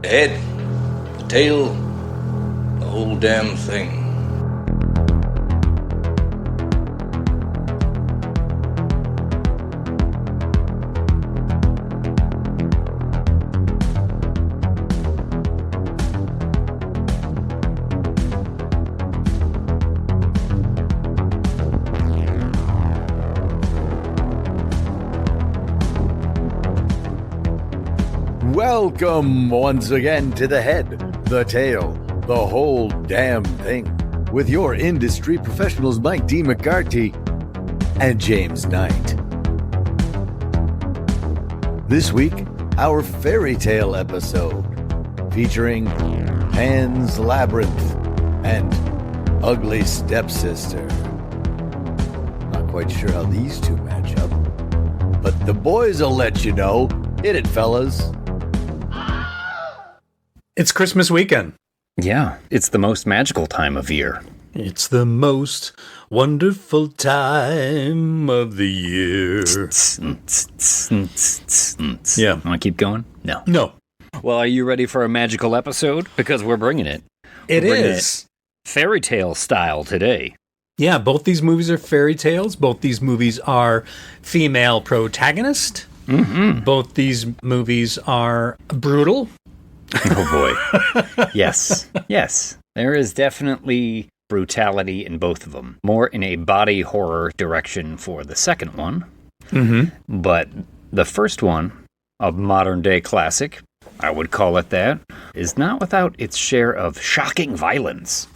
The head, the tail, the whole damn thing. Welcome once again to The Head, The Tail, The Whole Damn Thing, with your industry professionals Mike D. McCarthy and James Knight. This week, our fairy tale episode, featuring Pans Labyrinth and Ugly Stepsister. Not quite sure how these two match up, but the boys will let you know. Hit it, fellas. It's Christmas weekend. Yeah, it's the most magical time of year. It's the most wonderful time of the year. Yeah. Want to keep going? No. Well, are you ready for a magical episode? Because we're bringing it. It is. Fairy tale style today. Yeah, both these movies are fairy tales. Both these movies are female protagonist. Mm-hmm. Both these movies are brutal. Oh, boy. Yes. There is definitely brutality in both of them. More in a body horror direction for the second one. Mm-hmm. But the first one, a modern-day classic, I would call it that, is not without its share of shocking violence.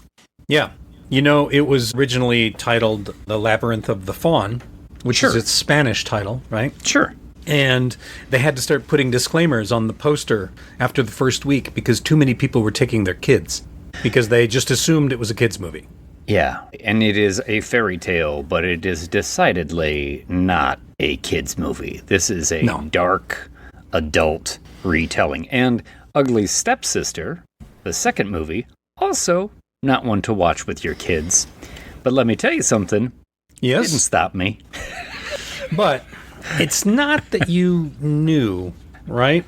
Yeah. You know, it was originally titled The Labyrinth of the Fawn, which is its Spanish title, right? Sure. And they had to start putting disclaimers on the poster after the first week because too many people were taking their kids because they just assumed it was a kid's movie. Yeah, and it is a fairy tale, but it is decidedly not a kid's movie. This is a dark adult retelling. And Ugly Stepsister, the second movie, also not one to watch with your kids. But let me tell you something. Yes? It didn't stop me. But it's not that you knew, right?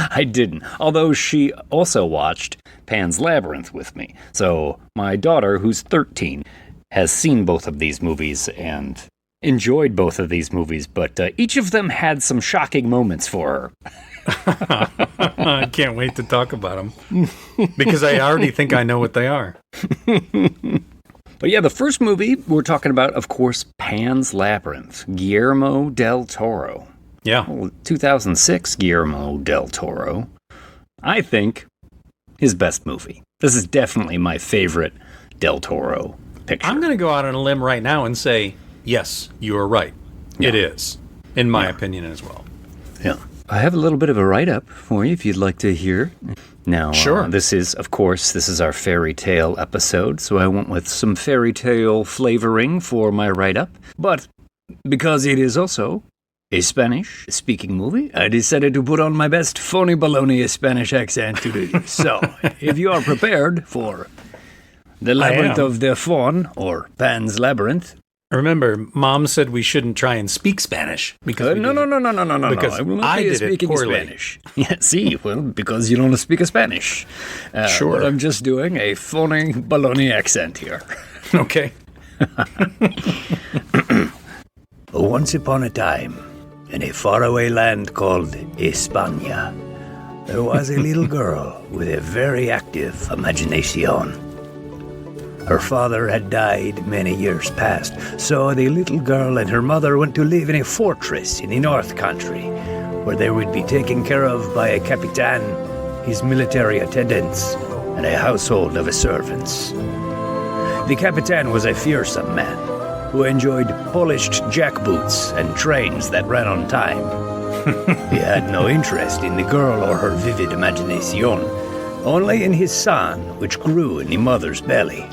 I didn't. Although she also watched Pan's Labyrinth with me. So my daughter, who's 13, has seen both of these movies and enjoyed both of these movies, but each of them had some shocking moments for her. I can't wait to talk about them because I already think I know what they are. But yeah, the first movie we're talking about, of course, Pan's Labyrinth, Guillermo del Toro. Yeah. Well, 2006 Guillermo del Toro. I think his best movie. This is definitely my favorite del Toro picture. I'm going to go out on a limb right now and say, yes, you are right. Yeah. It is, in my opinion as well. Yeah. I have a little bit of a write-up for you if you'd like to hear. Now, sure. This is our fairy tale episode, so I went with some fairy tale flavoring for my write-up. But because it is also a Spanish-speaking movie, I decided to put on my best phony baloney Spanish accent today. So, if you are prepared for The Labyrinth of the Fawn, or Pan's Labyrinth. Remember, Mom said we shouldn't try and speak Spanish. Because No. Because I will not I be did speaking it poorly. Spanish. Yeah, see, well, because you don't speak Spanish. Sure. But I'm just doing a phony baloney accent here. Okay. Once upon a time, in a faraway land called España, there was a little girl with a very active imagination. Her father had died many years past, so the little girl and her mother went to live in a fortress in the North Country, where they would be taken care of by a capitan, his military attendants, and a household of servants. The capitan was a fearsome man who enjoyed polished jackboots and trains that ran on time. He had no interest in the girl or her vivid imagination, only in his son, which grew in the mother's belly.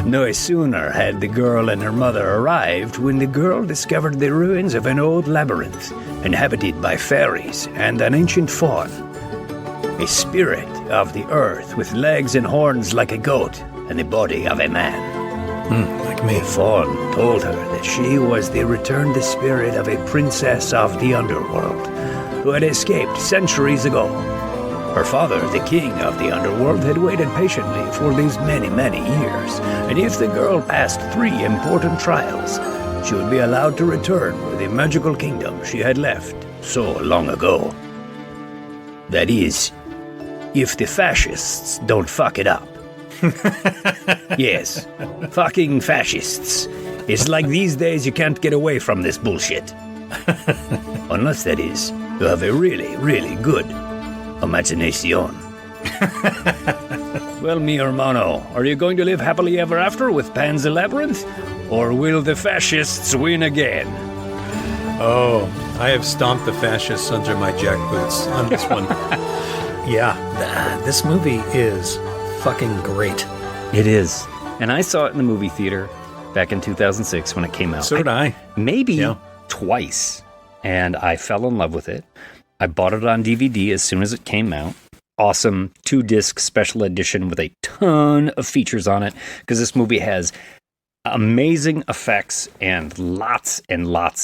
No sooner had the girl and her mother arrived when the girl discovered the ruins of an old labyrinth inhabited by fairies and an ancient faun, a spirit of the earth with legs and horns like a goat and the body of a man. Like me. The faun told her that she was the returned spirit of a princess of the underworld who had escaped centuries ago. Her father, the king of the underworld, had waited patiently for these many, many years, and if the girl passed 3 important trials, she would be allowed to return to the magical kingdom she had left so long ago. That is, if the fascists don't fuck it up. Yes, fucking fascists. It's like these days you can't get away from this bullshit. Unless, that is, you have a really, really good imagination. Well, mi hermano, are you going to live happily ever after with Pans Labyrinth? Or will the fascists win again? Oh, I have stomped the fascists under my jack boots on this one. Yeah, this movie is fucking great. It is. And I saw it in the movie theater back in 2006 when it came out. So did I. Maybe twice. And I fell in love with it. I bought it on DVD as soon as it came out. Awesome 2-disc special edition with a ton of features on it, because this movie has amazing effects and lots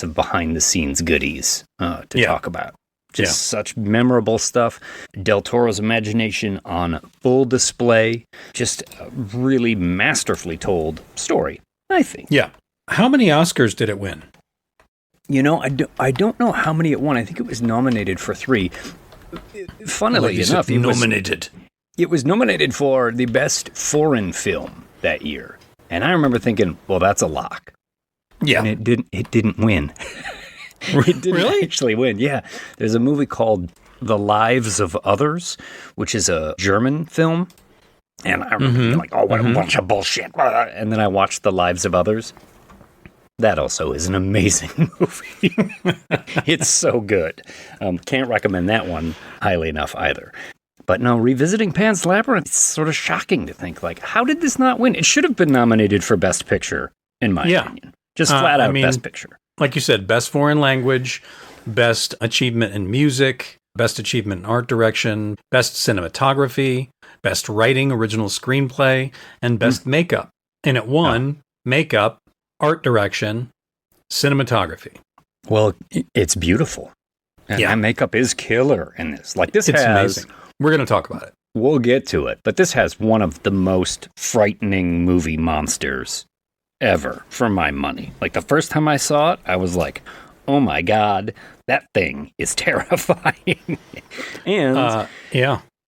of behind-the-scenes goodies to talk about. Just such memorable stuff. Del Toro's imagination on full display. Just a really masterfully told story, I think. Yeah. How many Oscars did it win? You know, I don't know how many it won. I think it was nominated for 3. Funnily enough, it was nominated for the best foreign film that year. And I remember thinking, well, that's a lock. Yeah. And it didn't win. It didn't actually win. Yeah. There's a movie called The Lives of Others, which is a German film. And I remember being like, oh, what a bunch of bullshit. And then I watched The Lives of Others. That also is an amazing movie. It's so good. Can't recommend that one highly enough either. But no, revisiting Pan's Labyrinth, it's sort of shocking to think, like, how did this not win? It should have been nominated for Best Picture, in my opinion. Just flat out Best Picture. Like you said, Best Foreign Language, Best Achievement in Music, Best Achievement in Art Direction, Best Cinematography, Best Writing, Original Screenplay, and Best Makeup. And it won Makeup, Art Direction, Cinematography. Well, it's beautiful. And that makeup is killer in this. Like, it's amazing. We're going to talk about it. We'll get to it. But this has one of the most frightening movie monsters ever, for my money. Like, the first time I saw it, I was like, oh my God, that thing is terrifying. And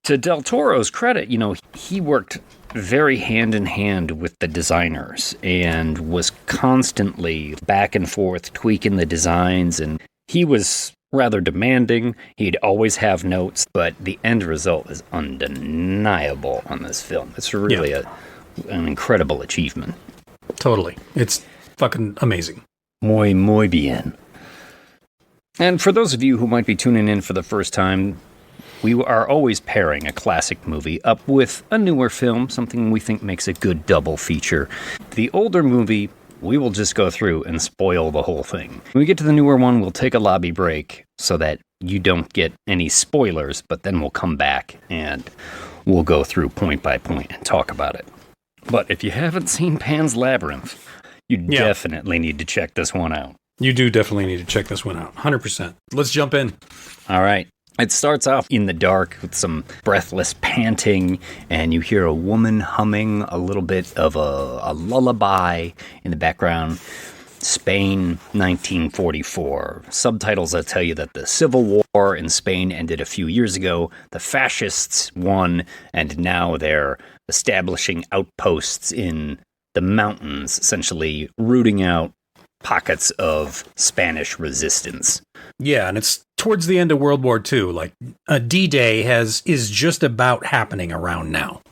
to Del Toro's credit, you know, he worked very hand in hand with the designers and was constantly back and forth tweaking the designs, and he was rather demanding. He'd always have notes, but the end result is undeniable on this film. It's really an incredible achievement. Totally. It's fucking amazing. Muy bien. And for those of you who might be tuning in for the first time, we are always pairing a classic movie up with a newer film, something we think makes a good double feature. The older movie, we will just go through and spoil the whole thing. When we get to the newer one, we'll take a lobby break so that you don't get any spoilers, but then we'll come back and we'll go through point by point and talk about it. But if you haven't seen Pan's Labyrinth, you definitely need to check this one out. You do definitely need to check this one out. 100%. Let's jump in. All right. It starts off in the dark with some breathless panting, and you hear a woman humming a little bit of a lullaby in the background. Spain, 1944. Subtitles that tell you that the Civil War in Spain ended a few years ago. The fascists won, and now they're establishing outposts in the mountains, essentially rooting out pockets of Spanish resistance. Yeah, and it's towards the end of World War II. Like, D-Day is just about happening around now.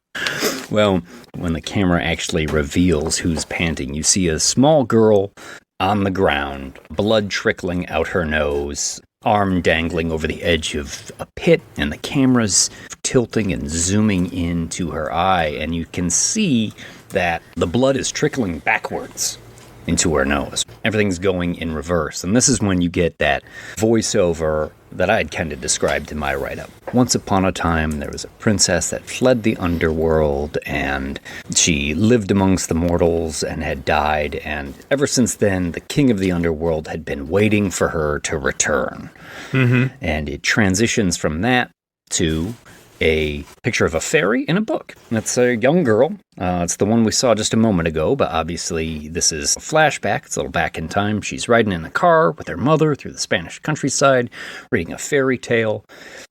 Well, when the camera actually reveals who's panting, you see a small girl on the ground, blood trickling out her nose, arm dangling over the edge of a pit, and the camera's tilting and zooming into her eye, and you can see that the blood is trickling backwards into her nose. Everything's going in reverse. And this is when you get that voiceover that I had kind of described in my write-up. Once upon a time, there was a princess that fled the underworld, and she lived amongst the mortals and had died. And ever since then, the king of the underworld had been waiting for her to return. Mm-hmm. And it transitions from that to a picture of a fairy in a book. That's a young girl. It's the one we saw just a moment ago, but obviously this is a flashback. It's a little back in time. She's riding in the car with her mother through the Spanish countryside, reading a fairy tale.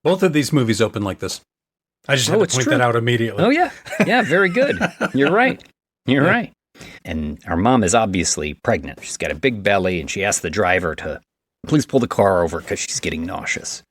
Both of these movies open like this. I just had to point that out immediately. Oh, yeah. Yeah, very good. You're right. You're right. And our mom is obviously pregnant. She's got a big belly, and she asks the driver to please pull the car over because she's getting nauseous.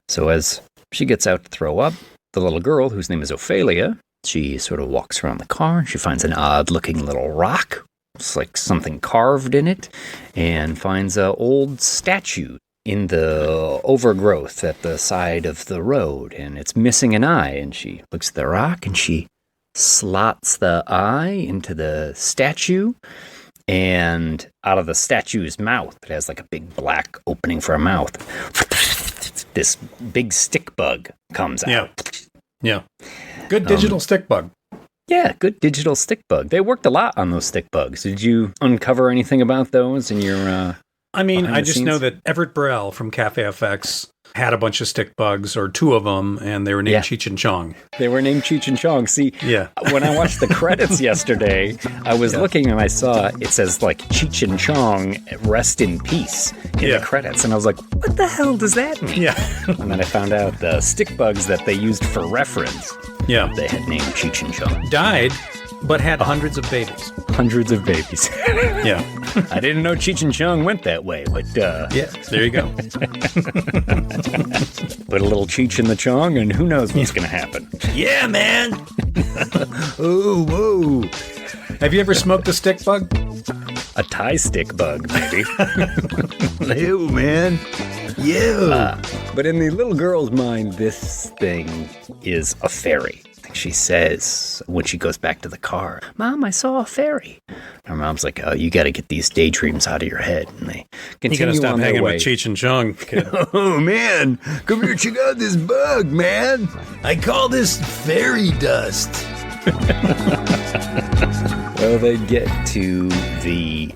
So as she gets out to throw up, the little girl, whose name is Ophelia, she sort of walks around the car, and she finds an odd-looking little rock. It's like something carved in it, and finds an old statue in the overgrowth at the side of the road, and it's missing an eye. And she looks at the rock, and she slots the eye into the statue, and out of the statue's mouth, it has like a big black opening for a mouth. This big stick bug comes out. Yeah. Good digital stick bug. Yeah, good digital stick bug. They worked a lot on those stick bugs. Did you uncover anything about those in your I just know that Everett Burrell from Cafe FX had a bunch of stick bugs, or two of them, and they were named Cheech and Chong. They were named Cheech and Chong. See, when I watched the credits yesterday, I was looking and I saw it says like Cheech and Chong, rest in peace in the credits. And I was like, what the hell does that mean? Yeah. And then I found out the stick bugs that they used for reference, they had named Cheech and Chong. Died, but had hundreds of babies. Hundreds of babies. Yeah. I didn't know Cheech and Chong went that way, but yeah, there you go. Put a little Cheech in the Chong, and who knows what's going to happen. Yeah, man. Ooh, whoa. Have you ever smoked a stick bug? A Thai stick bug, maybe. Ew, man. Ew. But in the little girl's mind, this thing is a fairy. She says when she goes back to the car, "Mom, I saw a fairy." Her mom's like, "Oh, you got to get these daydreams out of your head." And they continue you gotta on stop their hanging way. with Cheech and Chong, kid. Oh, man. Come here, check out this bug, man. I call this fairy dust. Well, they get to the,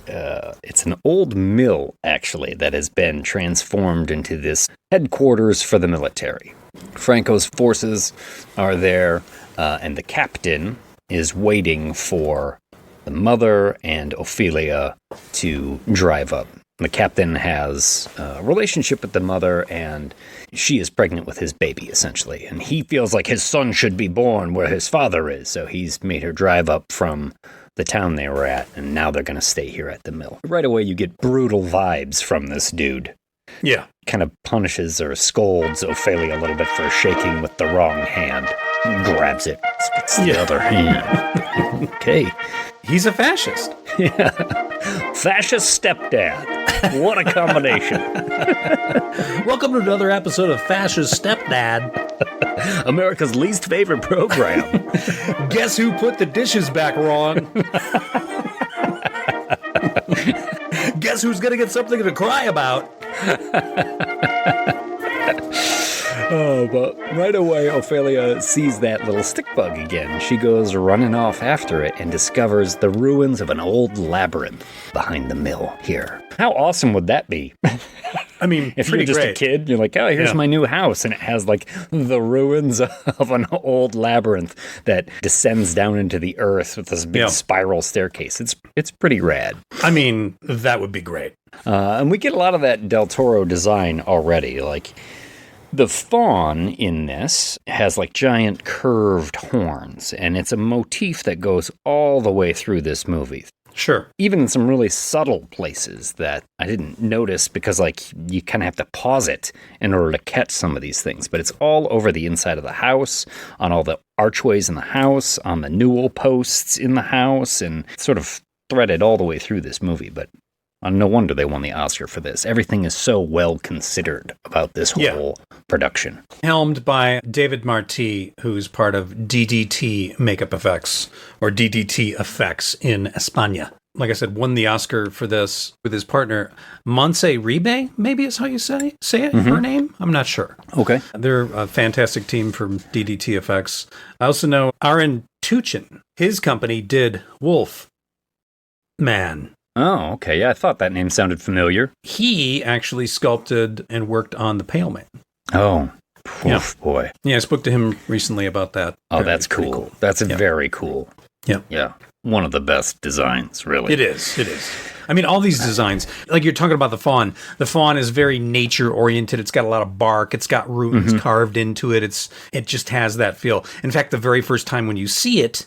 it's an old mill, actually, that has been transformed into this headquarters for the military. Franco's forces are there, and the captain is waiting for the mother and Ophelia to drive up. The captain has a relationship with the mother, and she is pregnant with his baby, essentially. And he feels like his son should be born where his father is, so he's made her drive up from the town they were at, and now they're going to stay here at the mill. Right away, you get brutal vibes from this dude. Yeah. Kind of punishes or scolds Ophelia a little bit for shaking with the wrong hand. Grabs it, spits the other hand. Okay. He's a fascist. Yeah. Fascist stepdad. What a combination. Welcome to another episode of Fascist Stepdad. America's least favorite program. Guess who put the dishes back wrong? Guess who's going to get something to cry about? Oh, but right away, Ophelia sees that little stick bug again. She goes running off after it and discovers the ruins of an old labyrinth behind the mill here. How awesome would that be? I mean, if you're just a kid, you're like, oh, here's my new house. And it has like the ruins of an old labyrinth that descends down into the earth with this big spiral staircase. It's pretty rad. I mean, that would be great. And we get a lot of that Del Toro design already. Like, the fawn in this has like giant curved horns, and it's a motif that goes all the way through this movie. Sure. Even in some really subtle places that I didn't notice because like you kind of have to pause it in order to catch some of these things. But it's all over the inside of the house, on all the archways in the house, on the Nooooo posts in the house, and sort of threaded all the way through this movie. But no wonder they won the Oscar for this. Everything is so well considered about this whole production. Helmed by David Martí, who's part of DDT Makeup Effects, or DDT Effects in España. Like I said, won the Oscar for this with his partner, Montse Ribe, maybe is how you say it, her name? I'm not sure. Okay. They're a fantastic team from DDT Effects. I also know Aaron Tuchin. His company did Wolf Man. Oh, okay. Yeah, I thought that name sounded familiar. He actually sculpted and worked on The Pale Man. Oh, Oof, boy. Yeah, I spoke to him recently about that. Oh, that's Pretty cool. That's very cool. Yeah. Yeah. One of the best designs, really. It is. It is. I mean, all these designs, like you're talking about the fawn. The fawn is very nature oriented. It's got a lot of bark. It's got roots carved into it. It just has that feel. In fact, the very first time when you see it,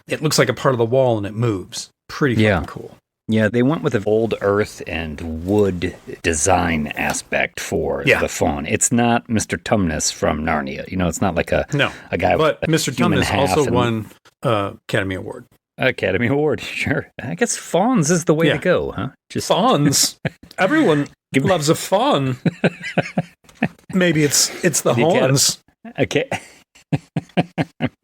it looks like a part of the wall and it moves. Pretty fucking cool. Yeah, they went with an old earth and wood design aspect for the fawn. It's not Mr. Tumnus from Narnia. You know, it's not like a guy but with Mr. Tumnus also won Academy Award. Academy Award, sure. I guess fawns is the way to go, huh? Just fawns. Everyone loves a fawn. Maybe it's the horns. Okay.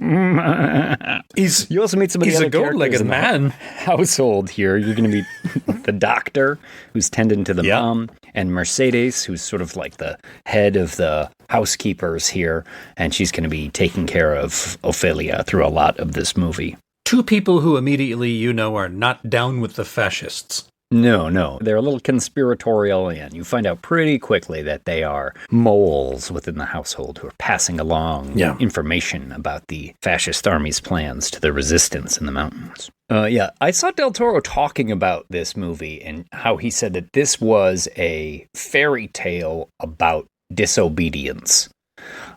You also meet somebody. He's a goat-legged man. Household here. You're going to meet the doctor, who's tending to the mom, and Mercedes, who's sort of like the head of the housekeepers here, and she's going to be taking care of Ophelia through a lot of this movie. Two people who immediately are not down with the fascists. No. They're a little conspiratorial, and you find out pretty quickly that they are moles within the household who are passing along information about the fascist army's plans to the resistance in the mountains. I saw Del Toro talking about this movie and how he said that this was a fairy tale about disobedience,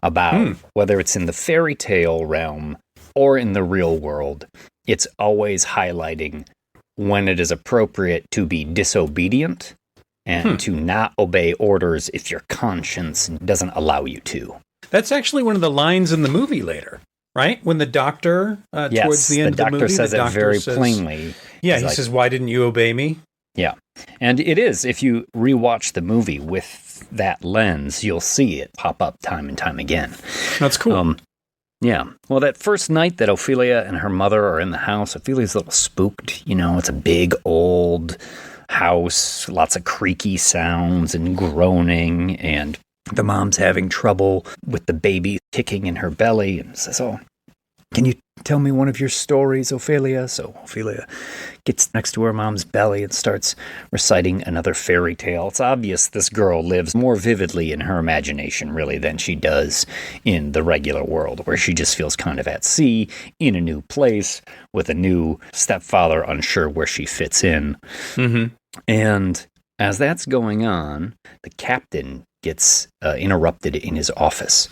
about whether it's in the fairy tale realm or in the real world, it's always highlighting when it is appropriate to be disobedient and to not obey orders if your conscience doesn't allow you to. That's actually one of the lines in the movie later, right? When the doctor, towards the end of the movie, says it very plainly. Yeah, he says, "Why didn't you obey me?" Yeah, and it is, if you rewatch the movie with that lens, you'll see it pop up time and time again. That's cool. Yeah. Well, that first night that Ophelia and her mother are in the house, Ophelia's a little spooked. You know, it's a big old house, lots of creaky sounds and groaning, and the mom's having trouble with the baby kicking in her belly and says, "Oh, can you tell me one of your stories, Ophelia?" So Ophelia gets next to her mom's belly and starts reciting another fairy tale. It's obvious this girl lives more vividly in her imagination, really, than she does in the regular world, where she just feels kind of at sea, in a new place, with a new stepfather, unsure where she fits in. Mm-hmm. And as that's going on, the captain gets interrupted in his office.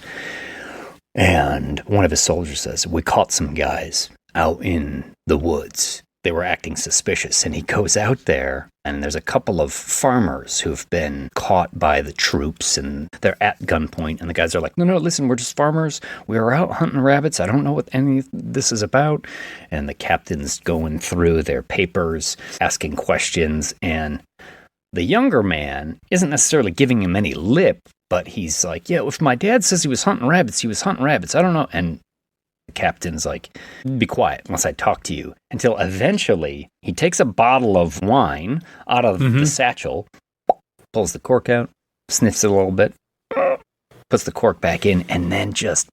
And one of his soldiers says, "We caught some guys out in the woods. They were acting suspicious." And he goes out there, and there's a couple of farmers who've been caught by the troops, and they're at gunpoint. And the guys are like, no, listen, we're just farmers. We were out hunting rabbits. I don't know what any of this is about. And the captain's going through their papers, asking questions. And the younger man isn't necessarily giving him any lip, but he's like, "Yeah, if my dad says he was hunting rabbits, he was hunting rabbits. I don't know." And the captain's like, "Be quiet unless I talk to you." Until eventually he takes a bottle of wine out of the satchel, pulls the cork out, sniffs it a little bit, puts the cork back in, and then just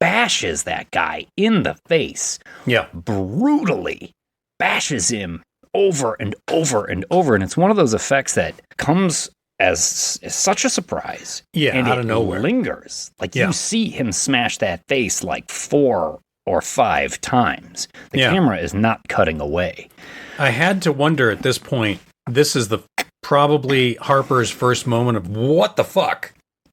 bashes that guy in the face. Yeah. Brutally bashes him over and over and over. And it's one of those effects that comes as such a surprise. Yeah, and out of nowhere. Lingers. Like you see him smash that face like 4 or 5 times. The camera is not cutting away. I had to wonder at this point, this is probably Harper's first moment of what the fuck?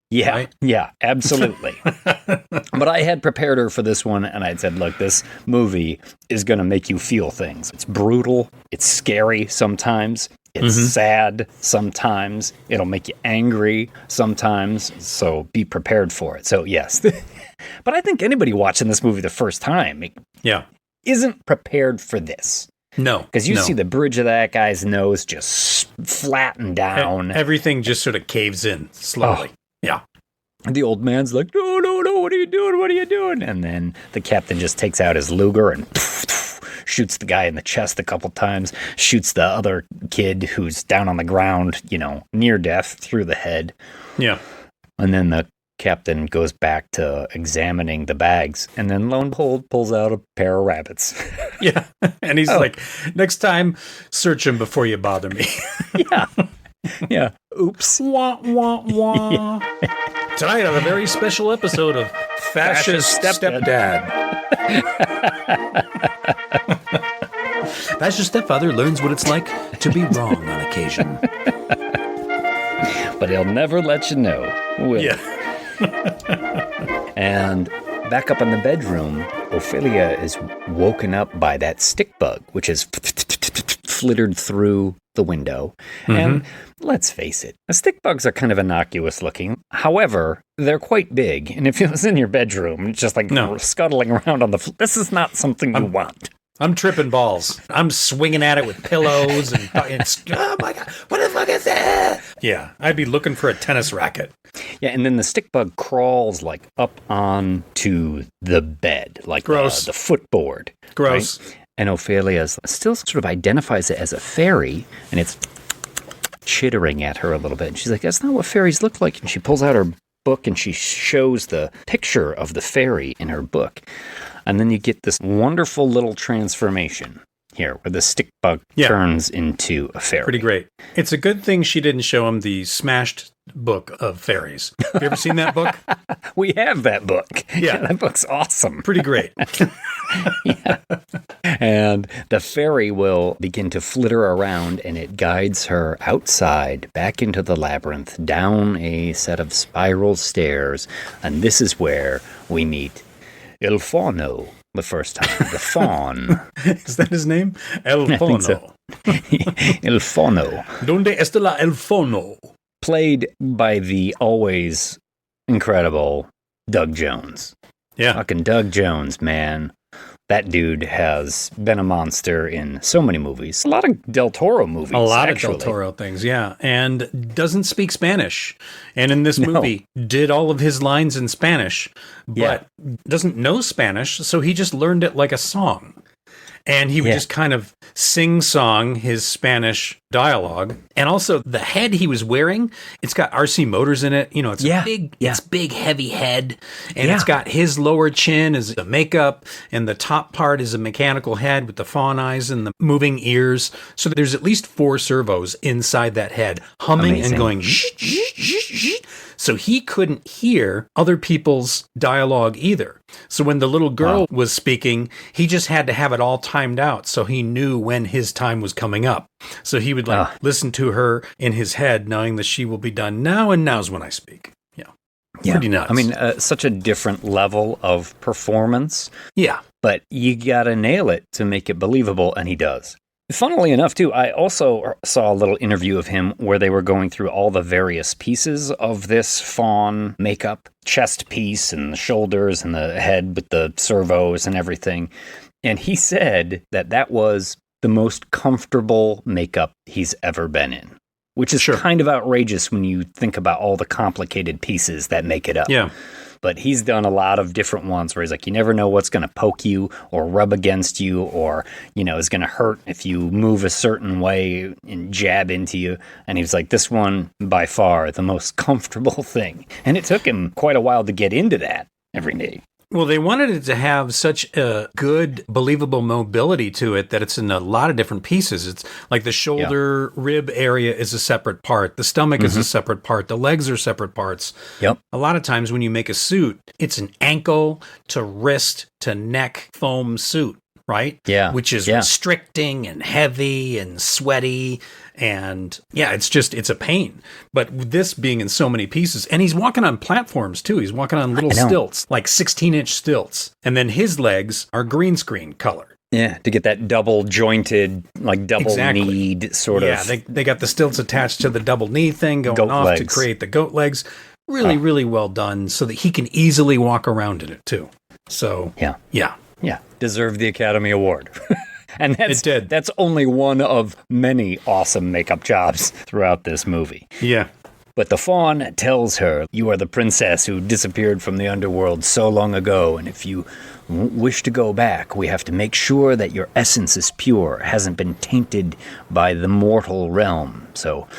Yeah, right? Yeah, absolutely. But I had prepared her for this one, and I'd said, look, this movie is going to make you feel things. It's brutal. It's scary sometimes. It's sad sometimes. It'll make you angry sometimes. So be prepared for it. So, yes. But I think anybody watching this movie the first time isn't prepared for this. No. Because you see the bridge of that guy's nose just flatten down. Everything just sort of caves in slowly. Yeah. And the old man's like, no, what are you doing? What are you doing? And then the captain just takes out his Luger and shoots the guy in the chest a couple times, shoots the other kid who's down on the ground, near death through the head. Yeah. And then the captain goes back to examining the bags, and then lo and behold, pulls out a pair of rabbits. Yeah. And he's like, next time, search them before you bother me. Yeah. Oops. Wah, wah, wah. Tonight on a very special episode of Fascist Stepdad. Fascist stepfather learns what it's like to be wrong on occasion. But he'll never let you know, will he? Yeah. And back up in the bedroom, Ophelia is woken up by that stick bug, which has flittered through the window. Mm-hmm. And let's face it, the stick bugs are kind of innocuous looking. However, they're quite big. And if it was in your bedroom, it's just like scuttling around on the floor. This is not something you want. I'm tripping balls. I'm swinging at it with pillows and oh my God, what the fuck is that? Yeah, I'd be looking for a tennis racket. Yeah, and then the stick bug crawls like up onto the bed, like gross. The footboard. Gross. Right? And Ophelia still sort of identifies it as a fairy, and it's chittering at her a little bit. And she's like, that's not what fairies look like. And she pulls out her book and she shows the picture of the fairy in her book. And then you get this wonderful little transformation here where the stick bug turns into a fairy. Pretty great. It's a good thing she didn't show him the smashed book of fairies. Have you ever seen that book? We have that book. Yeah. That book's awesome. Pretty great. Yeah. And the fairy will begin to flitter around, and it guides her outside, back into the labyrinth, down a set of spiral stairs. And this is where we meet Il Fauno the first time. The fawn. Is that his name? El Fauno. So. Il Fauno. Donde está la El Fauno? Played by the always incredible Doug Jones. Yeah. Fucking Doug Jones, man. That dude has been a monster in so many movies. A lot of Del Toro movies, A lot actually. of Del Toro things, yeah. And doesn't speak Spanish. And in this movie, did all of his lines in Spanish, but doesn't know Spanish, so he just learned it like a song. And he would just kind of sing-song his Spanish dialogue. And also, the head he was wearing, it's got RC motors in it. You know, it's a big, heavy head. And it's got his lower chin is the makeup, and the top part is a mechanical head with the fawn eyes and the moving ears. So there's at least 4 servos inside that head, humming and going shh, shh, shh, shh. So he couldn't hear other people's dialogue either. So when the little girl was speaking, he just had to have it all timed out so he knew when his time was coming up. So he would listen to her in his head, knowing that she will be done now, and now's when I speak. Yeah. Pretty nuts. I mean, such a different level of performance. Yeah. But you gotta nail it to make it believable, and he does. Funnily enough, too, I also saw a little interview of him where they were going through all the various pieces of this fawn makeup, chest piece and the shoulders and the head with the servos and everything. And he said that that was the most comfortable makeup he's ever been in, which is kind of outrageous when you think about all the complicated pieces that make it up. Yeah. But he's done a lot of different ones where he's like, you never know what's going to poke you or rub against you or, you know, is going to hurt if you move a certain way and jab into you. And he was like, this one, by far, the most comfortable thing. And it took him quite a while to get into that every day. Well, they wanted it to have such a good, believable mobility to it that it's in a lot of different pieces. It's like the shoulder rib area is a separate part. The stomach is a separate part. The legs are separate parts. Yep. A lot of times when you make a suit, it's an ankle to wrist to neck foam suit, right? Yeah. Which is restricting and heavy and sweaty. And it's a pain. But with this being in so many pieces, and he's walking on platforms too. He's walking on little stilts, like 16-inch stilts. And then his legs are green screen color. Yeah, to get that double jointed, like double kneed sort of. Yeah, they got the stilts attached to the double knee thing going goat off legs. to create the goat legs. Really, really well done so that he can easily walk around in it too. So, yeah. Deserved the Academy Award. And that's only one of many awesome makeup jobs throughout this movie. Yeah. But the fawn tells her, you are the princess who disappeared from the underworld so long ago, and if you wish to go back, we have to make sure that your essence is pure, hasn't been tainted by the mortal realm. So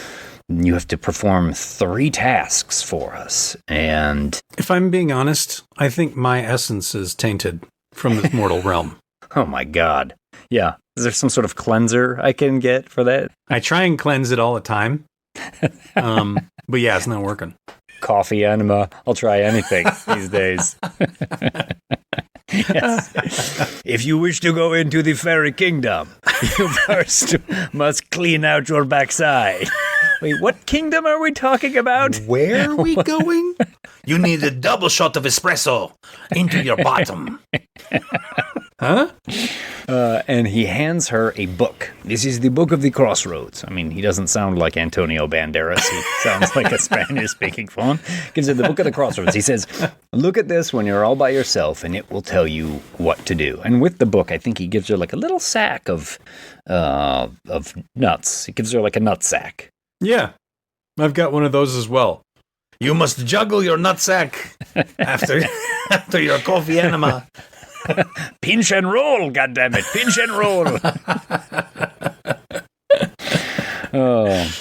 you have to perform 3 tasks for us. And if I'm being honest, I think my essence is tainted from this mortal realm. Oh my God. Yeah. Is there some sort of cleanser I can get for that? I try and cleanse it all the time. But yeah, it's not working. coffee enema. I'll try anything these days. Yes. If you wish to go into the fairy kingdom, you first must clean out your backside. Wait, what kingdom are we talking about? Where are we going? You need a double shot of espresso into your bottom. Huh? And he hands her a book. This is the Book of the Crossroads. I mean, he doesn't sound like Antonio Banderas. He sounds like a Spanish-speaking phone. Gives her the Book of the Crossroads. He says, look at this when you're all by yourself, and it will tell you what to do. And with the book, I think he gives her like a little sack of nuts. He gives her like a nut sack. Yeah. I've got one of those as well. You must juggle your nutsack after your coffee enema. Pinch and roll, goddammit. Pinch and roll. Oh.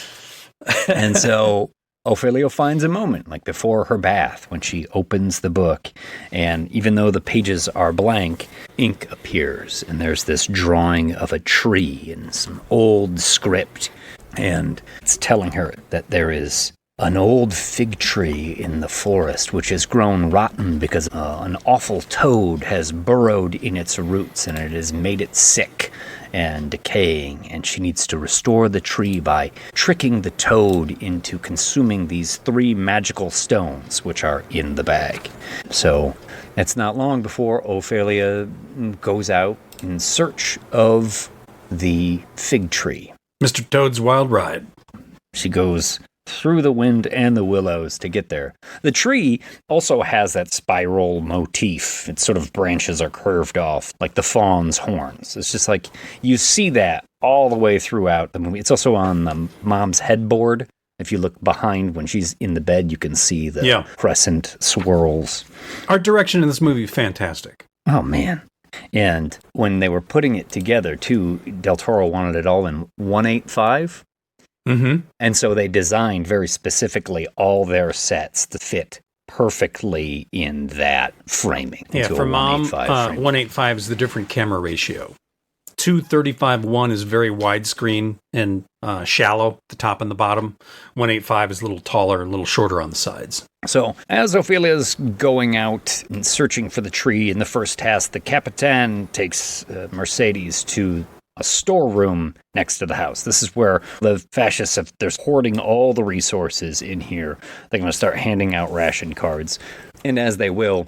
And so Ophelia finds a moment, like before her bath, when she opens the book. And even though the pages are blank, ink appears. And there's this drawing of a tree in some old script. And it's telling her that there is an old fig tree in the forest which has grown rotten because an awful toad has burrowed in its roots and it has made it sick and decaying, and she needs to restore the tree by tricking the toad into consuming these 3 magical stones which are in the bag. So it's not long before Ophelia goes out in search of the fig tree. Mr. Toad's Wild Ride. She goes through the wind and the willows to get there. The tree also has that spiral motif. Its sort of branches are curved off, like the fawn's horns. It's just like, you see that all the way throughout the movie. It's also on the mom's headboard. If you look behind when she's in the bed, you can see the crescent swirls. Art direction in this movie, fantastic. Oh, man. And when they were putting it together, too, Del Toro wanted it all in 1/8:5. Mm-hmm. And so they designed very specifically all their sets to fit perfectly in that framing. Yeah, for Mom, 1/8:5 is the different camera ratio. 2:35:1 is very widescreen and shallow, the top and the bottom. 1/8:5 is a little taller, a little shorter on the sides. So, as Ophelia's going out and searching for the tree in the first task, the Capitan takes Mercedes to a storeroom next to the house. This is where the fascists they're hoarding all the resources in here. They're going to start handing out ration cards. And as they will,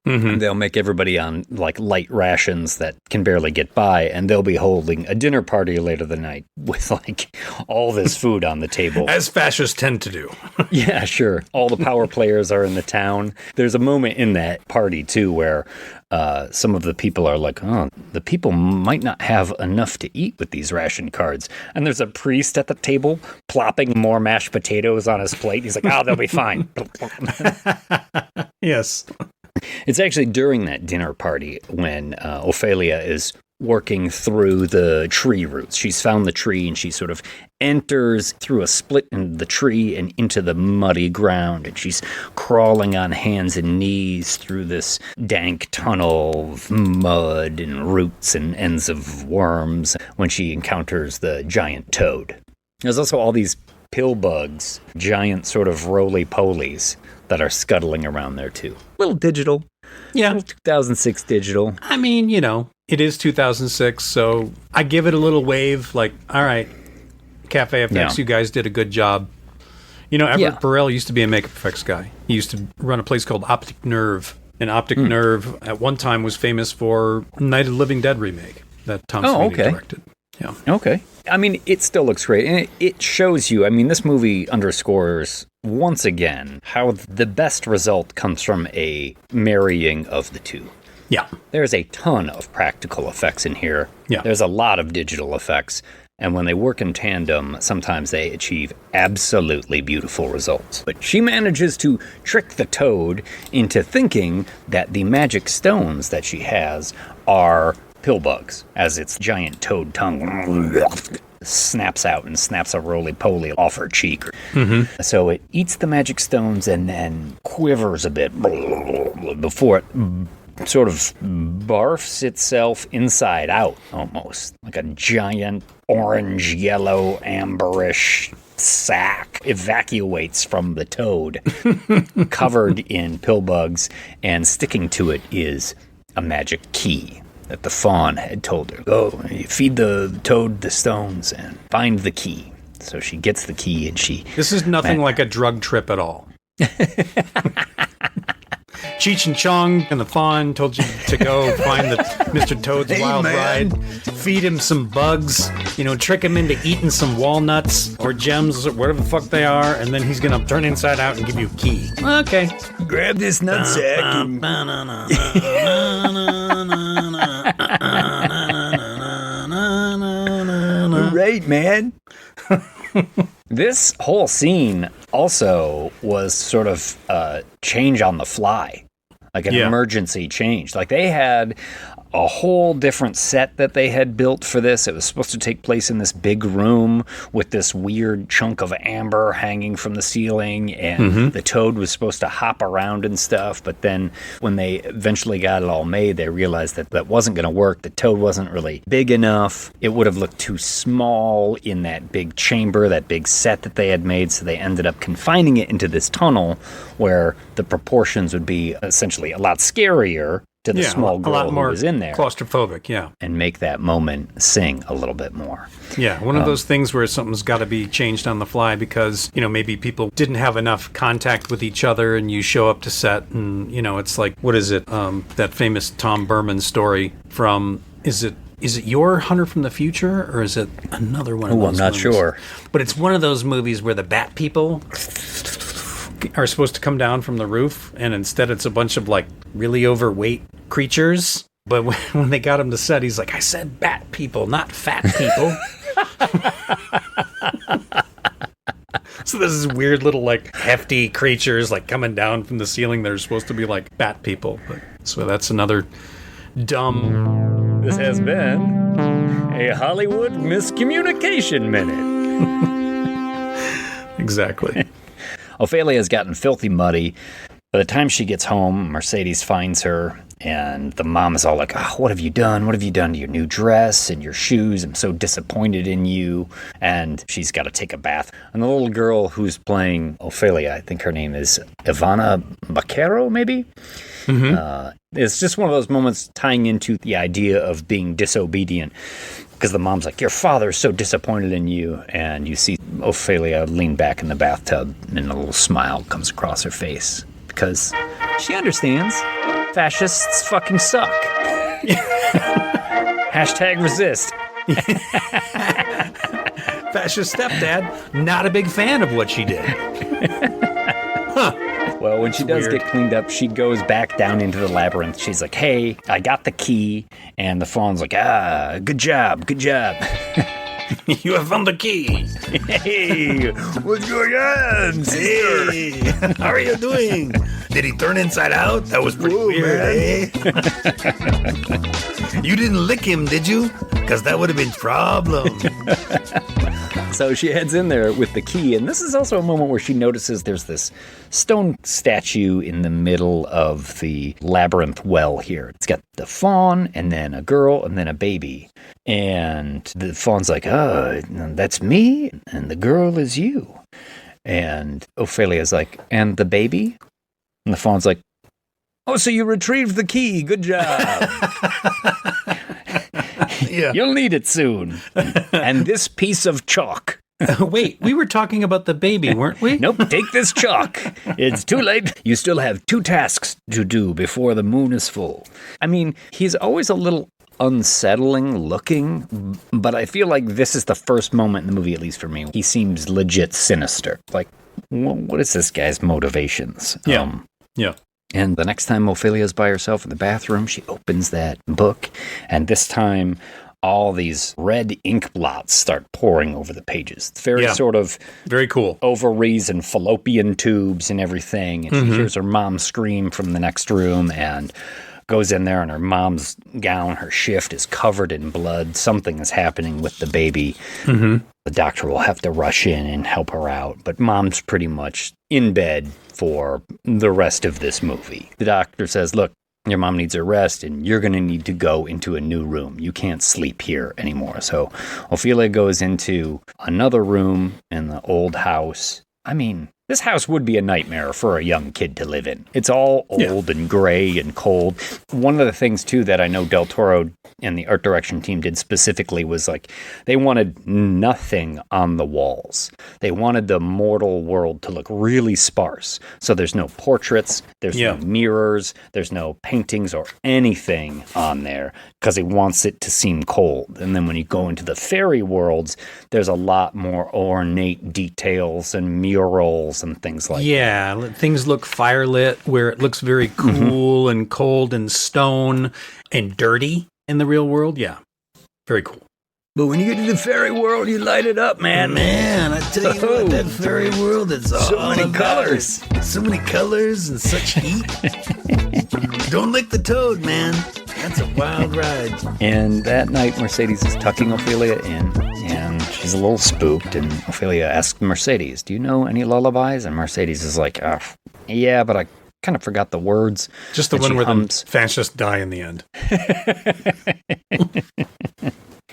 they'll make everybody on like light rations that can barely get by, and they'll be holding a dinner party later the night with like all this food on the table. As fascists tend to do. Yeah, sure. All the power players are in the town. There's a moment in that party, too, where some of the people are like, oh, the people might not have enough to eat with these ration cards. And there's a priest at the table plopping more mashed potatoes on his plate. He's like, oh, they'll be fine. Yes. It's actually during that dinner party when Ophelia is working through the tree roots. She's found the tree and she sort of enters through a split in the tree and into the muddy ground. And she's crawling on hands and knees through this dank tunnel of mud and roots and ends of worms when she encounters the giant toad. There's also all these pill bugs, giant sort of roly-polies that are scuttling around there too. Little digital. Yeah. Little 2006 digital. I mean, you know, it is 2006, so I give it a little wave, like, all right, Cafe FX, you guys did a good job. You know, Everett Burrell used to be a makeup effects guy. He used to run a place called Optic Nerve. And Optic Nerve at one time was famous for Night of the Living Dead remake that Tom Savini directed. Yeah. Okay. I mean, it still looks great. And it shows you, I mean, this movie underscores, once again, how the best result comes from a marrying of the two. Yeah. There's a ton of practical effects in here. Yeah. There's a lot of digital effects. And when they work in tandem, sometimes they achieve absolutely beautiful results. But she manages to trick the toad into thinking that the magic stones that she has are pill bugs, as its giant toad tongue snaps out and snaps a roly-poly off her cheek. So it eats the magic stones and then quivers a bit before it sort of barfs itself inside out, almost like a giant orange, yellow, amberish sack evacuates from the toad, covered in pill bugs, and sticking to it is a magic key that the fawn had told her. Go, feed the toad the stones and find the key. So she gets the key and she... This is nothing like a drug trip at all. Cheech and Chong and the fawn told you to go find the Mr. Toad's Wild Ride, feed him some bugs, trick him into eating some walnuts or gems or whatever the fuck they are, and then he's gonna turn inside out and give you a key. Okay. Grab this nutsack and... Right, man. This whole scene also was sort of a change on the fly, like an emergency change. Like they had a whole different set that they had built for this. It was supposed to take place in this big room with this weird chunk of amber hanging from the ceiling, and the toad was supposed to hop around and stuff. But then when they eventually got it all made, they realized that that wasn't going to work. The toad wasn't really big enough. It would have looked too small in that big chamber, that big set that they had made. So they ended up confining it into this tunnel where the proportions would be essentially a lot scarier to the small girl who was in there. Claustrophobic, yeah. And make that moment sing a little bit more. Yeah, one of those things where something's got to be changed on the fly because, maybe people didn't have enough contact with each other and you show up to set and, it's like, what is it? That famous Tom Berman story from, is it your Hunter from the Future or is it another one of those I'm not movies? sure. But it's one of those movies where the bat people are supposed to come down from the roof, and instead it's a bunch of really overweight creatures. But when they got him to set, he's like, I said bat people, not fat people. So this is weird little hefty creatures coming down from the ceiling. They're supposed to be bat people. So that's another dumb... This has been a Hollywood miscommunication minute. Exactly. Ophelia's gotten filthy muddy. By the time she gets home, Mercedes finds her, and the mom is all like, oh, what have you done? What have you done to your new dress and your shoes? I'm so disappointed in you. And she's got to take a bath. And the little girl who's playing Ophelia, I think her name is Ivana Baquero, maybe? It's just one of those moments tying into the idea of being disobedient. Because the mom's like, your father's so disappointed in you. And you see Ophelia lean back in the bathtub and a little smile comes across her face. Because she understands. Fascists fucking suck. Hashtag resist. Fascist stepdad, not a big fan of what she did. Well, when she does get cleaned up, she goes back down into the labyrinth. She's like, hey, I got the key. And the fawn's like, good job, good job. You have found the key. Hey, what's going on, sister? Hey, how are you doing? Did he turn inside out? That was pretty weird, eh? You didn't lick him, did you? Because that would have been problem. So she heads in there with the key, and this is also a moment where she notices there's this stone statue in the middle of the labyrinth well here. It's got the fawn, and then a girl, and then a baby. And the fawn's like, oh, that's me, and the girl is you. And Ophelia's like, and the baby? And the fawn's like, oh, so you retrieved the key. Good job. Yeah. You'll need it soon. And this piece of chalk. Wait, we were talking about the baby, weren't we? Nope, take this chalk. It's too late. You still have 2 tasks to do before the moon is full. I mean, he's always a little unsettling looking, but I feel like this is the first moment in the movie, at least for me. He seems legit sinister. Like, what is this guy's motivations? Yeah. Yeah. And the next time Ophelia's by herself in the bathroom, she opens that book, and this time all these red ink blots start pouring over the pages. It's very sort of... very cool. Ovaries and fallopian tubes and everything. And she hears her mom scream from the next room and goes in there, and her mom's gown, her shift is covered in blood. Something is happening with the baby. The doctor will have to rush in and help her out. But mom's pretty much in bed for the rest of this movie. The doctor says, look, your mom needs a rest, and you're going to need to go into a new room. You can't sleep here anymore. So Ophelia goes into another room in the old house. I mean, this house would be a nightmare for a young kid to live in. It's all old and gray and cold. One of the things, too, that I know Del Toro and the art direction team did specifically was like they wanted nothing on the walls. They wanted the mortal world to look really sparse. So there's no portraits, there's no mirrors, there's no paintings or anything on there because he wants it to seem cold. And then when you go into the fairy worlds, there's a lot more ornate details and murals and things like that. Yeah, things look firelit where it looks very cool and cold and stone and dirty in the real world. Yeah, very cool. But when you get to the fairy world, you light it up, man. Man, I tell you what, that fairy world is So all many about colors. it. So many colors and such heat. Don't lick the toad, man. That's a wild ride. And that night, Mercedes is tucking Ophelia in, and she's a little spooked. And Ophelia asks Mercedes, do you know any lullabies? And Mercedes is like, yeah, but I kind of forgot the words. Just the And one she where hums. the fans just die in the end.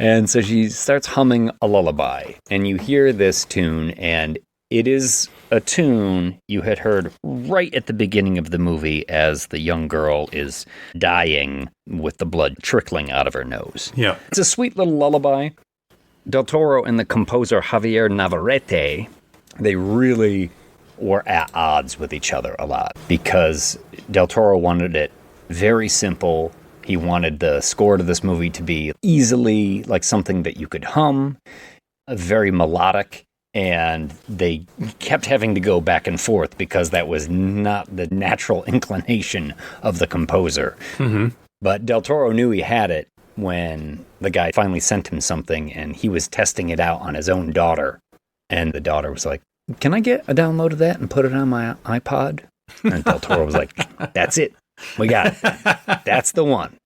And so she starts humming a lullaby, and you hear this tune, and it is a tune you had heard right at the beginning of the movie as the young girl is dying with the blood trickling out of her nose. Yeah. It's a sweet little lullaby. Del Toro and the composer Javier Navarrete, they really were at odds with each other a lot because Del Toro wanted it very simple. He wanted the score to this movie to be easily like something that you could hum, very melodic, and they kept having to go back and forth because that was not the natural inclination of the composer. Mm-hmm. But Del Toro knew he had it when the guy finally sent him something, and he was testing it out on his own daughter. And the daughter was like, can I get a download of that and put it on my iPod? And Del Toro was like, that's it. We got it. That's the one.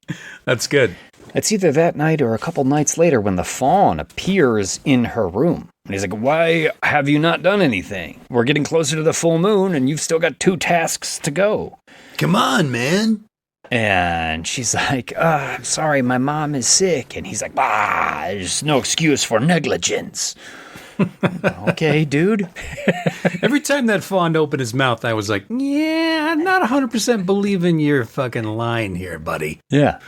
That's good. It's either that night or a couple nights later when the faun appears in her room. And he's like, why have you not done anything? We're getting closer to the full moon and you've still got 2 tasks to go. Come on, man. And she's like, sorry, my mom is sick. And he's like, there's no excuse for negligence. Okay, dude. Every time that fawn opened his mouth, I was like, yeah, I'm not 100% believing your fucking line here, buddy. Yeah.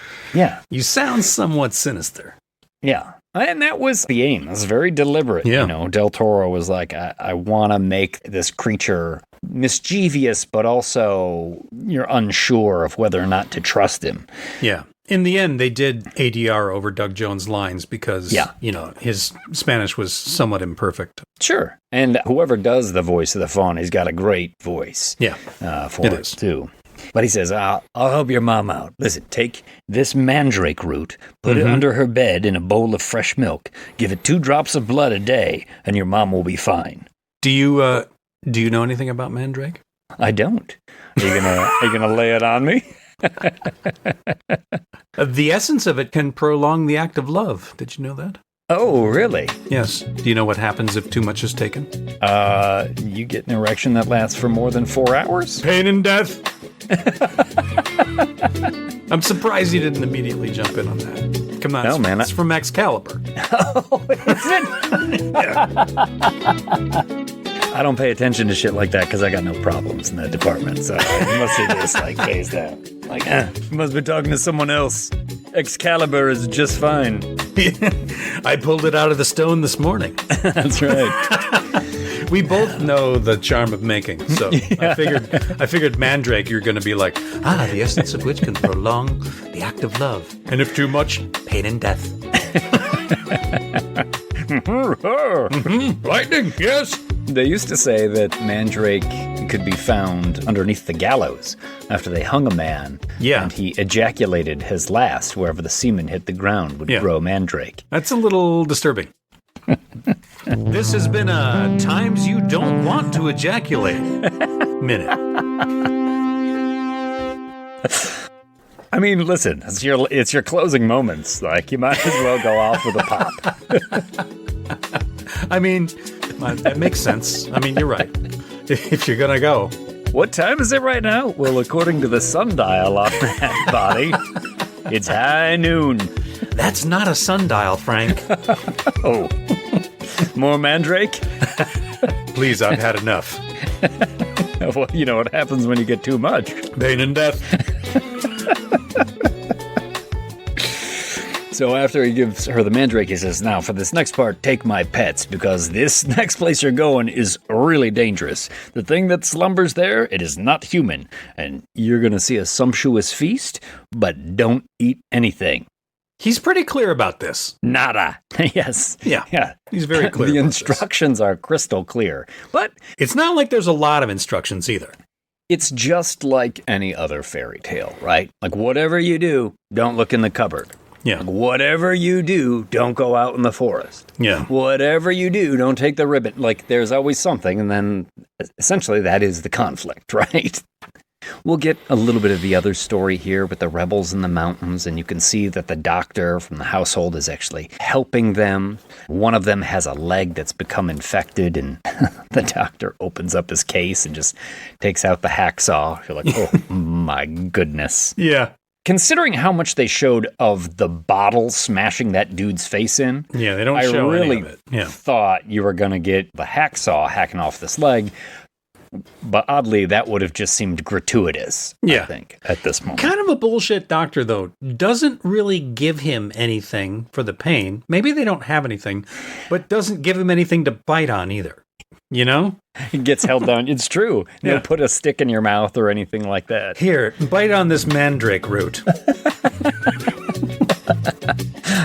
You sound somewhat sinister. Yeah. And that was the aim. It was very deliberate. Yeah. You know, Del Toro was like, I want to make this creature mischievous, but also you're unsure of whether or not to trust him. Yeah. In the end, they did ADR over Doug Jones' lines because, you know, his Spanish was somewhat imperfect. Sure. And whoever does the voice of the fawn, he's got a great voice. Yeah. For it, too. But he says, I'll help your mom out. Listen, take this mandrake root, put it under her bed in a bowl of fresh milk, give it 2 drops of blood a day, and your mom will be fine. Do you know anything about mandrake? I don't. Are you gonna lay it on me? The essence of it can prolong the act of love. Did you know that? Oh, really? Yes. Do you know what happens if too much is taken? You get an erection that lasts for more than 4 hours? Pain and death. I'm surprised you didn't immediately jump in on that. Come on, No, man, it's from Excalibur. Oh, is it? I don't pay attention to shit like that because I got no problems in that department. So I must have just like phased out. Like, you must be talking to someone else. Excalibur is just fine. I pulled it out of the stone this morning. That's right. We both know the charm of making, so I figured Mandrake, you're going to be like, the essence of which can prolong the act of love, and if too much, pain and death. Lightning, yes. They used to say that mandrake could be found underneath the gallows after they hung a man. Yeah. And he ejaculated his last wherever the semen hit the ground would grow mandrake. That's a little disturbing. This has been a times you don't want to ejaculate minute. I mean, listen, it's your closing moments. Like, you might as well go off with a pop. I mean, that makes sense. I mean, you're right. If you're going to go, What time is it right now? Well, according to the sundial on that body, it's high noon. That's not a sundial, Frank. Oh, more mandrake? Please, I've had enough. Well, you know what happens when you get too much. Pain and death. So after he gives her the mandrake, he says, now for this next part, take my pets, because this next place you're going is really dangerous. The thing that slumbers there, it is not human, and you're going to see a sumptuous feast, but don't eat anything. He's pretty clear about this. Nada. Yes. Yeah. He's very clear The about instructions are crystal clear, but it's not like there's a lot of instructions either. it's just like any other fairy tale, right? Like whatever you do, don't look in the cupboard. Yeah. Like, whatever you do, don't go out in the forest. Yeah. Whatever you do, don't take the ribbon. Like, there's always something, and then essentially that is the conflict, right? We'll get a little bit of the other story here with the rebels in the mountains, and you can see that the doctor from the household is actually helping them. One of them has a leg that's become infected, and the doctor opens up his case and just takes out the hacksaw. You're like, oh my goodness. Yeah. Considering how much they showed of the bottle smashing that dude's face in, Yeah, they don't show really any of it. Yeah. thought you were going to get the hacksaw hacking off this leg. But oddly, that would have just seemed gratuitous, I Yeah. think, at this moment. Kind of a bullshit doctor, though. Doesn't really give him anything for the pain. Maybe they don't have anything, but doesn't give him anything to bite on either. You know? He gets held down. It's true. They Yeah. don't put a stick in your mouth or anything like that. Here, bite on this mandrake root.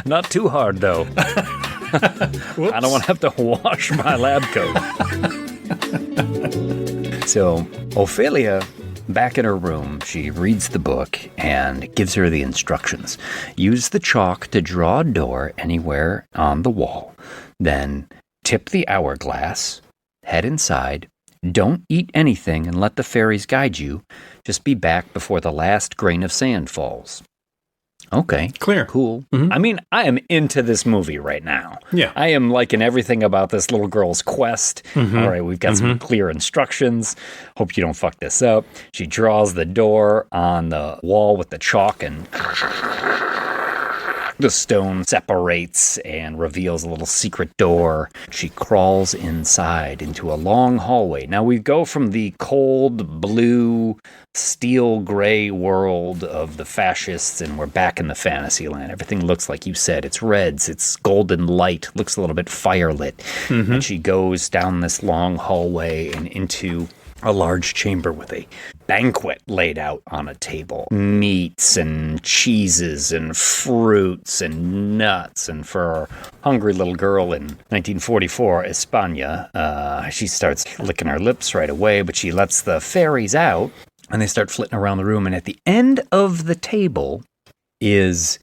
Not too hard, though. I don't want to have to wash my lab coat. So, Ophelia, back in her room, she reads the book and gives her the instructions. Use the chalk to draw a door anywhere on the wall. Then tip the hourglass, head inside. Don't eat anything and let the fairies guide you. Just be back before the last grain of sand falls. Okay. Clear. Cool. Mhm. I mean, I am into this movie right now. Yeah. I am liking everything about this little girl's quest. Mhm. All right, we've got some clear instructions. Hope you don't fuck this up. She draws the door on the wall with the chalk, and the stone separates and reveals a little secret door. She crawls inside into a long hallway. Now we go from the cold, blue, steel gray world of the fascists, and we're back in the fantasy land. Everything looks like you said. It's reds, it's golden light, looks a little bit firelit. And she goes down this long hallway and into a large chamber with a banquet laid out on a table. Meats and cheeses and fruits and nuts. And for a hungry little girl in 1944 España, she starts licking her lips right away, but she lets the fairies out, and they start flitting around the room. And at the end of the table is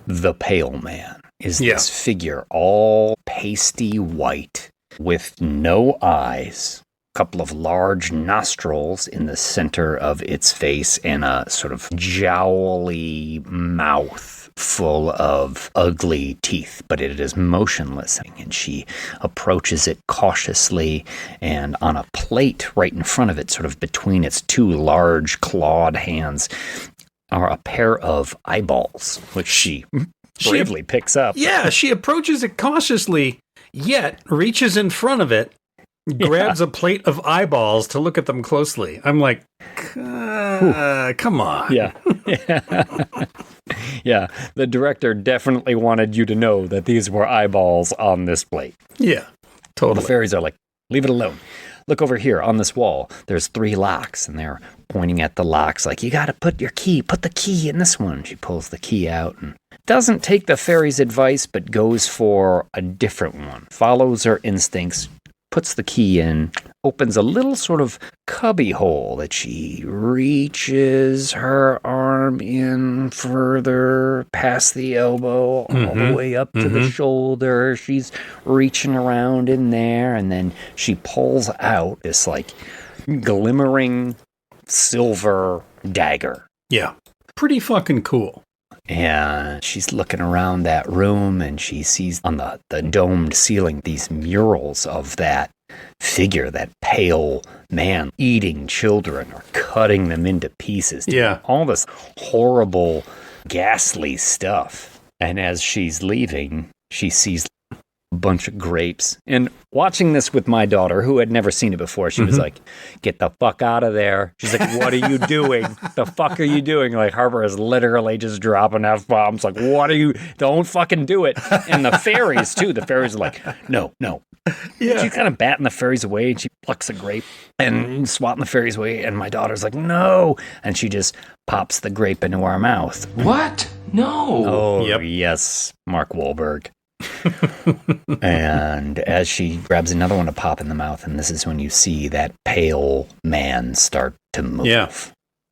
the Pale Man. Is this figure all pasty white with no eyes, couple of large nostrils in the center of its face, and a sort of jowly mouth full of ugly teeth, but it is motionless. And she approaches it cautiously, and on a plate right in front of it, sort of between its two large clawed hands, are a pair of eyeballs, which she bravely picks up. Yeah, she approaches it cautiously, yet reaches in front of it, grabs a plate of eyeballs to look at them closely. I'm like, come on. Yeah. Yeah. The director definitely wanted you to know that these were eyeballs on this plate. Yeah, The totally. fairies are like, leave it alone. Look over here on this wall. There's 3 locks, and they're pointing at the locks like, you got to put the key in this one. She pulls the key out and doesn't take the fairy's advice, but goes for a different one. Follows her instincts, puts the key in, opens a little sort of cubby hole that she reaches her arm in further past the elbow, all the way up to the shoulder. She's reaching around in there, and then she pulls out this like glimmering silver dagger. Yeah, pretty fucking cool. And she's looking around that room, and she sees on the domed ceiling these murals of that figure, that pale man eating children or cutting them into pieces. Yeah. All this horrible, ghastly stuff. And as she's leaving, she sees a bunch of grapes. And watching this with my daughter, who had never seen it before, she was like, get the fuck out of there. She's like, what are you doing? The fuck are you doing? Like, Harper is literally just dropping F-bombs. Like, what are you? Don't fucking do it. And the fairies, too. The fairies are like, no. Yeah. She's kind of batting the fairies away, and she plucks a grape and swatting the fairies away. And my daughter's like, no. And she just pops the grape into our mouth. What? No. Oh, Yep. yes, Mark Wahlberg. And as she grabs another one to pop in the mouth, and this is when you see that pale man start to move.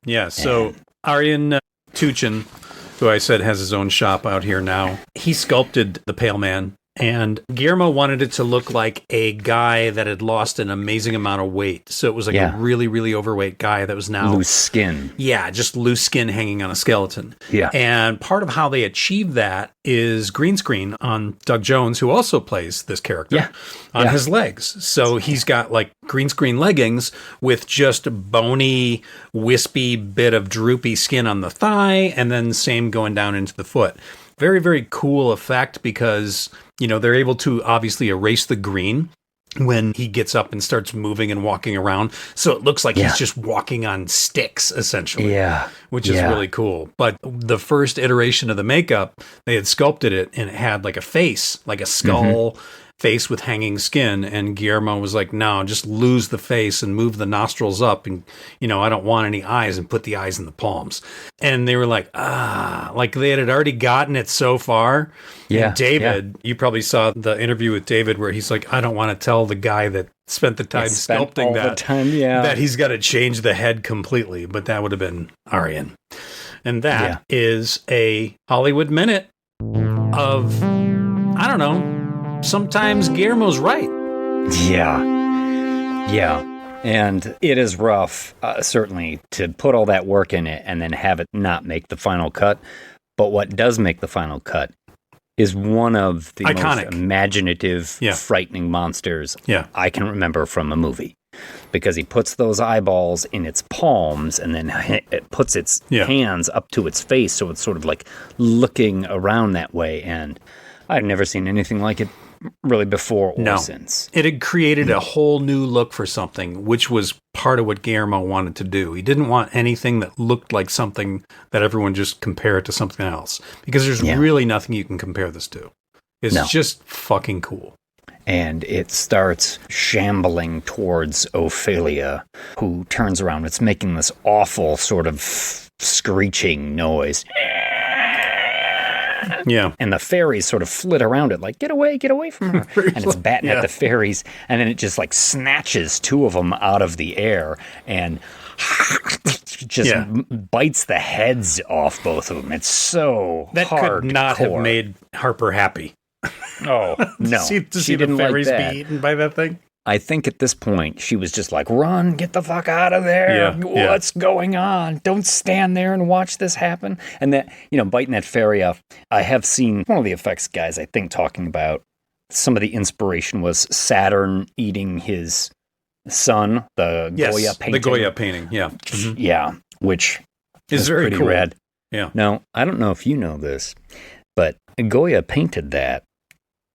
Yeah. So Arjen Tuchen, who I said has his own shop out here now, he sculpted the pale man. And Guillermo wanted it to look like a guy that had lost an amazing amount of weight. So it was like a really, really overweight guy that was now... loose skin. Yeah, just loose skin hanging on a skeleton. Yeah. And part of how they achieved that is green screen on Doug Jones, who also plays this character, on his legs. So he's got like green screen leggings with just a bony, wispy bit of droopy skin on the thigh, and then same going down into the foot. Very, very cool effect because, you know, they're able to obviously erase the green when he gets up and starts moving and walking around. So it looks like he's just walking on sticks, essentially. Yeah. Which is really cool. But the first iteration of the makeup, they had sculpted it and it had like a face, like a skull face with hanging skin. And Guillermo was like, no, just lose the face and move the nostrils up. And, you know, I don't want any eyes, and put the eyes in the palms. And they were like, like they had already gotten it so far. Yeah. And David, you probably saw the interview with David where he's like, I don't want to tell the guy that spent the time sculpting that he's got to change the head completely. But that would have been Arjen. And that is a Hollywood minute of, I don't know, sometimes Guillermo's right. Yeah. And it is rough, certainly, to put all that work in it and then have it not make the final cut. But what does make the final cut is one of the most imaginative, frightening monsters I can remember from a movie. Because he puts those eyeballs in its palms and then it puts its hands up to its face, so it's sort of like looking around that way. And I've never seen anything like it really before or since. It had created a whole new look for something, which was part of what Guillermo wanted to do. He didn't want anything that looked like something that everyone just compared to something else, because there's really nothing you can compare this to. It's just fucking cool. And it starts shambling towards Ophelia, who turns around. It's making this awful sort of screeching noise. Yeah. And the fairies sort of flit around it like, get away from her. And it's batting at the fairies. And then it just like snatches two of them out of the air and just bites the heads off both of them. It's so that hardcore. Could not have made Harper happy. Oh, no. to see the fairies be eaten by that thing? I think at this point, she was just like, run, get the fuck out of there. What's going on? Don't stand there and watch this happen. And that, you know, biting that fairy off, I have seen one of the effects guys, I think, talking about some of the inspiration was Saturn eating his son, the Goya painting. The Goya painting, yeah. Mm-hmm. Yeah, which is very pretty cool. rad. Yeah. Now, I don't know if you know this, but Goya painted that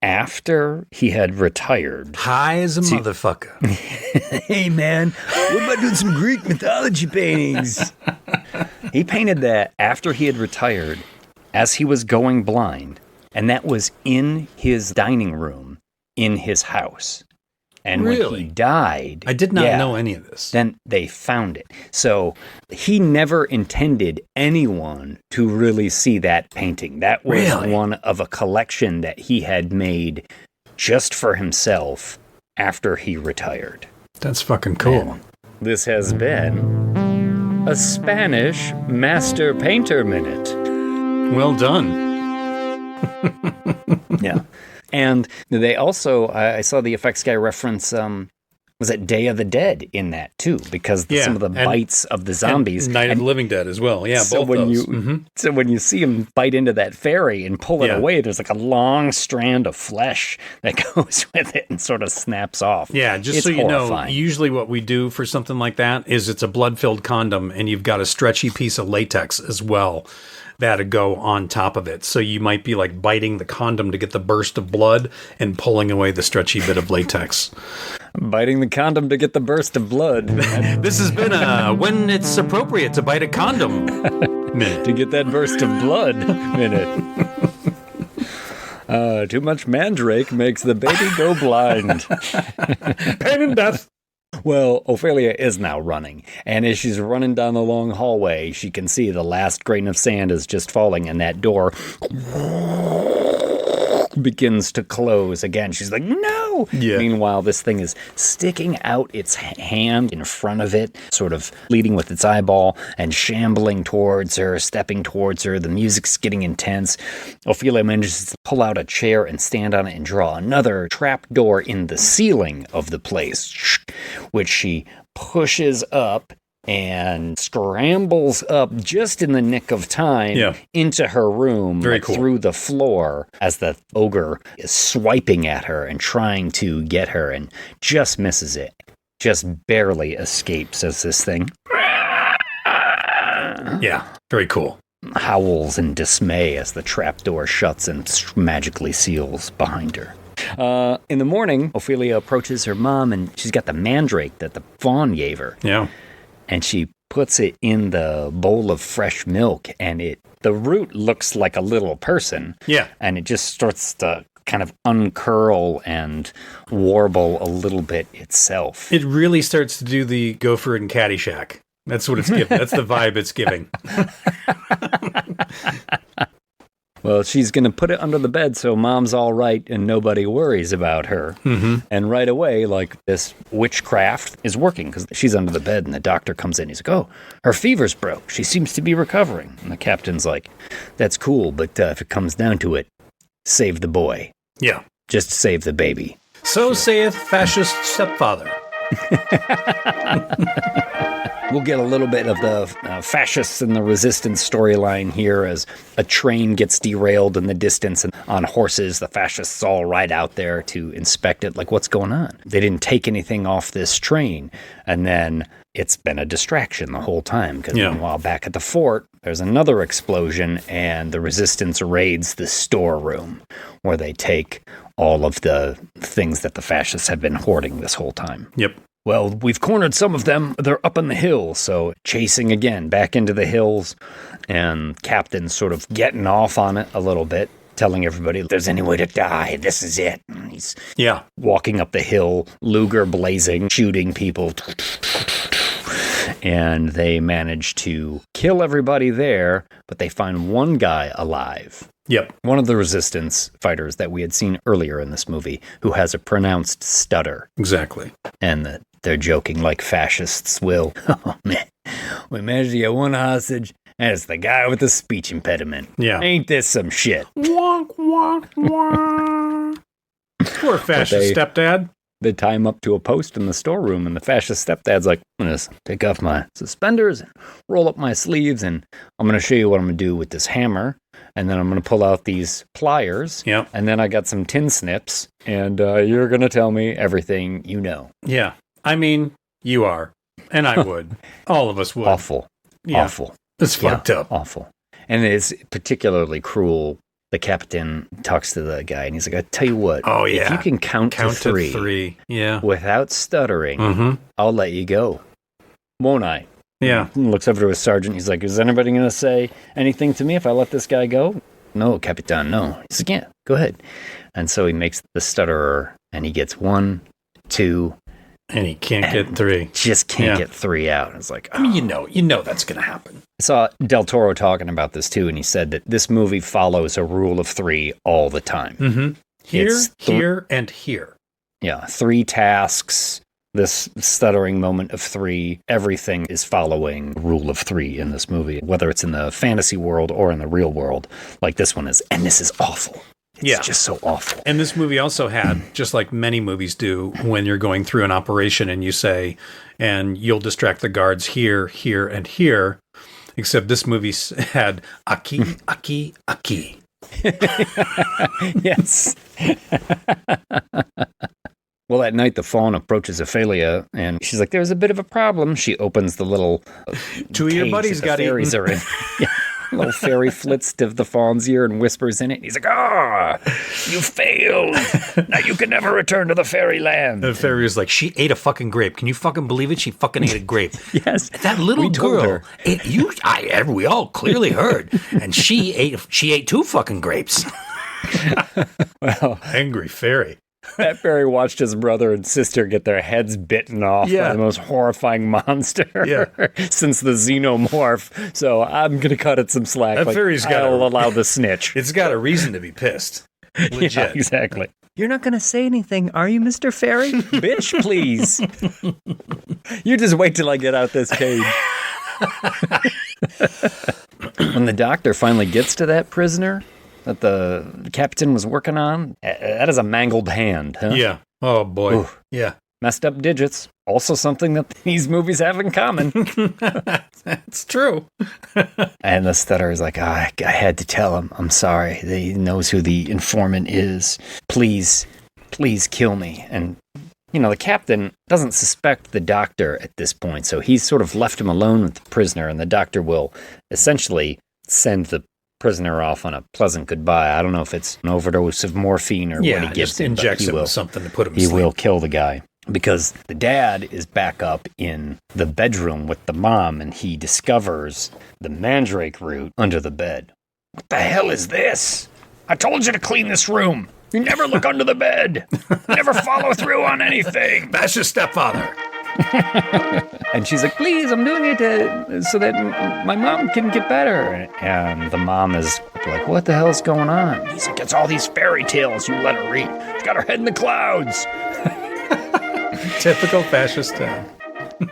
after he had retired. High as a motherfucker. Hey, man, what about doing some Greek mythology paintings? He painted that after he had retired, as he was going blind, and that was in his dining room in his house. And when he died... I did not know any of this. Then they found it. So he never intended anyone to really see that painting. That was one of a collection that he had made just for himself after he retired. That's fucking cool. And this has been a Spanish Master Painter Minute. Well done. Yeah. And they also, I saw the effects guy reference was it Day of the Dead in that too? Because some of the bites of the zombies, and Night of the Living Dead as well. Yeah, so both when those. So when you see him bite into that fairy and pull it away, there's like a long strand of flesh that goes with it and sort of snaps off. Yeah, just it's so you horrifying. know, usually what we do for something like that is it's a blood-filled condom, and you've got a stretchy piece of latex as well that'll go on top of it. So you might be like biting the condom to get the burst of blood and pulling away the stretchy bit of latex. Biting the condom to get the burst of blood. This has been a when it's appropriate to bite a condom minute. To get that burst of blood minute. Too much mandrake makes the baby go blind. Pain and death. Well, Ophelia is now running, and as she's running down the long hallway, she can see the last grain of sand is just falling, and that door begins to close again. She's like, no! Yeah. Meanwhile, this thing is sticking out its hand in front of it, sort of leading with its eyeball and shambling towards her, stepping towards her. The music's getting intense. Ophelia manages to pull out a chair and stand on it and draw another trap door in the ceiling of the place, which she pushes up and scrambles up just in the nick of time into her room. Very cool. Through the floor as the ogre is swiping at her and trying to get her and just misses it. Just barely escapes as this thing Very cool. howls in dismay as the trapdoor shuts and magically seals behind her. In the morning, Ophelia approaches her mom, and she's got the mandrake that the fawn gave her. Yeah. And she puts it in the bowl of fresh milk, and the root looks like a little person. Yeah. And it just starts to kind of uncurl and warble a little bit itself. It really starts to do the Gopher and Caddyshack. That's what it's giving. That's the vibe it's giving. Well, she's going to put it under the bed so mom's all right and nobody worries about her. Mm-hmm. And right away, like, this witchcraft is working because she's under the bed and the doctor comes in. He's like, oh, her fever's broke. She seems to be recovering. And the captain's like, that's cool, but if it comes down to it, save the boy. Yeah. Just save the baby. So saith fascist stepfather. We'll get a little bit of the fascists and the resistance storyline here as a train gets derailed in the distance and on horses. The fascists all ride out there to inspect it. Like, what's going on? They didn't take anything off this train. And then it's been a distraction the whole time because meanwhile back at the fort, there's another explosion and the resistance raids the storeroom where they take all of the things that the fascists have been hoarding this whole time. Yep. Well, we've cornered some of them. They're up in the hills, so chasing again back into the hills, and Captain's sort of getting off on it a little bit, telling everybody, if there's any way to die, this is it. And he's walking up the hill, Luger blazing, shooting people. And they manage to kill everybody there, but they find one guy alive. Yep. One of the resistance fighters that we had seen earlier in this movie who has a pronounced stutter. Exactly. And they're joking like fascists will. Oh, man. We managed to get one hostage, and it's the guy with the speech impediment. Yeah. Ain't this some shit? Wonk, wonk, wonk. Poor fascist stepdad. They tie him up to a post in the storeroom, and the fascist stepdad's like, I'm going to take off my suspenders and roll up my sleeves, and I'm going to show you what I'm going to do with this hammer. And then I'm going to pull out these pliers. Yep. And then I got some tin snips. And you're going to tell me everything you know. Yeah. I mean, you are. And I would. All of us would. Awful. Yeah. Awful. It's fucked up. Awful. And it's particularly cruel. The captain talks to the guy and he's like, I tell you what. Oh, yeah. If you can count to three. Yeah. Without stuttering, I'll let you go. Won't I? Yeah. He looks over to his sergeant. He's like, is anybody going to say anything to me if I let this guy go? No, Capitan, no. He's like, yeah, go ahead. And so he makes the stutterer, and he gets 1, 2. And he can't get 3. Just can't get 3 out. It's like, I mean, you know that's going to happen. I saw Del Toro talking about this, too, and he said that this movie follows a rule of 3 all the time. Mm-hmm. Here, and here. Yeah, 3 tasks. This stuttering moment of 3, everything is following rule of 3 in this movie, whether it's in the fantasy world or in the real world, like this one is. And this is awful. It's just so awful. And this movie also had, just like many movies do, when you're going through an operation and you say, and you'll distract the guards here, here, and here, except this movie had Aki, Aki, Aki. Yes. Well, that night, the fawn approaches Ophelia, and she's like, there's a bit of a problem. She opens the little Two of your buddies got eaten. Are in. Yeah. Little fairy flits to the fawn's ear and whispers in it. And he's like, you failed. Now you can never return to the fairyland. The fairy was like, she ate a fucking grape. Can you fucking believe it? She fucking ate a grape. Yes. That little girl, we all clearly heard. And she ate 2 fucking grapes. Well, angry fairy. That fairy watched his brother and sister get their heads bitten off by the most horrifying monster since the xenomorph. So I'm going to cut it some slack. That fairy's got I'll allow the snitch. It's got a reason to be pissed. Legit. Yeah, exactly. You're not going to say anything, are you, Mr. Fairy? Bitch, please. You just wait till I get out this cage. When the doctor finally gets to that prisoner that the captain was working on, that is a mangled hand, huh? Yeah. Oh, boy. Ooh. Yeah. Messed up digits. Also something that these movies have in common. That's true. And the stutter is like, I had to tell him. I'm sorry. He knows who the informant is. Please kill me. And, the captain doesn't suspect the doctor at this point, so he's sort of left him alone with the prisoner, and the doctor will essentially send the prisoner off on a pleasant goodbye. I don't know if it's an overdose of morphine or what he gives just him. Injects him with something to put him to sleep. He will kill the guy because the dad is back up in the bedroom with the mom, and he discovers the mandrake root under the bed. What the hell is this? I told you to clean this room. You never look under the bed. Never follow through on anything. That's your stepfather. And she's like, please, I'm doing it so that my mom can get better. And the mom is like, what the hell's going on? He's like, it's all these fairy tales you let her read. She's got her head in the clouds. Typical fascist town.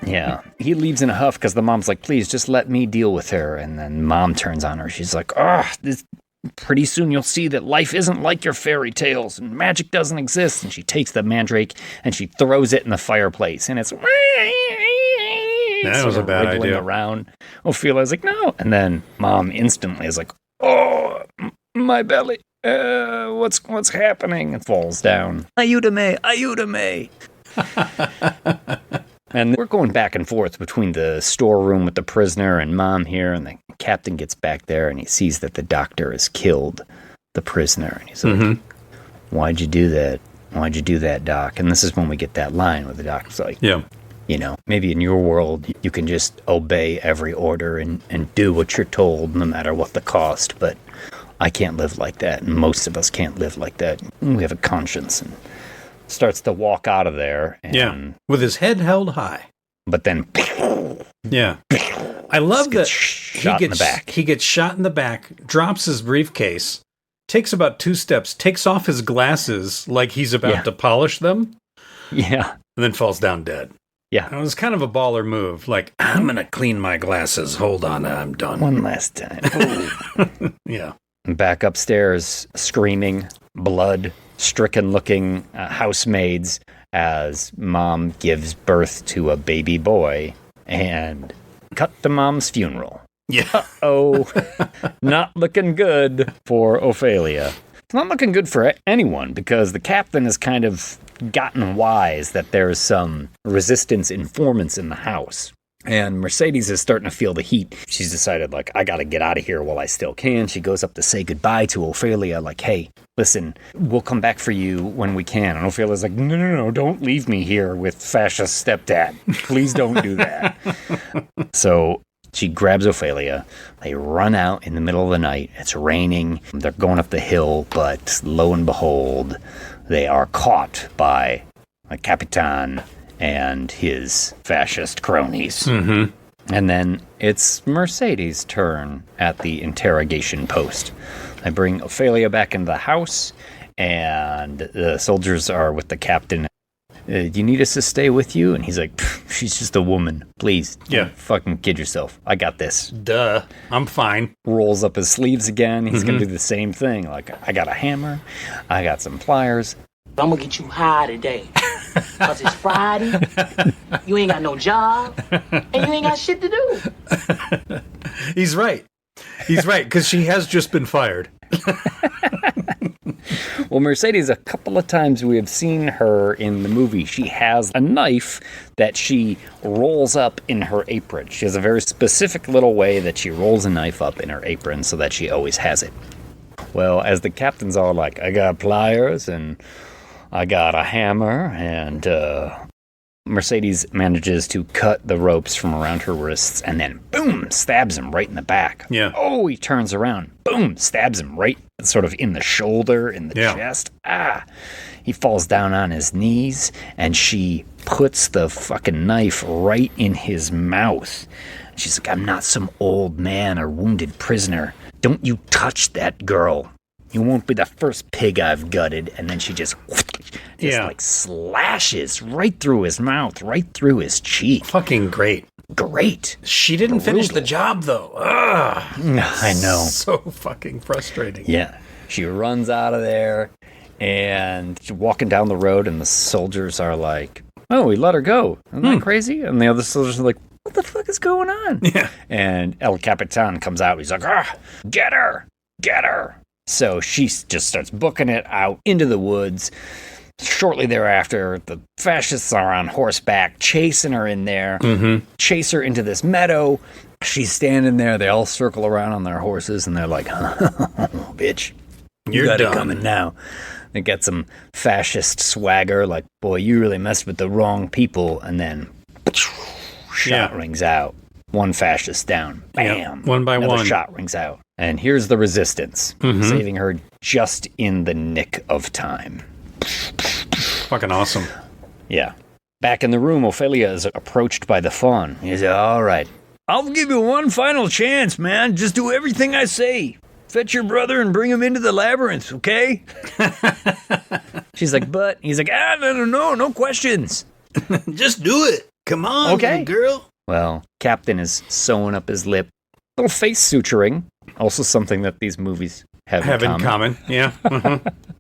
Yeah. He leaves in a huff because the mom's like, please, just let me deal with her. And then mom turns on her. She's like, pretty soon you'll see that life isn't like your fairy tales and magic doesn't exist. And she takes the mandrake and she throws it in the fireplace. And it's... That was a bad idea. Around. Ophelia's like, no. And then mom instantly is like, oh, my belly. What's happening? And falls down. Ayúdame. And we're going back and forth between the storeroom with the prisoner and mom here. And the captain gets back there and he sees that the doctor has killed the prisoner. And he's like, why'd you do that? Why'd you do that, doc? And this is when we get that line where the doctor's like, maybe in your world, you can just obey every order and do what you're told no matter what the cost. But I can't live like that. And most of us can't live like that. We have a conscience. And starts to walk out of there. And, with his head held high. But then... Yeah. I love that he gets shot in the back, drops his briefcase, takes about 2 steps, takes off his glasses like he's about to polish them. Yeah. And then falls down dead. Yeah. It was kind of a baller move. Like, I'm going to clean my glasses. Hold on, I'm done. One last time. Yeah. Back upstairs, screaming, blood-stricken looking housemaids as mom gives birth to a baby boy and cut to mom's funeral. Yeah. Uh-oh. Not looking good for Ophelia. It's not looking good for anyone because the captain has kind of gotten wise that there's some resistance informants in the house. And Mercedes is starting to feel the heat. She's decided, like, I got to get out of here while I still can. She goes up to say goodbye to Ophelia, like, hey, listen, we'll come back for you when we can. And Ophelia's like, no, don't leave me here with fascist stepdad. Please don't do that. So she grabs Ophelia. They run out in the middle of the night. It's raining. They're going up the hill, but lo and behold, they are caught by a Capitan and his fascist cronies. Mm-hmm. And then it's Mercedes' turn at the interrogation post. They bring Ophelia back into the house, and the soldiers are with the captain. Do you need us to stay with you? And he's like, she's just a woman. Please, don't fucking kid yourself. I got this. Duh. I'm fine. Rolls up his sleeves again. He's going to do the same thing. Like, I got a hammer. I got some pliers. I'm gonna get you high today. Cause it's Friday, you ain't got no job, and you ain't got shit to do. He's right. He's right, because she has just been fired. Well, Mercedes, a couple of times we have seen her in the movie. She has a knife that she rolls up in her apron. She has a very specific little way that she rolls a knife up in her apron so that she always has it. Well, as the captain's all like, I got pliers and I got a hammer, and Mercedes manages to cut the ropes from around her wrists and then, boom, stabs him right in the back. Yeah. Oh, he turns around. Boom, stabs him right sort of in the shoulder, in the chest. Ah. He falls down on his knees, and she puts the fucking knife right in his mouth. She's like, I'm not some old man or wounded prisoner. Don't you touch that girl. You won't be the first pig I've gutted. And then she just like slashes right through his mouth, right through his cheek. Fucking great. Great. She didn't finish the job, though. Ugh. I know. So fucking frustrating. Yeah. She runs out of there, and she's walking down the road, and the soldiers are like, oh, we let her go. Isn't that crazy? And the other soldiers are like, what the fuck is going on? Yeah. And El Capitan comes out. He's like, get her. Get her. So she just starts booking it out into the woods. Shortly thereafter, the fascists are on horseback, chasing her in there, chase her into this meadow. She's standing there. They all circle around on their horses, and they're like, bitch, you got it coming now. They get some fascist swagger, like, boy, you really messed with the wrong people. And then, shot rings out. One fascist down. Bam. Yep. One by Another one. shot rings out. And here's the resistance, saving her just in the nick of time. Fucking awesome. Yeah. Back in the room, Ophelia is approached by the faun. He says, all right, I'll give you one final chance, man. Just do everything I say. Fetch your brother and bring him into the labyrinth, okay? She's like, but? He's like, no questions. Just do it. Come on, Okay. girl. Well, Captain is sewing up his lip. Little face suturing. Also something that these movies have in common. Yeah.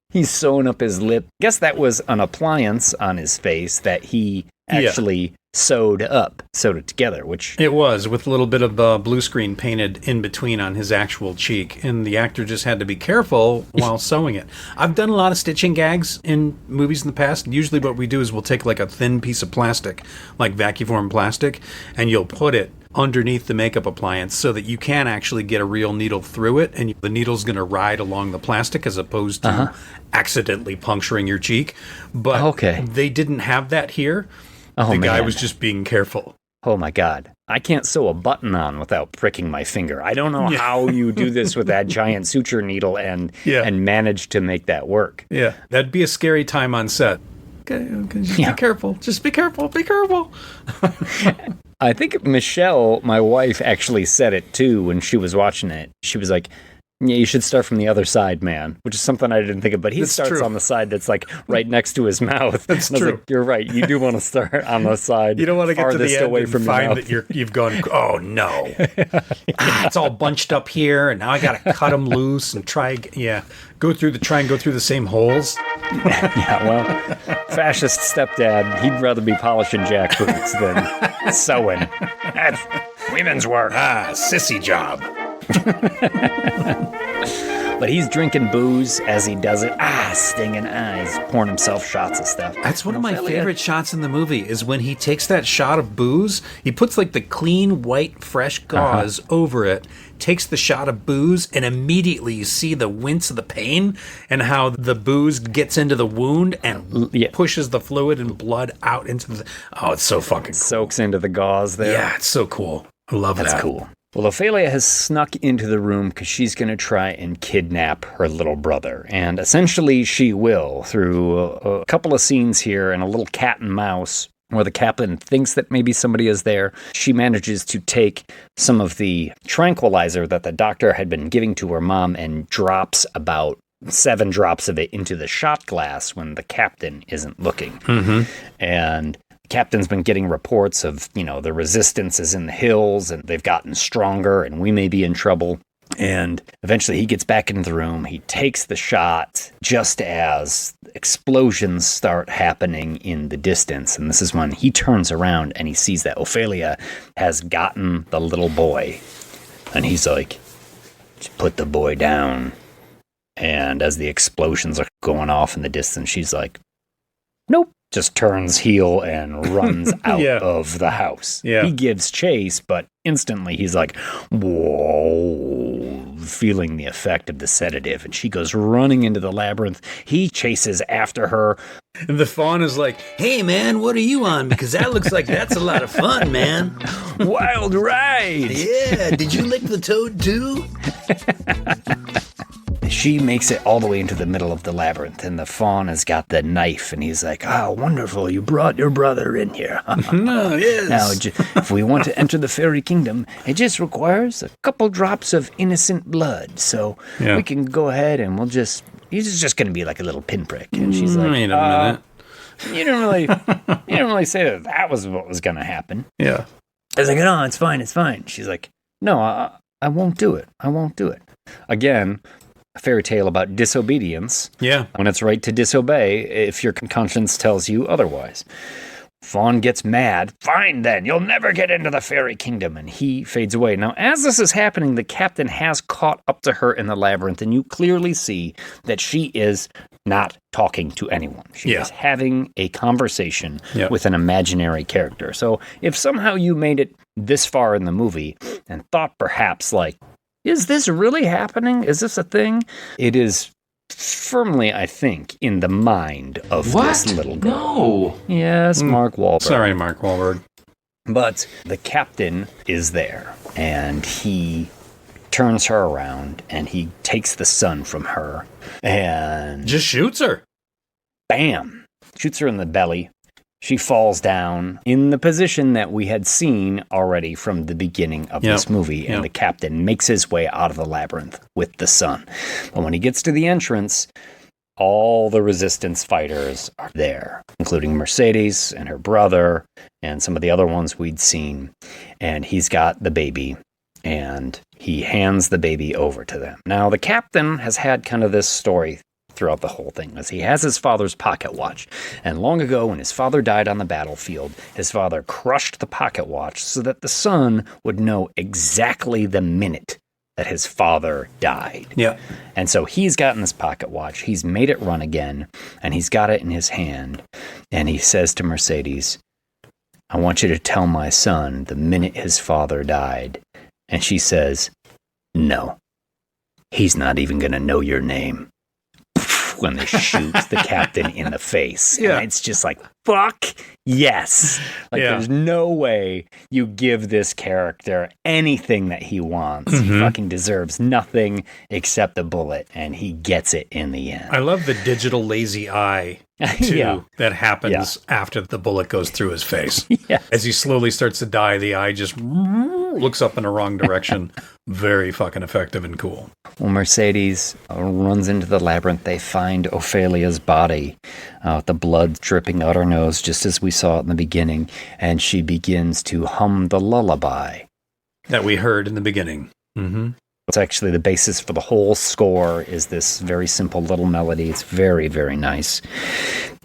He's sewing up his lip. Guess that was an appliance on his face that he actually sewed it together, which... It was, with a little bit of blue screen painted in between on his actual cheek, and the actor just had to be careful while sewing it. I've done a lot of stitching gags in movies in the past. Usually what we do is we'll take like a thin piece of plastic, like vacuum plastic, and you'll put it underneath the makeup appliance so that you can actually get a real needle through it, and the needle's going to ride along the plastic as opposed to accidentally puncturing your cheek. But they didn't have that here. The guy was just being careful. Oh my God. I can't sew a button on without pricking my finger. I don't know how you do this with that giant suture needle and manage to make that work. Yeah, that'd be a scary time on set. Okay, just be careful. Just be careful. Be careful. I think Michelle, my wife, actually said it too when she was watching it. She was like, yeah, you should start from the other side, man, which is something I didn't think of, but he starts on the side that's like right next to his mouth. That's true. Like, you're right. You do want to start on the side. You don't want to get to the end away and from find that you've gone, oh no. It's all bunched up here, and now I got to cut them loose and try and go through the same holes. Well, fascist stepdad, he'd rather be polishing jackboots than sewing. That's women's work. Sissy job. But he's drinking booze as he does it. Stinging eyes, pouring himself shots of stuff. That's one of my favorite shots in the movie is when he takes that shot of booze, he puts like the clean, white, fresh gauze over it, takes the shot of booze, and immediately you see the wince of the pain and how the booze gets into the wound and pushes the fluid and blood out into the... Oh, it's so fucking cool. Soaks into the gauze there. Yeah, it's so cool. I love that. That's cool. Well, Ophelia has snuck into the room because she's going to try and kidnap her little brother. And essentially she will through a couple of scenes here and a little cat and mouse where the captain thinks that maybe somebody is there. She manages to take some of the tranquilizer that the doctor had been giving to her mom and drops about 7 drops of it into the shot glass when the captain isn't looking. And the captain's been getting reports of, the resistance is in the hills and they've gotten stronger and we may be in trouble. And eventually he gets back into the room. He takes the shot just as explosions start happening in the distance. And this is when he turns around and he sees that Ophelia has gotten the little boy. And he's like, just put the boy down. And as the explosions are going off in the distance, she's like, nope. Just turns heel and runs out of the house. Yeah. He gives chase, but instantly he's like, whoa, feeling the effect of the sedative. And she goes running into the labyrinth. He chases after her. And the fawn is like, hey, man, what are you on? Because that looks like that's a lot of fun, man. Wild ride. Yeah. Did you lick the toad, too? She makes it all the way into the middle of the labyrinth, and the fawn has got the knife, and he's like, oh, wonderful, you brought your brother in here. No, yes. Now, if we want to enter the fairy kingdom, it just requires a couple drops of innocent blood, so we can go ahead and he's just going to be like a little pinprick. And she's like, wait a minute. You didn't really say that was what was going to happen. Yeah. I was like, no, it's fine. She's like, no, I won't do it. I won't do it. Again, a fairy tale about disobedience. Yeah. When it's right to disobey if your conscience tells you otherwise. Fawn gets mad. Fine then, you'll never get into the fairy kingdom. And he fades away. Now, as this is happening, the captain has caught up to her in the labyrinth, and you clearly see that she is not talking to anyone. She is having a conversation with an imaginary character. So if somehow you made it this far in the movie and thought perhaps like, is this really happening? Is this a thing? It is firmly, I think, in the mind of this little girl. No. Yes, Mark Wahlberg. Sorry, Mark Wahlberg. But the captain is there, and he turns her around, and he takes the sun from her, and just shoots her. Bam! Shoots her in the belly. She falls down in the position that we had seen already from the beginning of this movie, and the captain makes his way out of the labyrinth with the sun. But when he gets to the entrance, all the resistance fighters are there, including Mercedes and her brother and some of the other ones we'd seen. And he's got the baby, and he hands the baby over to them. Now, the captain has had kind of this story throughout the whole thing, as he has his father's pocket watch. And long ago, when his father died on the battlefield, his father crushed the pocket watch so that the son would know exactly the minute that his father died. Yeah. And so he's gotten this pocket watch, he's made it run again, and he's got it in his hand. And he says to Mercedes, I want you to tell my son the minute his father died. And she says, no, he's not even going to know your name. When they shoot the captain in the face. Yeah. And it's just like, fuck yes. Like, there's no way you give this character anything that he wants. He fucking deserves nothing except a bullet, and he gets it in the end. I love the digital lazy eye, too, that happens after the bullet goes through his face. As he slowly starts to die, the eye just looks up in the wrong direction. Very fucking effective and cool. Well, Mercedes runs into the labyrinth. They find Ophelia's body, the blood dripping out her nose, just as we saw it in the beginning, and she begins to hum the lullaby that we heard in the beginning. It's actually the basis for the whole score, is this very simple little melody. It's very, very nice.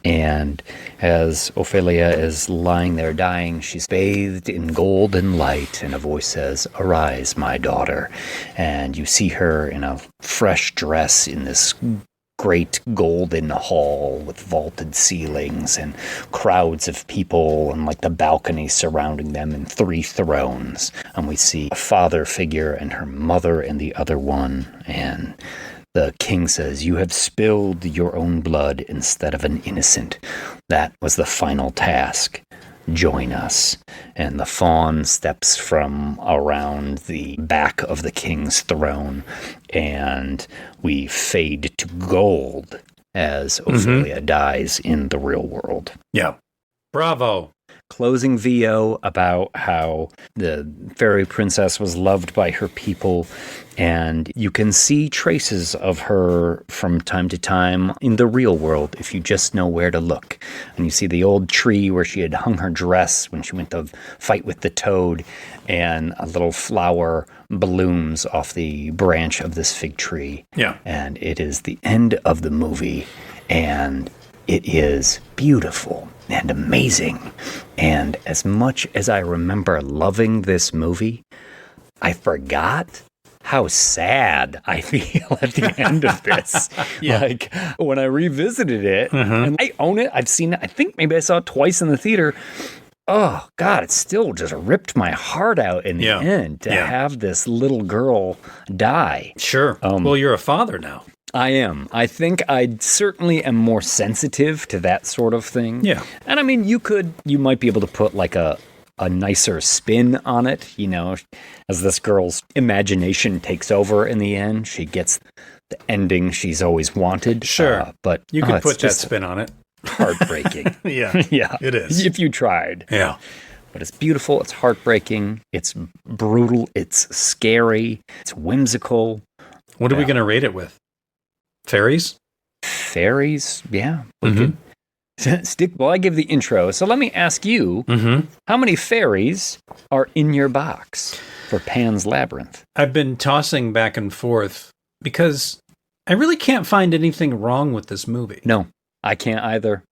And as Ophelia is lying there dying, she's bathed in golden light, and a voice says, arise, my daughter. And you see her in a fresh dress in this great golden hall with vaulted ceilings and crowds of people, and like the balcony surrounding them, and 3 thrones. And we see a father figure and her mother and the other one. And the king says, you have spilled your own blood instead of an innocent. That was the final task. Join us. And the fawn steps from around the back of the king's throne, and we fade to gold as Ophelia dies in the real world. Yeah. Bravo. closing VO about how the fairy princess was loved by her people, and you can see traces of her from time to time in the real world if you just know where to look. And you see the old tree where she had hung her dress when she went to fight with the toad, and a little flower blooms off the branch of this fig tree. Yeah. And it is the end of the movie, and it is beautiful and amazing. And as much as I remember loving this movie, I forgot how sad I feel at the end of this. Yeah. Like, when I revisited it, and I own it, I've seen it, I think maybe I saw it twice in the theater. Oh, God, it still just ripped my heart out in the end to have this little girl die. Sure. Well, you're a father now. I am. I think I certainly am more sensitive to that sort of thing. Yeah. And I mean, you might be able to put like a nicer spin on it, you know, as this girl's imagination takes over in the end. She gets the ending she's always wanted. Sure. But you could put that just spin on it. heartbreaking. Yeah. Yeah. It is. If you tried. Yeah. But it's beautiful. It's heartbreaking. It's brutal. It's scary. It's whimsical. What are we going to rate it with? Fairies? Fairies? Yeah. We could well, I give the intro. So let me ask you, how many fairies are in your box for Pan's Labyrinth? I've been tossing back and forth because I really can't find anything wrong with this movie. No, I can't either.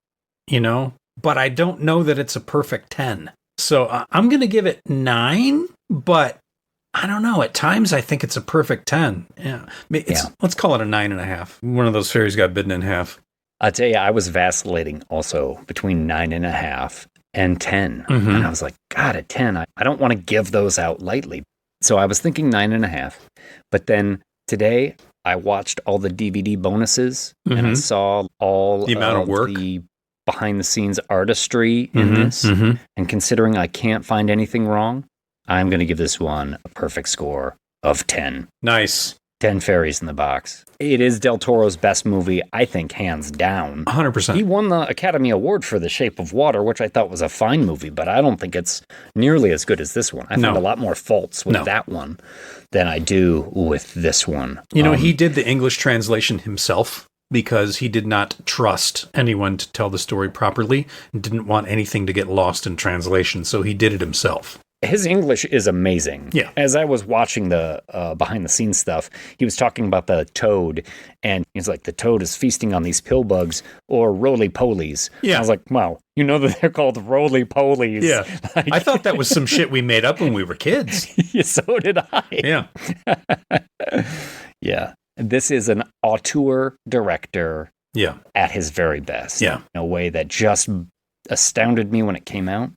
You know, but I don't know that it's a perfect 10. So I'm going to give it 9, but I don't know. At times, I think it's a perfect 10. Yeah. Let's call it a 9.5. One of those fairies got bitten in half. I'll tell you, I was vacillating also between 9.5 and 10. And I was like, God, at 10, I don't want to give those out lightly. So I was thinking 9.5. But then today, I watched all the DVD bonuses and I saw all the amount of work, the behind-the-scenes artistry in this. And considering I can't find anything wrong, I'm going to give this one a perfect score of 10. Nice. 10 fairies in the box. It is Del Toro's best movie, I think, hands down. 100%. He won the Academy Award for The Shape of Water, which I thought was a fine movie, but I don't think it's nearly as good as this one. I found a lot more faults with that one than I do with this one. You know, he did the English translation himself because he did not trust anyone to tell the story properly and didn't want anything to get lost in translation, so he did it himself. His English is amazing. Yeah. As I was watching the behind-the-scenes stuff, he was talking about the toad, and he's like, the toad is feasting on these pill bugs or roly-polies. Yeah. I was like, wow, you know that they're called roly-polies. Yeah. Like, I thought that was some shit we made up when we were kids. Yeah, so did I. Yeah. Yeah. This is an auteur director at his very best. Yeah. In a way that just astounded me when it came out.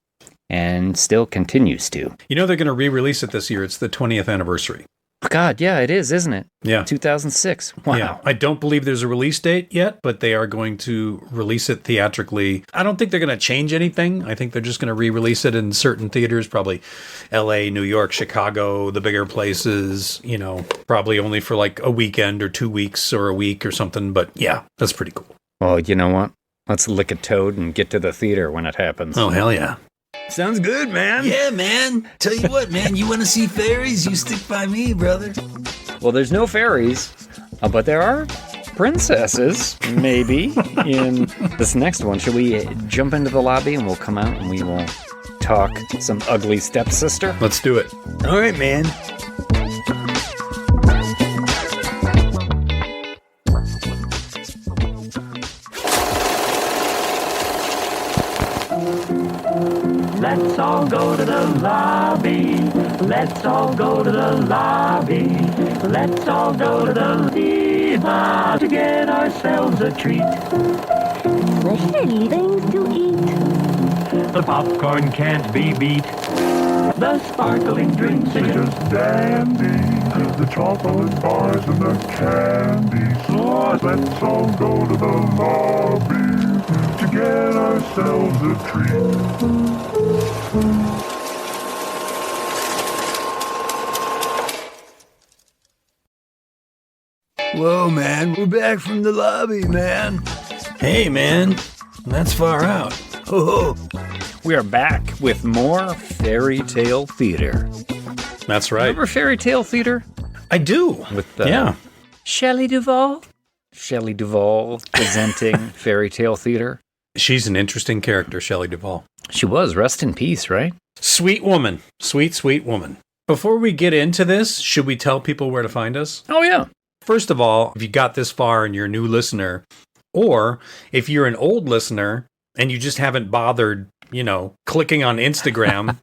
And still continues to. You know, they're going to re-release it this year. It's the 20th anniversary. God, yeah, it is, isn't it? Yeah. 2006. Wow. Yeah. I don't believe there's a release date yet, but they are going to release it theatrically. I don't think they're going to change anything. I think they're just going to re-release it in certain theaters, probably LA, New York, Chicago, the bigger places, you know, probably only for like a weekend or 2 weeks or a week or something. But yeah, that's pretty cool. Well, you know what? Let's lick a toad and get to the theater when it happens. Oh, hell yeah. Sounds good, man. Yeah, man. Tell you what, man, you want to see fairies? You stick by me, brother. Well, there's no fairies, but there are princesses, maybe, in this next one. Should we jump into the lobby and we'll come out and we will talk some Ugly Stepsister? Let's do it. All right, man. Let's all go to the lobby. Let's all go to the lobby. Let's all go to the diva to get ourselves a treat. Delicious things to eat. The popcorn can't be beat. The sparkling drinks are just dandy. The chocolate bars and the candy. So let's all go to the lobby to get ourselves a treat. Whoa, man. We're back from the lobby, man. Hey, man, that's far out. Oh, We are back with more fairy tale theater. That's right. Remember fairy tale theater? I do. With Shelley Duvall? Shelley Duvall presenting fairy tale theater. She's an interesting character, Shelley Duvall. She was. Rest in peace, right? Sweet woman. Sweet, sweet woman. Before we get into this, should we tell people where to find us? Oh, yeah. First of all, if you got this far and you're a new listener, or if you're an old listener and you just haven't bothered, clicking on Instagram,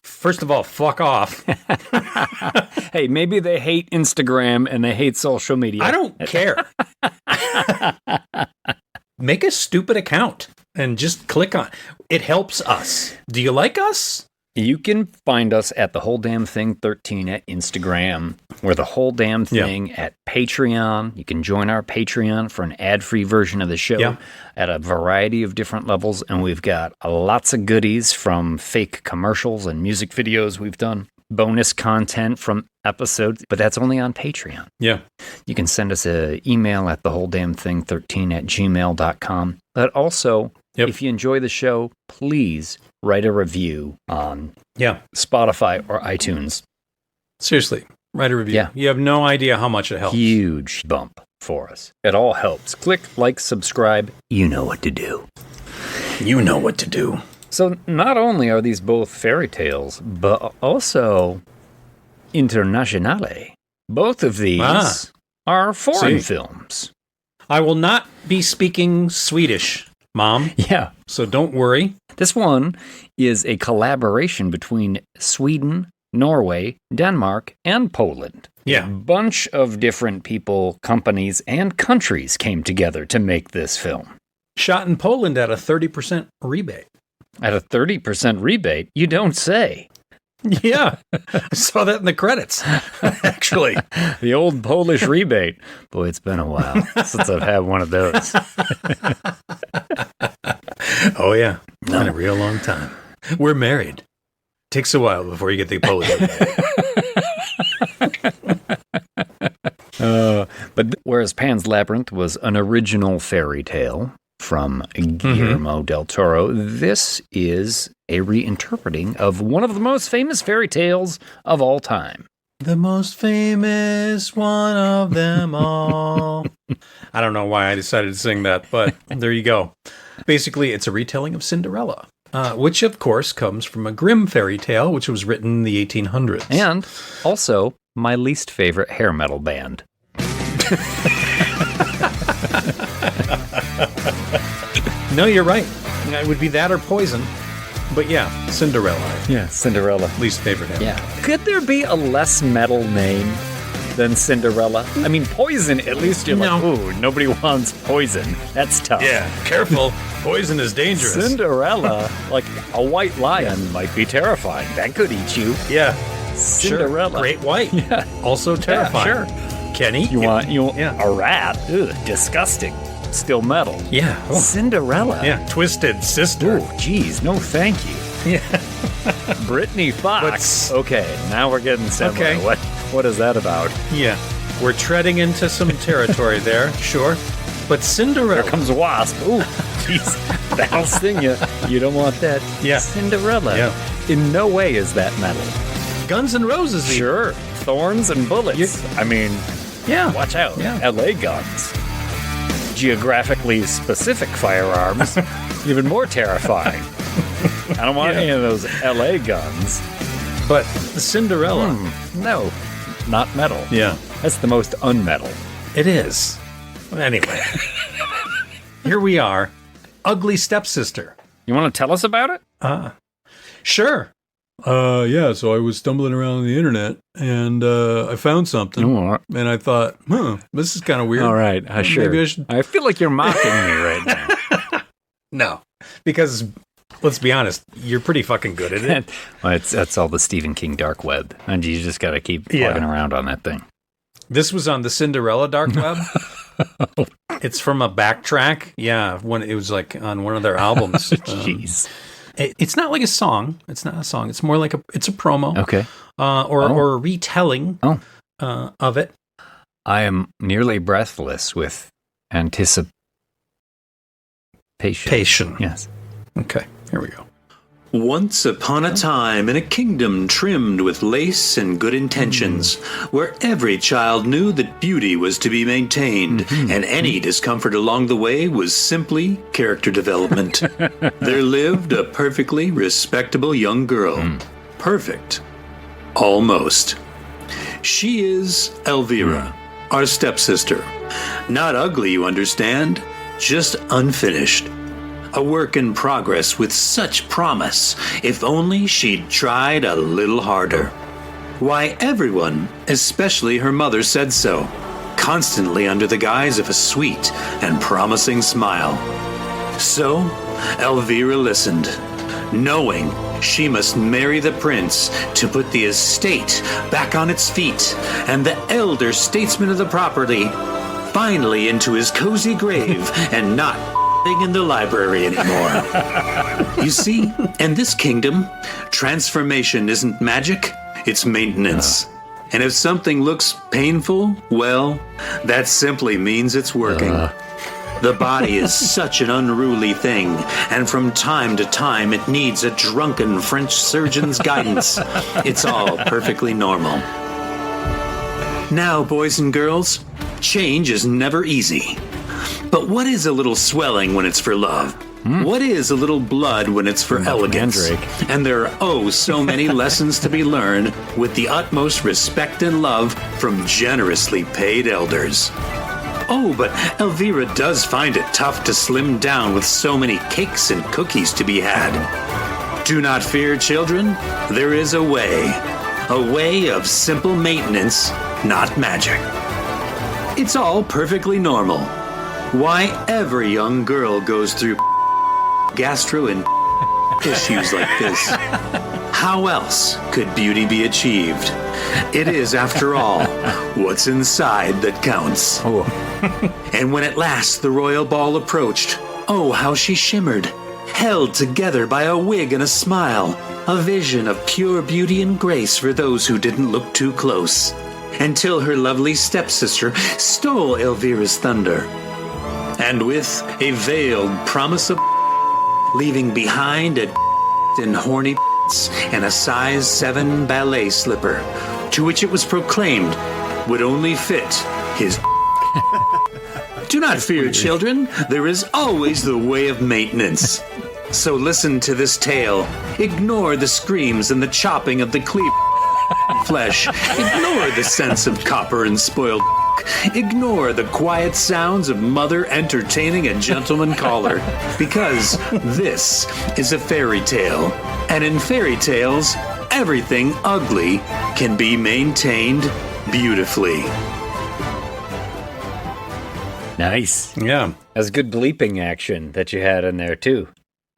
first of all, fuck off. Hey, maybe they hate Instagram and they hate social media. I don't care. Make a stupid account and just click on it. It helps us. Do you like us? You can find us at The Whole Damn Thing 13 at Instagram. We're The Whole Damn Thing at Patreon. You can join our Patreon for an ad-free version of the show at a variety of different levels. And we've got lots of goodies from fake commercials and music videos we've done. Bonus content from episodes, but that's only on Patreon. Yeah. You can send us an email at thewholedamnthing13@gmail.com. But also, if you enjoy the show, please write a review on Spotify or iTunes. Seriously, write a review. Yeah. You have no idea how much it helps. Huge bump for us. It all helps. Click, like, subscribe. You know what to do. You know what to do. So not only are these both fairy tales, but also internationale. Both of these are foreign films. I will not be speaking Swedish, Mom. Yeah. So don't worry. This one is a collaboration between Sweden, Norway, Denmark, and Poland. Yeah. A bunch of different people, companies, and countries came together to make this film. Shot in Poland at a 30% rebate. At a 30% rebate? You don't say. Yeah. I saw that in the credits, actually. The old Polish rebate. Boy, it's been a while since I've had one of those. Oh, yeah. Been a real long time. We're married. Takes a while before you get the Polish rebate. But whereas Pan's Labyrinth was an original fairy tale from Guillermo del Toro, this is a reinterpreting of one of the most famous fairy tales of all time. The most famous one of them all. I don't know why I decided to sing that, but there you go. Basically, it's a retelling of Cinderella, which, of course, comes from a Grimm fairy tale, which was written in the 1800s. And also, my least favorite hair metal band. No, you're right. It would be that or Poison. But yeah, Cinderella. Yeah, Cinderella. Least favorite hair. Yeah. Could there be a less metal name than Cinderella? I mean, Poison, at least you're like, ooh, nobody wants Poison. That's tough. Yeah, careful. Poison is dangerous. Cinderella, like a white lion, might be terrifying. That could eat you. Yeah. Cinderella. Sure. Great white. Yeah. Also terrifying. Yeah, sure. Kenny. You want a rat? Ugh, disgusting. Still metal. Yeah. Oh. Cinderella. Yeah. Twisted Sister. Oh, geez. No, thank you. Yeah. Brittany Fox. Okay, now we're getting similar. Okay. What is that about? Yeah. We're treading into some territory there, sure. But Cinderella. There comes a wasp. Ooh, jeez. That'll sting you. You don't want that. Yeah. Cinderella. Yeah. In no way is that metal. Guns N' Roses. Sure. Thorns and bullets. I mean, yeah. Watch out. Yeah. LA guns. Geographically specific firearms. Even more terrifying. I don't want any of those LA guns. But the Cinderella. No, not metal. Yeah. That's the most unmetal. It is. Anyway. Here we are. Ugly Stepsister. You want to tell us about it? Sure. Yeah, so I was stumbling around the internet and I found something. And I thought, this is kind of weird. All right, sure. Maybe I should. I feel like you're mocking me right now. No, because let's be honest, you're pretty fucking good at it. Well, that's all the Stephen King dark web, and you just got to keep plugging around on that thing. This was on the Cinderella dark web. It's from a backtrack. Yeah, when it was like on one of their albums. Jeez. It's not like a song. It's not a song. It's more like it's a promo. Okay. Or a retelling of it. I am nearly breathless with anticipation. Patient. Yes. Okay, here we go. Once upon a time, in a kingdom trimmed with lace and good intentions, where every child knew that beauty was to be maintained, and any discomfort along the way was simply character development, there lived a perfectly respectable young girl. Perfect. Almost. She is Elvira, our stepsister. Not ugly, you understand, just unfinished. A work in progress with such promise, if only she'd tried a little harder. Why, everyone, especially her mother, said so, constantly under the guise of a sweet and promising smile. So, Elvira listened, knowing she must marry the prince to put the estate back on its feet and the elder statesman of the property finally into his cozy grave and not in the library anymore. You see, in this kingdom, transformation isn't magic, it's maintenance. And if something looks painful, well, that simply means it's working. The body is such an unruly thing, and from time to time it needs a drunken French surgeon's guidance. It's all perfectly normal. Now, boys and girls, change is never easy. But what is a little swelling when it's for love? What is a little blood when it's for elegance? Mandrake. And there are oh so many lessons to be learned with the utmost respect and love from generously paid elders. Oh, but Elvira does find it tough to slim down with so many cakes and cookies to be had. Do not fear, children. There is a way of simple maintenance, not magic. It's all perfectly normal. Why, every young girl goes through gastro and issues like this. How else could beauty be achieved? It is, after all, what's inside that counts. And when at last the royal ball approached, oh, how she shimmered, held together by a wig and a smile, a vision of pure beauty and grace for those who didn't look too close, until her lovely stepsister stole Elvira's thunder. And with a veiled promise of leaving behind a and horny and a size 7 ballet slipper, to which it was proclaimed would only fit his. Do not fear, children. There is always the way of maintenance. So listen to this tale. Ignore the screams and the chopping of the cleave flesh. Ignore the sense of copper and spoiled. Ignore the quiet sounds of mother entertaining a gentleman caller, because this is a fairy tale, and in fairy tales, everything ugly can be maintained beautifully. Nice. Yeah. That's good bleeping action that you had in there, too.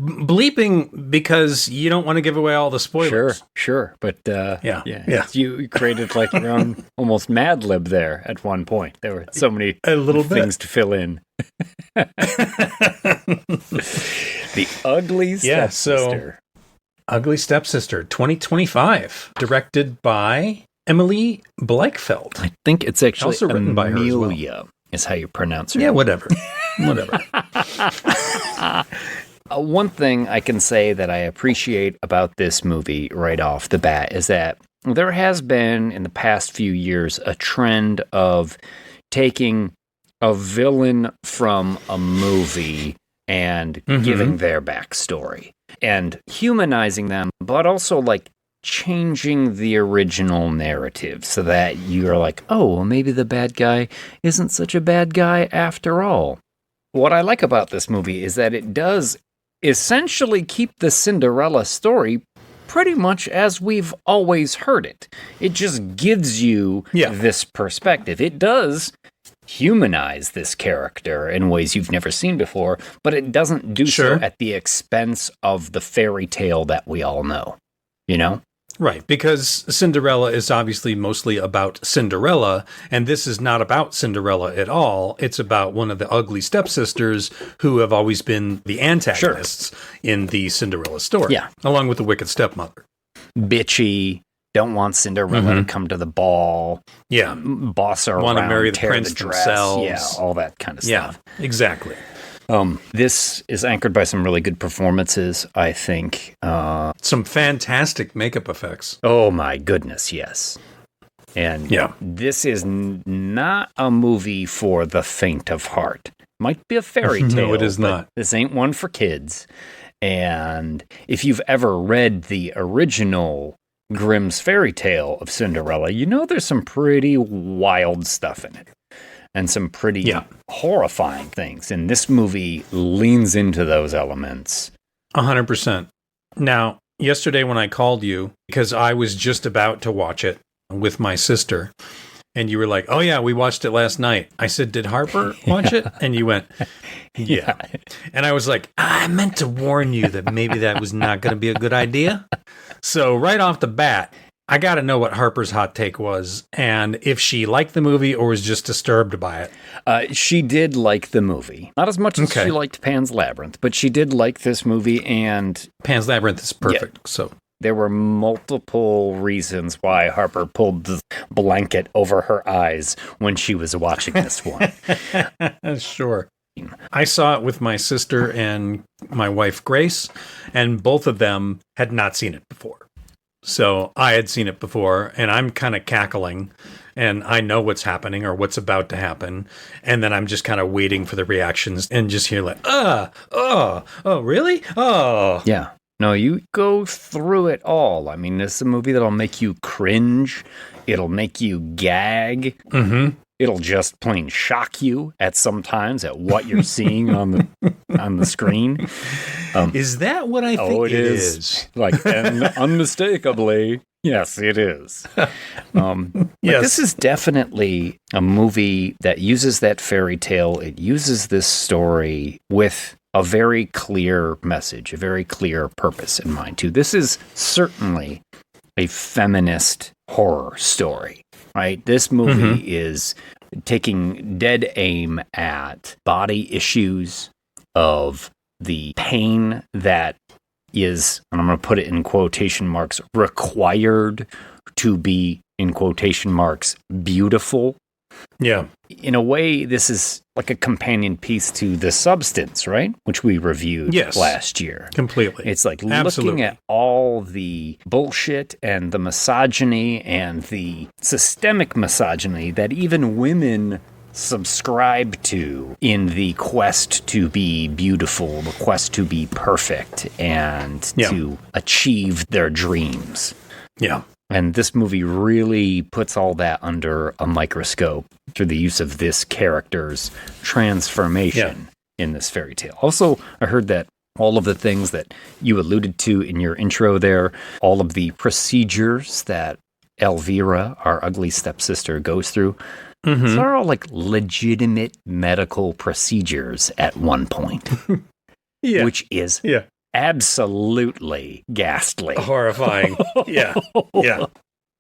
Bleeping because you don't want to give away all the spoilers. Sure. But Yeah. You created like your own almost Mad Lib there at one point. There were so many things to fill in. The Ugly Stepsister. Ugly Stepsister, 2025, directed by Emily Bleichfeld. I think it's actually Also written by her as well. Amelia is how you pronounce her. Yeah, whatever. One thing I can say that I appreciate about this movie right off the bat is that there has been, in the past few years, a trend of taking a villain from a movie and giving their backstory and humanizing them, but also like changing the original narrative so that you're like, oh, well, maybe the bad guy isn't such a bad guy after all. What I like about this movie is that it does essentially keep the Cinderella story pretty much as we've always heard it. It just gives you this perspective. It does humanize this character in ways you've never seen before, but it doesn't do so at the expense of the fairy tale that we all know, you know? Right, because Cinderella is obviously mostly about Cinderella, and this is not about Cinderella at all. It's about one of the ugly stepsisters who have always been the antagonists in the Cinderella story, along with the wicked stepmother. Bitchy, don't want Cinderella to come to the ball. Yeah. Boss her want around, to marry the tear prince the dress. themselves. Yeah, all that kind of stuff. Yeah, exactly. This is anchored by some really good performances, I think. Some fantastic makeup effects. Oh my goodness, yes. And Yeah. this is not a movie for the faint of heart. Might be a fairy tale. No, it is but not. This ain't one for kids. And if you've ever read the original Grimm's fairy tale of Cinderella, you know there's some pretty wild stuff in it. And some pretty horrifying things. And this movie leans into those elements. 100%. Now, yesterday when I called you, because I was just about to watch it with my sister, and you were like, oh yeah, we watched it last night. I said, did Harper watch it? And you went, yeah. And I was like, I meant to warn you that maybe that was not going to be a good idea. So right off the bat, I got to know what Harper's hot take was, and if she liked the movie or was just disturbed by it. She did like the movie. Not as much as Okay. she liked Pan's Labyrinth, but she did like this movie, and Pan's Labyrinth is perfect. So there were multiple reasons why Harper pulled the blanket over her eyes when she was watching this one. sure. I saw it with my sister and my wife, Grace, and both of them had not seen it before. So I had seen it before, and I'm kind of cackling, and I know what's happening or what's about to happen. And then I'm just kind of waiting for the reactions and just hear like, oh, really? Oh. Yeah. No, you go through it all. I mean, this is a movie that'll make you cringe. It'll make you gag. Mm-hmm. It'll just plain shock you at sometimes at what you're seeing on the screen. Is that what I think it is? Like, and unmistakably, yes, it is. Yes. This is definitely a movie that uses that fairy tale. It uses this story with a very clear message, a very clear purpose in mind, too. This is certainly a feminist horror story, right? This movie is taking dead aim at body issues of the pain that is, and I'm going to put it in quotation marks, required to be, in quotation marks, beautiful. Yeah. In a way, this is like a companion piece to The Substance, right? Which we reviewed last year. Completely. It's like Absolutely. looking at all the bullshit and the misogyny and the systemic misogyny that even women subscribe to in the quest to be beautiful, the quest to be perfect, and to achieve their dreams. Yeah. And this movie really puts all that under a microscope through the use of this character's transformation in this fairy tale. Also, I heard that all of the things that you alluded to in your intro there, all of the procedures that Elvira, our ugly stepsister, goes through, those are all like legitimate medical procedures at one point, which is absolutely ghastly. Horrifying. Yeah.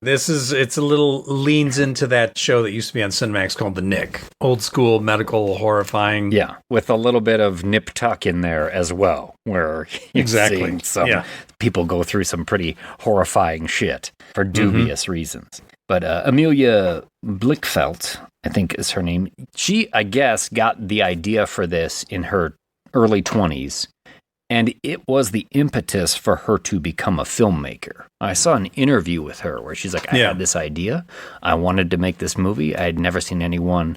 It's a little leans into that show that used to be on Cinemax called The Nick. Old school medical horrifying. Yeah, with a little bit of nip tuck in there as well, where you're seeing some people go through some pretty horrifying shit for dubious reasons. But Amelia Blickfeld, I think is her name, she, I guess, got the idea for this in her early 20s. And it was the impetus for her to become a filmmaker. I saw an interview with her where she's like, I had this idea. I wanted to make this movie. I had never seen anyone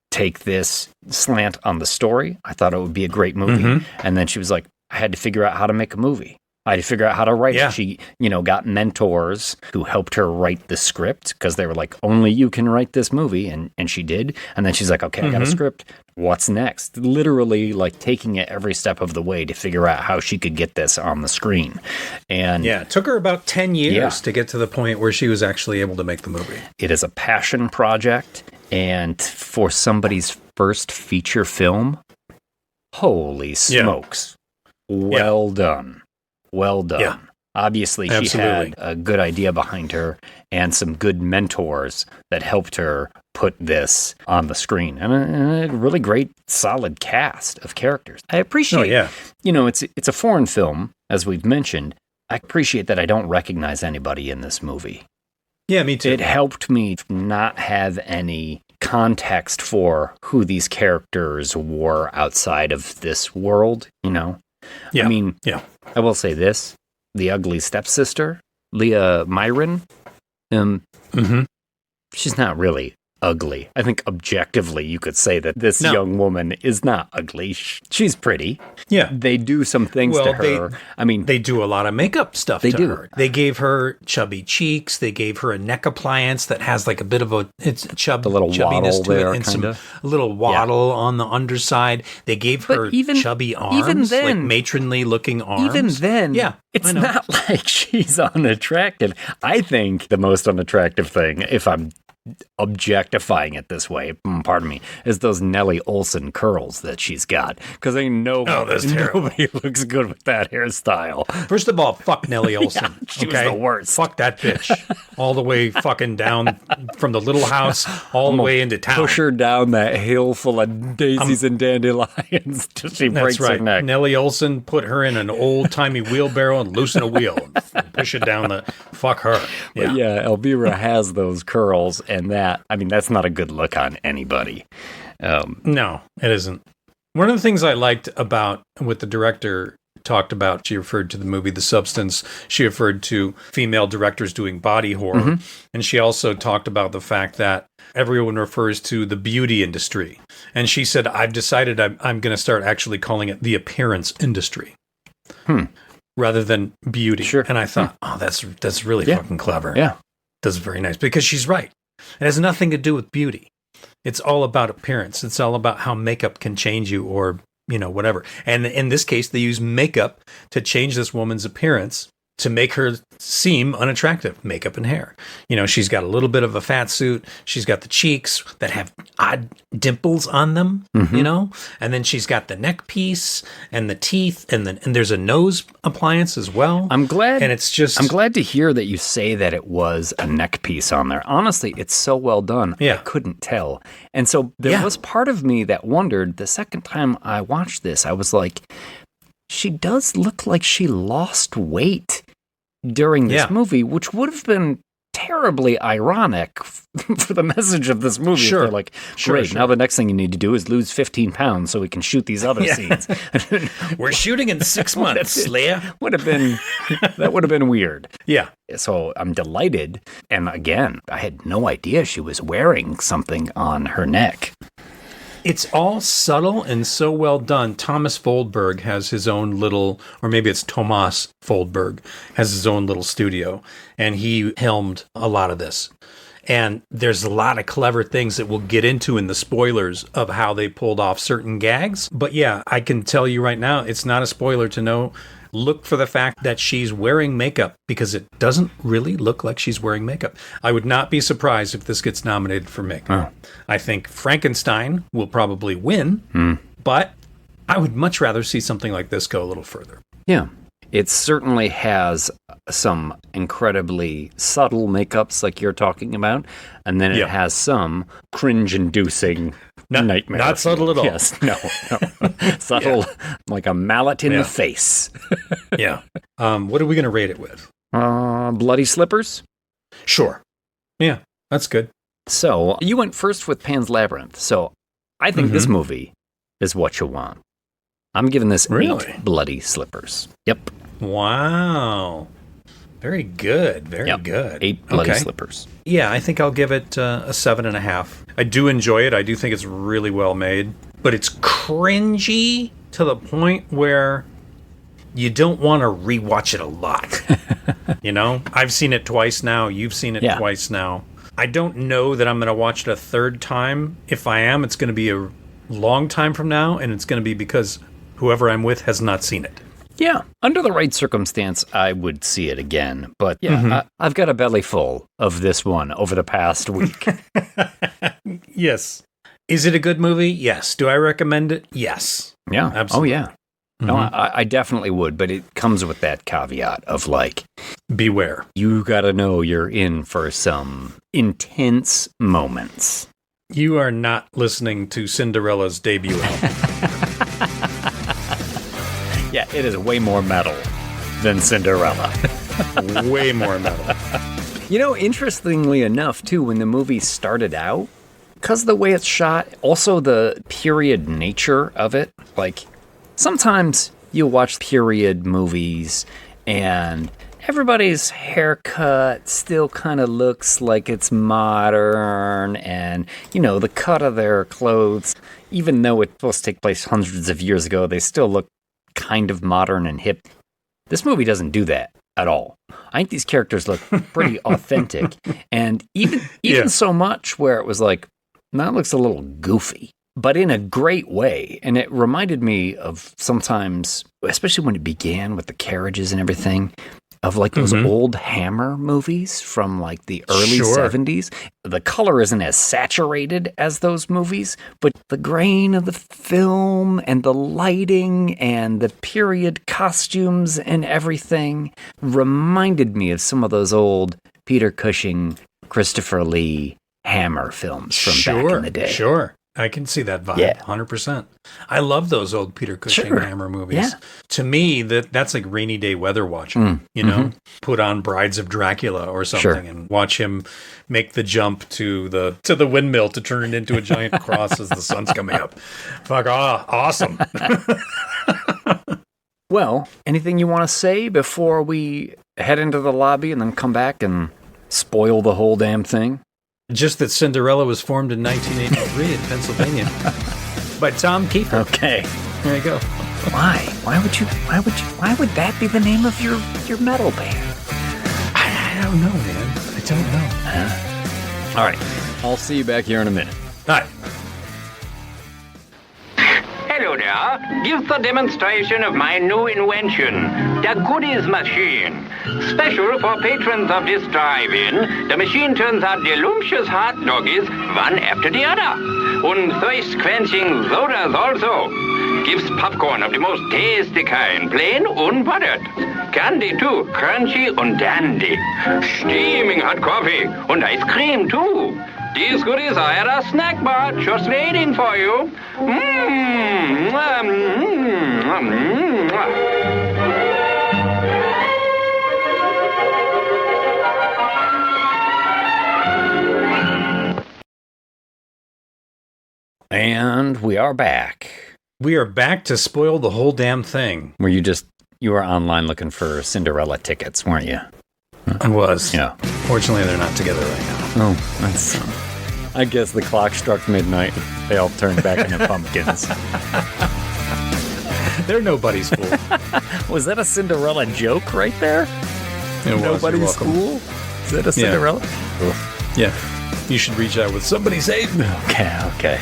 take this slant on the story. I thought it would be a great movie. And then she was like, I had to figure out how to make a movie. I had to figure out how to write it. She, got mentors who helped her write the script because they were like, only you can write this movie. And she did. And then she's like, okay, I got a script. What's next? Literally like taking it every step of the way to figure out how she could get this on the screen. And it took her about 10 years to get to the point where she was actually able to make the movie. It is a passion project. And for somebody's first feature film, holy smokes. Well done. Well done. Yeah. Obviously, she had a good idea behind her and some good mentors that helped her put this on the screen. And a really great, solid cast of characters. I appreciate, it's a foreign film, as we've mentioned. I appreciate that I don't recognize anybody in this movie. Yeah, me too. It helped me not have any context for who these characters were outside of this world, you know? Yeah. I mean, yeah. I will say this. The Ugly Stepsister, Leah Myron, she's not really ugly. I think objectively you could say that this young woman is not ugly. She's pretty. Yeah. They do some things to her. They do a lot of makeup stuff They to do. her. They gave her chubby cheeks. They gave her a neck appliance that has like a bit of a the little chubbiness waddle to there, it and kinda. a little waddle on the underside. They gave her chubby arms, even then, like matronly looking arms. Even then, it's I know. not like she's unattractive. I think the most unattractive thing, if I'm objectifying it this way, pardon me, is those Nellie Olson curls that she's got. Because I know nobody looks good with that hairstyle. First of all, fuck Nellie Olson. She was the worst. Fuck that bitch. All the way fucking down from the little house all the way into town. Push her down that hill full of daisies and dandelions till she breaks her neck. Nellie Olson, put her in an old-timey wheelbarrow and loosen a wheel. And push it down the... Fuck her. Yeah. But yeah, Elvira has those curls, and that's not a good look on anybody. No, it isn't. One of the things I liked about what the director talked about, she referred to the movie The Substance, she referred to female directors doing body horror, and she also talked about the fact that everyone refers to the beauty industry. And she said, I've decided I'm going to start actually calling it the appearance industry. Rather than beauty. Sure. And I thought, that's really fucking clever. Yeah. That's very nice, because she's right. It has nothing to do with beauty. It's all about appearance. It's all about how makeup can change you, or, whatever. And in this case, they use makeup to change this woman's appearance to make her seem unattractive. Makeup and hair. She's got a little bit of a fat suit. She's got the cheeks that have odd dimples on them, and then she's got the neck piece and the teeth, and there's a nose appliance as well. I'm glad to hear that you say that it was a neck piece on there. Honestly, it's so well done. Yeah. I couldn't tell. And so there was part of me that wondered, the second time I watched this, I was like, she does look like she lost weight during this movie, which would have been terribly ironic for the message of this movie. Sure. They're like, great, now the next thing you need to do is lose 15 pounds so we can shoot these other scenes. We're shooting in 6 months, Leia. That would have been weird. Yeah. So I'm delighted. And again, I had no idea she was wearing something on her neck. It's all subtle and so well done. Thomas Foldberg has his own little, or maybe it's Thomas Foldberg, has his own little studio, and he helmed a lot of this. And there's a lot of clever things that we'll get into in the spoilers of how they pulled off certain gags. But yeah, I can tell you right now, it's not a spoiler to know. Look for the fact that she's wearing makeup, because it doesn't really look like she's wearing makeup. I would not be surprised if this gets nominated for makeup. I think Frankenstein will probably win, but I would much rather see something like this go a little further. Yeah. It certainly has some incredibly subtle makeups like you're talking about, and then it has some cringe-inducing nightmare. Not subtle at all. Yes, no. Subtle, like a mallet in the face. Yeah. What are we going to rate it with? Bloody Slippers? Sure. Yeah, that's good. So, you went first with Pan's Labyrinth, so I think this movie is what you want. I'm giving this 8 bloody slippers. Yep. Wow. Very good. Very good. 8 bloody slippers. Yeah, I think I'll give it a 7.5. I do enjoy it. I do think it's really well made, but it's cringy to the point where you don't want to rewatch it a lot. I've seen it twice now. You've seen it twice now. I don't know that I'm going to watch it a third time. If I am, it's going to be a long time from now, and it's going to be because whoever I'm with has not seen it. Yeah. Under the right circumstance, I would see it again. But I've got a belly full of this one over the past week. Yes. Is it a good movie? Yes. Do I recommend it? Yes. Yeah. Absolutely. Oh, yeah. No, I definitely would, but it comes with that caveat of beware. You got to know you're in for some intense moments. You are not listening to Cinderella's debut album. Yeah, it is way more metal than Cinderella. Way more metal. Interestingly enough, too, when the movie started out, because the way it's shot, also the period nature of it. Like, sometimes you watch period movies and everybody's haircut still kind of looks like it's modern, and, the cut of their clothes, even though it's supposed to take place hundreds of years ago, they still look kind of modern and hip. This movie doesn't do that at all. I think these characters look pretty authentic, and even so much where it was like, that looks a little goofy, but in a great way. And it reminded me of sometimes, especially when it began with the carriages and everything, of like those old Hammer movies from like the early 70s. The color isn't as saturated as those movies, but the grain of the film and the lighting and the period costumes and everything reminded me of some of those old Peter Cushing, Christopher Lee Hammer films from back in the day. Sure. I can see that vibe, 100%. I love those old Peter Cushing Hammer movies. Yeah. To me, that's like rainy day weather watching, Put on Brides of Dracula or something and watch him make the jump to the windmill to turn it into a giant cross as the sun's coming up. Fuck, awesome. Well, anything you want to say before we head into the lobby and then come back and spoil the whole damn thing? Just that Cinderella was formed in 1983 in Pennsylvania by Tom Kiefer. Okay. There you go. Why? Why would that be the name of your metal band? I don't know, man. I don't know. All right. I'll see you back here in a minute. All right. Hello there. Give the demonstration of my new invention, the Goodies Machine. Special for patrons of this drive-in, the machine turns out delicious hot doggies one after the other. And thirst-quenching sodas also. Gives popcorn of the most tasty kind, plain unbuttered. Candy too, crunchy and dandy. Steaming hot coffee and ice cream too. These goodies are at a snack bar just waiting for you. And we are back. We are back to spoil the whole damn thing. Were you were online looking for Cinderella tickets, weren't you? I was. Yeah. Fortunately, they're not together right now. Oh, that's... I guess the clock struck midnight. They all turned back into pumpkins. They're nobody's fool. Was that a Cinderella joke right there? It was. Nobody's fool? Is that a Cinderella? Yeah. Yeah. You should reach out with somebody save me. Okay. Okay.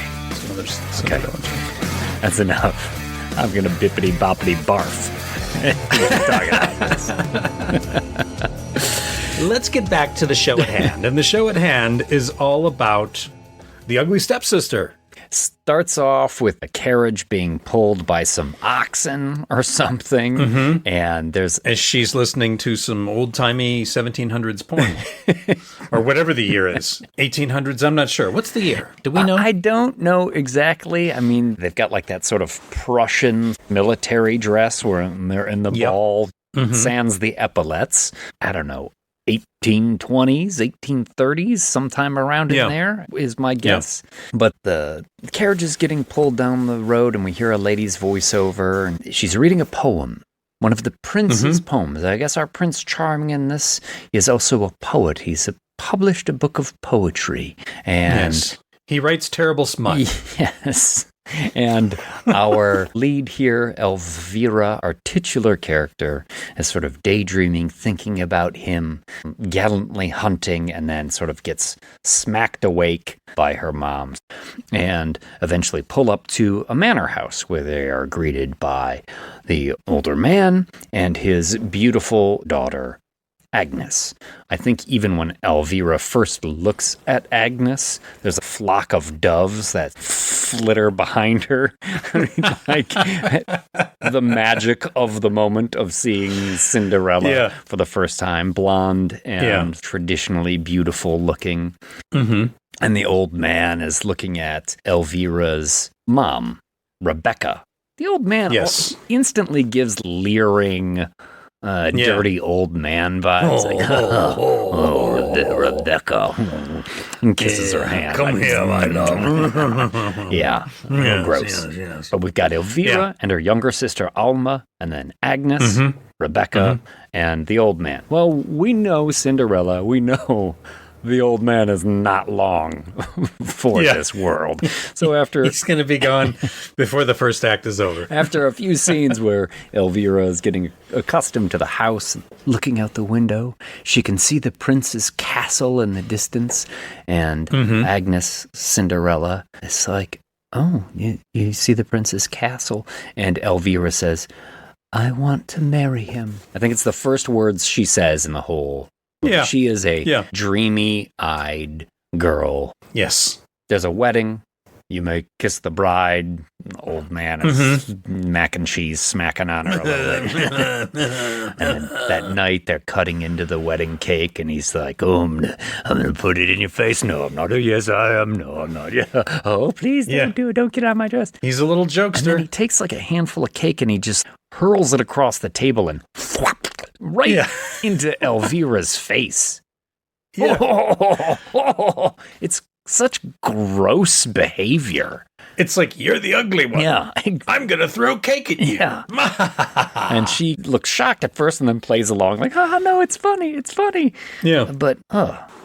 That's enough. I'm going to bippity boppity barf. Let's get back to the show at hand. And the show at hand is all about the Ugly Stepsister. Starts off with a carriage being pulled by some oxen or something. And as she's listening to some old-timey 1700s porn. Or whatever the year is. 1800s, I'm not sure. What's the year? Do we know? I don't know exactly. I mean, they've got like that sort of Prussian military dress where they're in the ball, sans the epaulets. I don't know. 1820s, 1830s, sometime around in there is my guess. But the carriage is getting pulled down the road and we hear a lady's voiceover and she's reading a poem. One of the prince's poems. I guess our Prince Charming in this is also a poet. He's published a book of poetry. And he writes terrible smut. Yes. And our lead here, Elvira, our titular character, is sort of daydreaming, thinking about him gallantly hunting, and then sort of gets smacked awake by her mom. And eventually pull up to a manor house where they are greeted by the older man and his beautiful daughter, Agnes. I think even when Elvira first looks at Agnes, there's a flock of doves that flitter behind her. Like the magic of the moment of seeing Cinderella for the first time, blonde and traditionally beautiful looking. And the old man is looking at Elvira's mom, Rebecca. The old man instantly gives leering dirty old man vibes. Rebecca. And kisses her hand. Come here, my love. Yeah. Gross. Yes. But we've got Elvira and her younger sister Alma, and then Agnes, Rebecca, and the old man. Well, we know Cinderella. We know the old man is not long for this world. So after He's going to be gone before the first act is over. after a few scenes where Elvira is getting accustomed to the house, looking out the window, she can see the prince's castle in the distance, and Agnes, Cinderella, is like, oh, you see the prince's castle? And Elvira says, I want to marry him. I think it's the first words she says in the whole. Yeah. She is a dreamy-eyed girl. Yes. There's a wedding. You may kiss the bride. The old man is mac and cheese smacking on her a little bit. And then that night, they're cutting into the wedding cake, and he's like, oh, I'm going to put it in your face. No, I'm not. Yes, I am. No, I'm not. Yeah. Oh, please don't do it. Don't get out of my dress. He's a little And jokester. then he takes like a handful of cake, and he just hurls it across the table and right into Elvira's face. It's such gross behavior. It's like, you're the ugly one. Yeah. I'm going to throw cake at you. Yeah. And she looks shocked at first and then plays along like, oh, no, it's funny. It's funny. Yeah. But,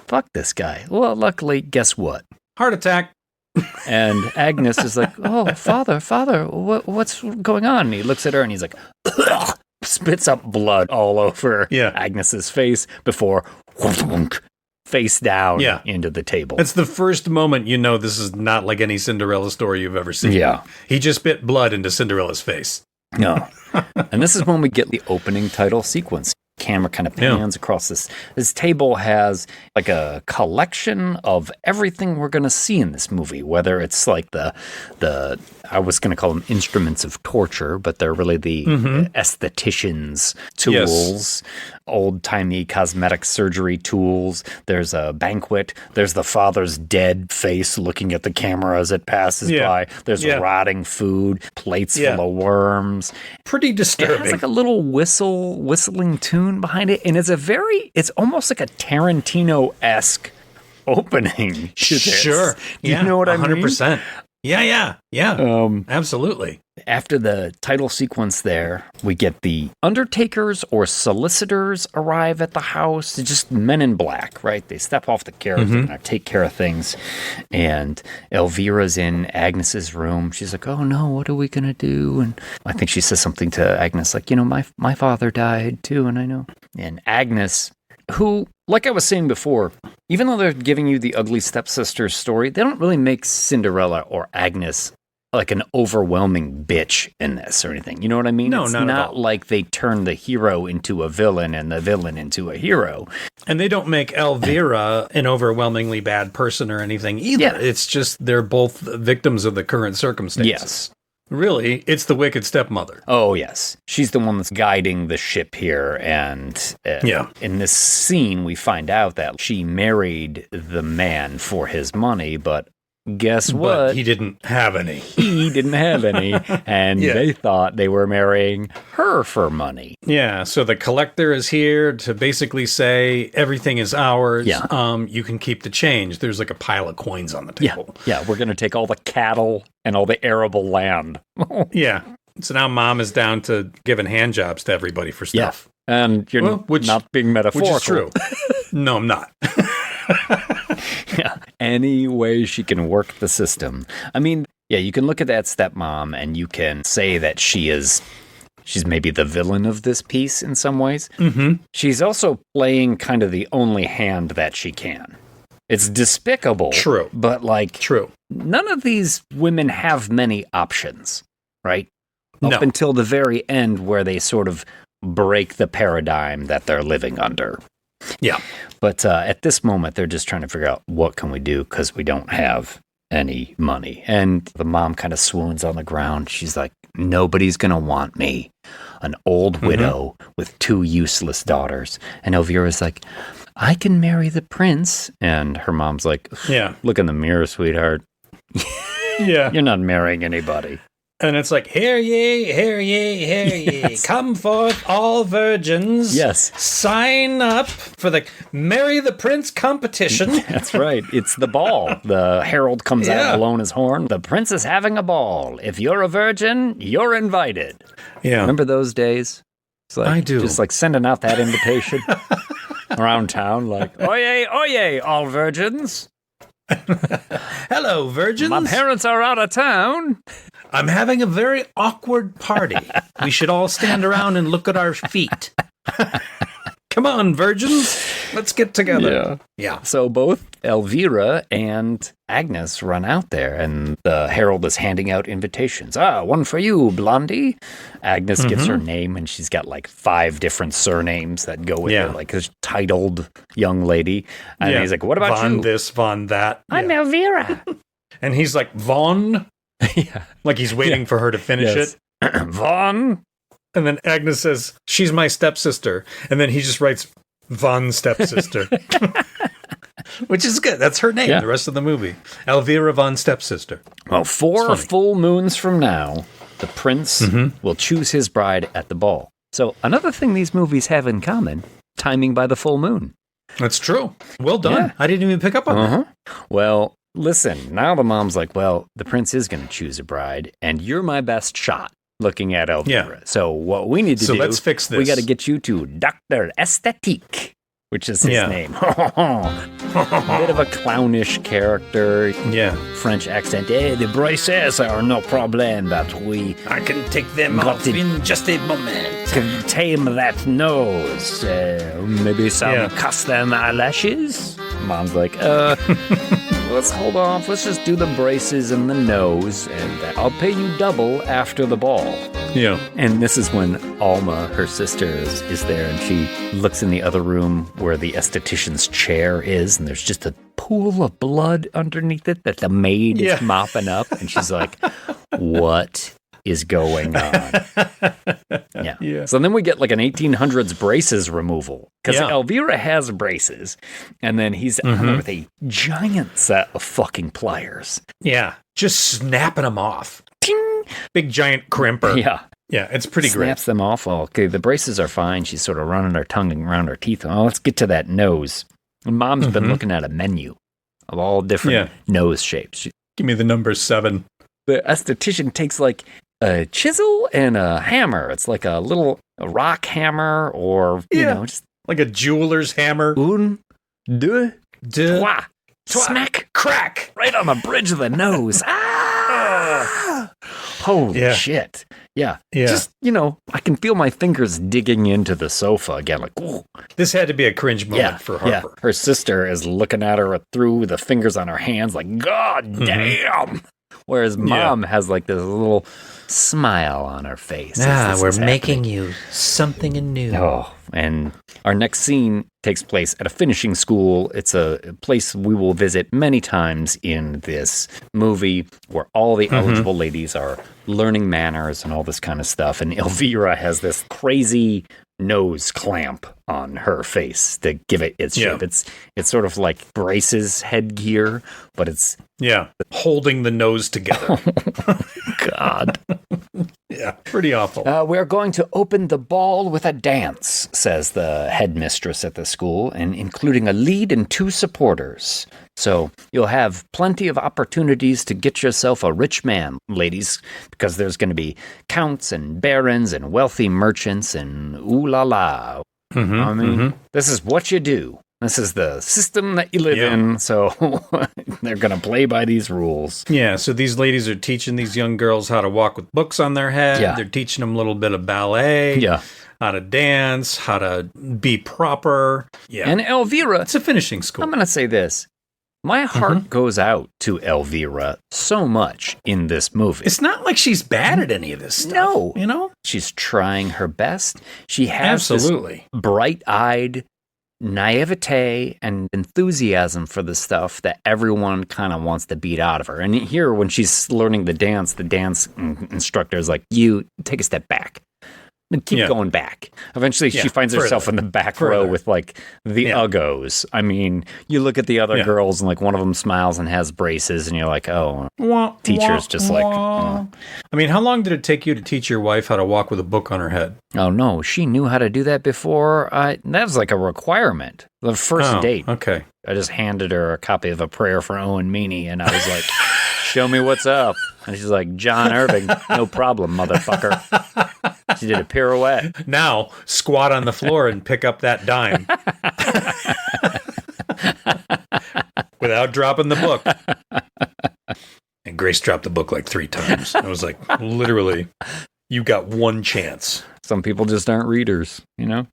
fuck this guy. Well, luckily, guess what? Heart attack. And Agnes is like, oh, father, what's going on? And he looks at her and he's like, spits up blood all over Agnes's face before face down into the table. That's the first moment you know this is not like any Cinderella story you've ever seen. Yeah. He just spit blood into Cinderella's face. No. And this is when we get the opening title sequence. Camera kind of pans across this. This table has like a collection of everything we're going to see in this movie, whether it's like the I was going to call them instruments of torture, but they're really the aesthetician's tools, old-timey cosmetic surgery tools. There's a banquet. There's the father's dead face looking at the camera as it passes by. There's rotting food, plates full of worms. Pretty disturbing. It has like a little whistling tune behind it, and it's almost like a Tarantino-esque opening to this. Sure. Do you know what I mean? 100%. Yeah. Absolutely. After the title sequence there, we get the undertakers or solicitors arrive at the house. They're just men in black, right? They step off the carriage and take care of things. And Elvira's in Agnes's room. She's like, oh no, what are we going to do? And I think she says something to Agnes like, you know, my father died too, and I know. And Agnes, who, like I was saying before, even though they're giving you the Ugly Stepsister story, they don't really make Cinderella or Agnes like an overwhelming bitch in this or anything. You know what I mean? No, it's not at not all. like they turn the hero into a villain and the villain into a hero. And they don't make Elvira an overwhelmingly bad person or anything either. Yeah. It's just they're both victims of the current circumstances. Yes. Really, it's the wicked stepmother. Oh, yes. She's the one that's guiding the ship here. And in this scene, we find out that she married the man for his money, but guess what? But he didn't have any. He didn't have any, and they thought they were marrying her for money. Yeah, so the collector is here to basically say everything is ours. Yeah. You can keep the change. There's like a pile of coins on the table. Yeah, we're going to take all the cattle and all the arable land. Yeah. So now mom is down to giving hand jobs to everybody for stuff. Yeah. And you're not being metaphorical. Which is true. No, I'm not. Yeah. Any way she can work the system. I mean, yeah, you can look at that stepmom and you can say that she's maybe the villain of this piece in some ways. Mm-hmm. She's also playing kind of the only hand that she can. It's despicable. True. But True. None of these women have many options, right? Up until the very end where they sort of break the paradigm that they're living under. Yeah. But at this moment, they're just trying to figure out what can we do because we don't have any money. And the mom kind of swoons on the ground. She's like, nobody's going to want me. An old widow with 2 useless daughters. And Elvira's like, I can marry the prince. And her mom's like, look in the mirror, sweetheart. Yeah. You're not marrying anybody. And it's like, hear ye, hear ye, hear ye. Yes. Come forth, all virgins. Yes. Sign up for the Marry the Prince competition. That's right. It's the ball. The herald comes out blowing his horn. The prince is having a ball. If you're a virgin, you're invited. Yeah. Remember those days? It's like, I do. Just like sending out that invitation around town, like, oyez, oyez, all virgins. Hello, virgins. My parents are out of town. I'm having a very awkward party. We should all stand around and look at our feet. Come on, virgins. Let's get together. Yeah. So both Elvira and Agnes run out there, and the herald is handing out invitations. One for you, Blondie. Agnes gives her name, and she's got like 5 different surnames that go with it, like a titled young lady. And he's like, what about Von you? this, Von that. I'm Elvira. And he's like, Von? Like he's waiting for her to finish it. Von? And then Agnes says, she's my stepsister. And then he just writes, Von Stepsister. Which is good. That's her name the rest of the movie. Elvira Von Stepsister. Well, 4 full moons from now, the prince will choose his bride at the ball. So another thing these movies have in common, timing by the full moon. That's true. Well done. Yeah. I didn't even pick up on that. Well, listen, now the mom's like, well, the prince is going to choose a bride, and you're my best shot. Looking at Elvira. Yeah. So what we need to do, let's fix this. We got to get you to Dr. Esthétique, which is his name. Bit of a clownish character. Yeah. French accent. The braces are no problem, but I can take them off in just a moment. Can tame that nose. Maybe some custom eyelashes? Mom's like, let's hold off. Let's just do the braces and the nose, and I'll pay you double after the ball. Yeah. And this is when Alma, her sister, is there, and she looks in the other room where the esthetician's chair is, and there's just a pool of blood underneath it that the maid is mopping up, and she's like, what is going on? Yeah. So then we get like an 1800s braces removal, because Elvira has braces, and then he's with a giant set of fucking pliers. Yeah. Just snapping them off. Ting! Big giant crimper. Yeah. Yeah, it's pretty great. Snaps them off. Well, okay, the braces are fine. She's sort of running her tongue around her teeth. Oh, let's get to that nose. And Mom's been looking at a menu of all different nose shapes. Give me the number 7. The esthetician takes like a chisel and a hammer. It's like a little rock hammer, or, you know, just like a jeweler's hammer. Un, deux, trois. Smack, crack, right on the bridge of the nose. Holy shit. Yeah. Just, you know, I can feel my fingers digging into the sofa again. Like, ooh. This had to be a cringe moment for Harper. Yeah. Her sister is looking at her through the fingers on her hands like, God damn. Whereas Mom has like this little smile on her face. We're making you something new. Oh, and our next scene takes place at a finishing school. It's a place we will visit many times in this movie, where all the eligible ladies are learning manners and all this kind of stuff. And Elvira has this crazy nose clamp on her face to give it its shape. It's sort of like braces headgear, but it's holding the nose together. God. Yeah, pretty awful. We're going to open the ball with a dance, says the headmistress at the school, and including a lead and 2 supporters. So you'll have plenty of opportunities to get yourself a rich man, ladies, because there's going to be counts and barons and wealthy merchants and ooh la la. I mean, this is what you do. This is the system that you live in, so they're going to play by these rules. Yeah, so these ladies are teaching these young girls how to walk with books on their head. Yeah. They're teaching them a little bit of ballet. Yeah. How to dance, how to be proper. Yeah. And Elvira... It's a finishing school. I'm going to say this. My heart goes out to Elvira so much in this movie. It's not like she's bad at any of this stuff. No. You know? She's trying her best. She has this bright-eyed naivete and enthusiasm for the stuff that everyone kind of wants to beat out of her. And here, when she's learning the dance instructor is like, you take a step back. and keep going back. Eventually, she finds herself in the back row with like the Uggos. I mean, you look at the other girls and like one of them smiles and has braces, and you're like, oh, teacher's just like. I mean, how long did it take you to teach your wife how to walk with a book on her head? Oh no, she knew how to do that before. That was like a requirement. The first date. Okay. I just handed her a copy of A Prayer for Owen Meany, and I was like, show me what's up. And she's like, John Irving, no problem, motherfucker. She did a pirouette. Now, squat on the floor and pick up that dime. Without dropping the book. And Grace dropped the book like 3 times. I was like, literally, you got one chance. Some people just aren't readers, you know?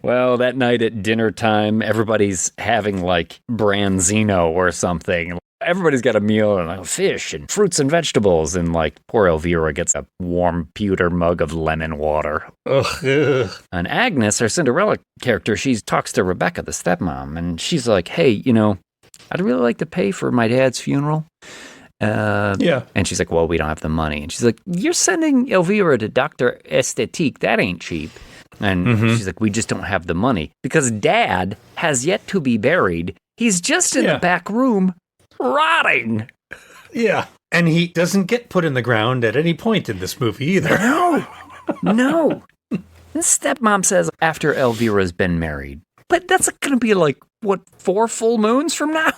Well, that night at dinner time, everybody's having like branzino or something. Everybody's got a meal and like fish and fruits and vegetables. And like poor Elvira gets a warm pewter mug of lemon water. Ugh. And Agnes, our Cinderella character, she talks to Rebecca, the stepmom. And she's like, hey, you know, I'd really like to pay for my dad's funeral. And she's like, well, we don't have the money. And she's like, you're sending Elvira to Dr. Esthétique. That ain't cheap. And she's like, we just don't have the money because Dad has yet to be buried. He's just in the back room rotting. Yeah. And he doesn't get put in the ground at any point in this movie either. No. This stepmom says after Elvira's been married. But that's going to be like, what, 4 full moons from now?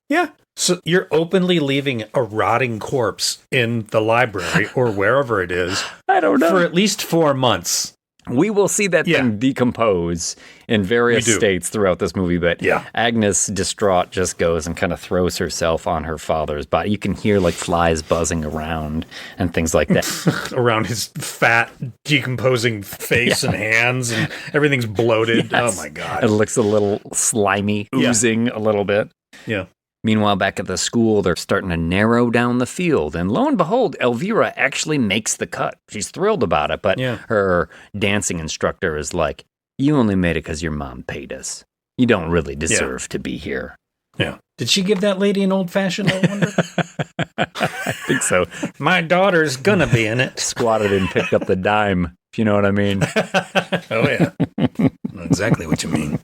Yeah. So you're openly leaving a rotting corpse in the library or wherever it is. I don't know. For at least 4 months. We will see that thing decompose in various states throughout this movie, but Agnes, distraught, just goes and kind of throws herself on her father's body. You can hear like flies buzzing around and things like that. Around his fat, decomposing face and hands, and everything's bloated. Yes. Oh my God. It looks a little slimy, oozing a little bit. Yeah. Meanwhile, back at the school, they're starting to narrow down the field. And lo and behold, Elvira actually makes the cut. She's thrilled about it, but her dancing instructor is like, you only made it because your mom paid us. You don't really deserve to be here. Yeah. Did she give that lady an old-fashioned, I wonder? I think so. My daughter's gonna be in it. Squatted and picked up the dime, if you know what I mean. Oh, yeah. I know exactly what you mean.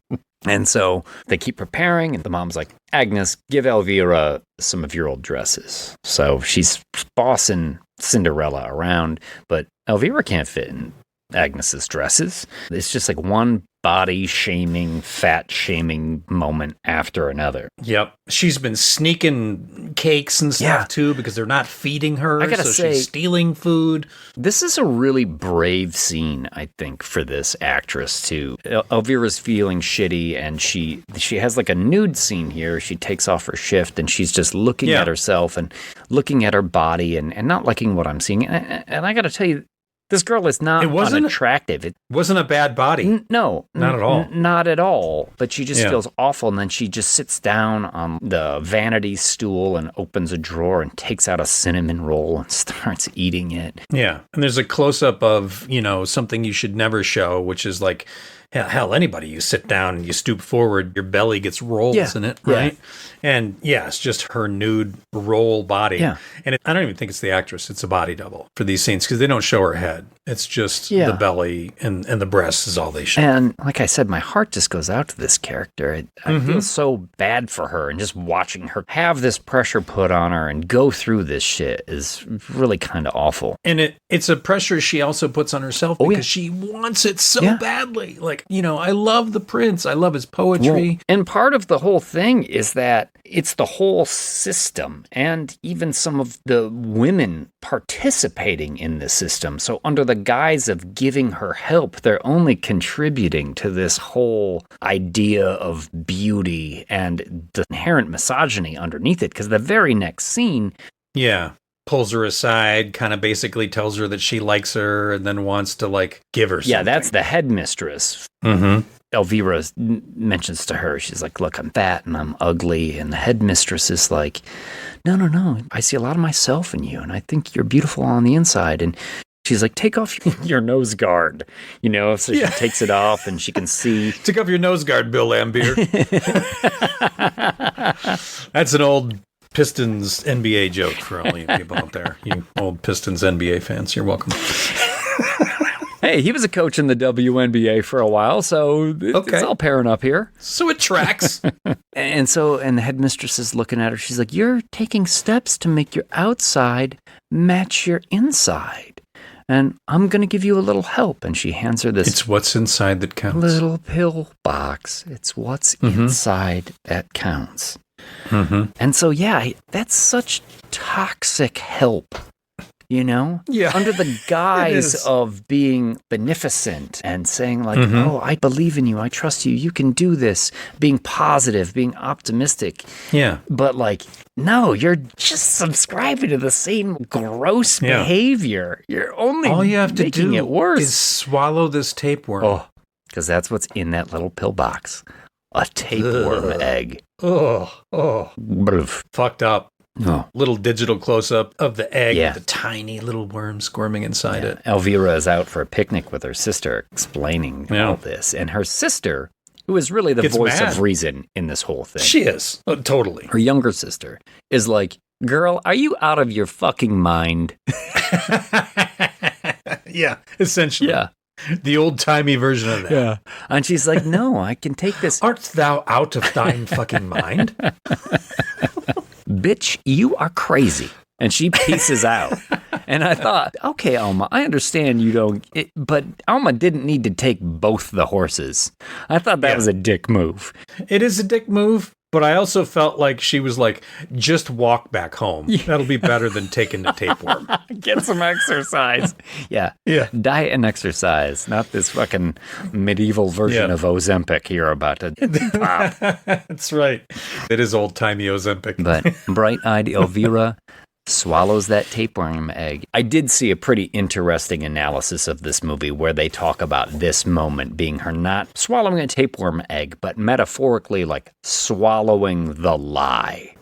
And so they keep preparing, and the mom's like, Agnes, give Elvira some of your old dresses. So she's bossing Cinderella around, but Elvira can't fit in Agnes's dresses. It's just like one body shaming, fat shaming moment after another. Yep. She's been sneaking cakes and stuff too because they're not feeding her. I gotta say, she's stealing food. This is a really brave scene, I think, for this actress too. Elvira's feeling shitty, and she has like a nude scene here. She takes off her shift and she's just looking at herself and looking at her body and not liking what I'm seeing. And I gotta tell you, this girl is not unattractive. It wasn't a bad body. No. Not at all. Not at all. But she just feels awful. And then she just sits down on the vanity stool and opens a drawer and takes out a cinnamon roll and starts eating it. Yeah. And there's a close-up of, something you should never show, which is like, hell, anybody, you sit down and you stoop forward, your belly gets rolls in it, right? Yeah. And it's just her nude roll body. Yeah. And I don't even think it's the actress, it's a body double for these scenes because they don't show her head. It's just the belly and the breasts is all they show. And like I said, my heart just goes out to this character. I feel so bad for her, and just watching her have this pressure put on her and go through this shit is really kind of awful. And it's a pressure she also puts on herself because she wants it so badly. Like, I love the prince. I love his poetry. Well, and part of the whole thing is that it's the whole system and even some of the women participating in the system. So under the guise of giving her help, they're only contributing to this whole idea of beauty and the inherent misogyny underneath it. Because the very next scene... Yeah. Pulls her aside, kind of basically tells her that she likes her and then wants to give her something. Yeah, that's the headmistress. Elvira mentions to her, she's like, look, I'm fat and I'm ugly. And the headmistress is like, no, I see a lot of myself in you and I think you're beautiful on the inside. And she's like, take off your nose guard, so she takes it off and she can see. Take off your nose guard, Bill Lambier. That's an old Pistons NBA joke for all you people out there. You old Pistons NBA fans, you're welcome. Hey, he was a coach in the WNBA for a while, so it's all pairing up here. So it tracks. And the headmistress is looking at her. She's like, you're taking steps to make your outside match your inside. And I'm going to give you a little help. And she hands her this. It's what's inside that counts. Little pill box. It's what's inside that counts. Mm-hmm. And so, yeah, that's such toxic help. You know? Yeah. Under the guise of being beneficent and saying like, oh, I believe in you. I trust you. You can do this. Being positive, being optimistic. Yeah. But like, no, you're just subscribing to the same gross behavior. You're only all you have to making do it worse. is swallow this tapeworm. Oh, because that's what's in that little pill box. A tapeworm egg. Oh. Fucked up. Oh. Little digital close-up of the egg Yeah. with the tiny little worm squirming inside it. Elvira is out for a picnic with her sister explaining all this. And her sister, who is really the voice of reason in this whole thing. She is. Oh, totally. Her younger sister is like, girl, are you out of your fucking mind? Yeah, essentially. Yeah. The old-timey version of that. Yeah. And she's like, no, I can take this. Art thou out of thine fucking mind? Bitch, you are crazy. And she pieces out. And I thought, okay, Alma, I understand you don't, but Alma didn't need to take both the horses. I thought that was a dick move. It is a dick move, but I also felt like she was like, just walk back home. Yeah. That'll be better than taking the tapeworm. Get some exercise. Yeah. Diet and exercise, not this fucking medieval version of Ozempic you're about to pop. That's right. It is old-timey Ozempic. But bright-eyed Elvira swallows that tapeworm egg. I did see a pretty interesting analysis of this movie where they talk about this moment being her not swallowing a tapeworm egg, but metaphorically like swallowing the lie.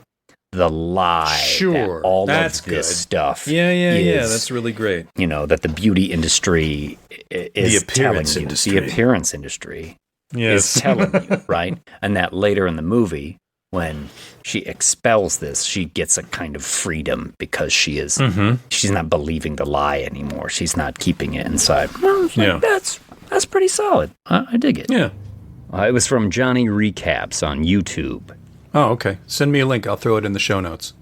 The lie. Sure. That all that's of this good. stuff. Yeah. That's really great. You know, that the beauty industry is telling you. The appearance industry is telling you, right? And that later in the movie, when she expels this, she gets a kind of freedom because she is she's not believing the lie anymore. She's not keeping it inside. Well, that's pretty solid. I dig it. Yeah. It was from Johnny Recaps on YouTube. Oh, okay. Send me a link. I'll throw it in the show notes.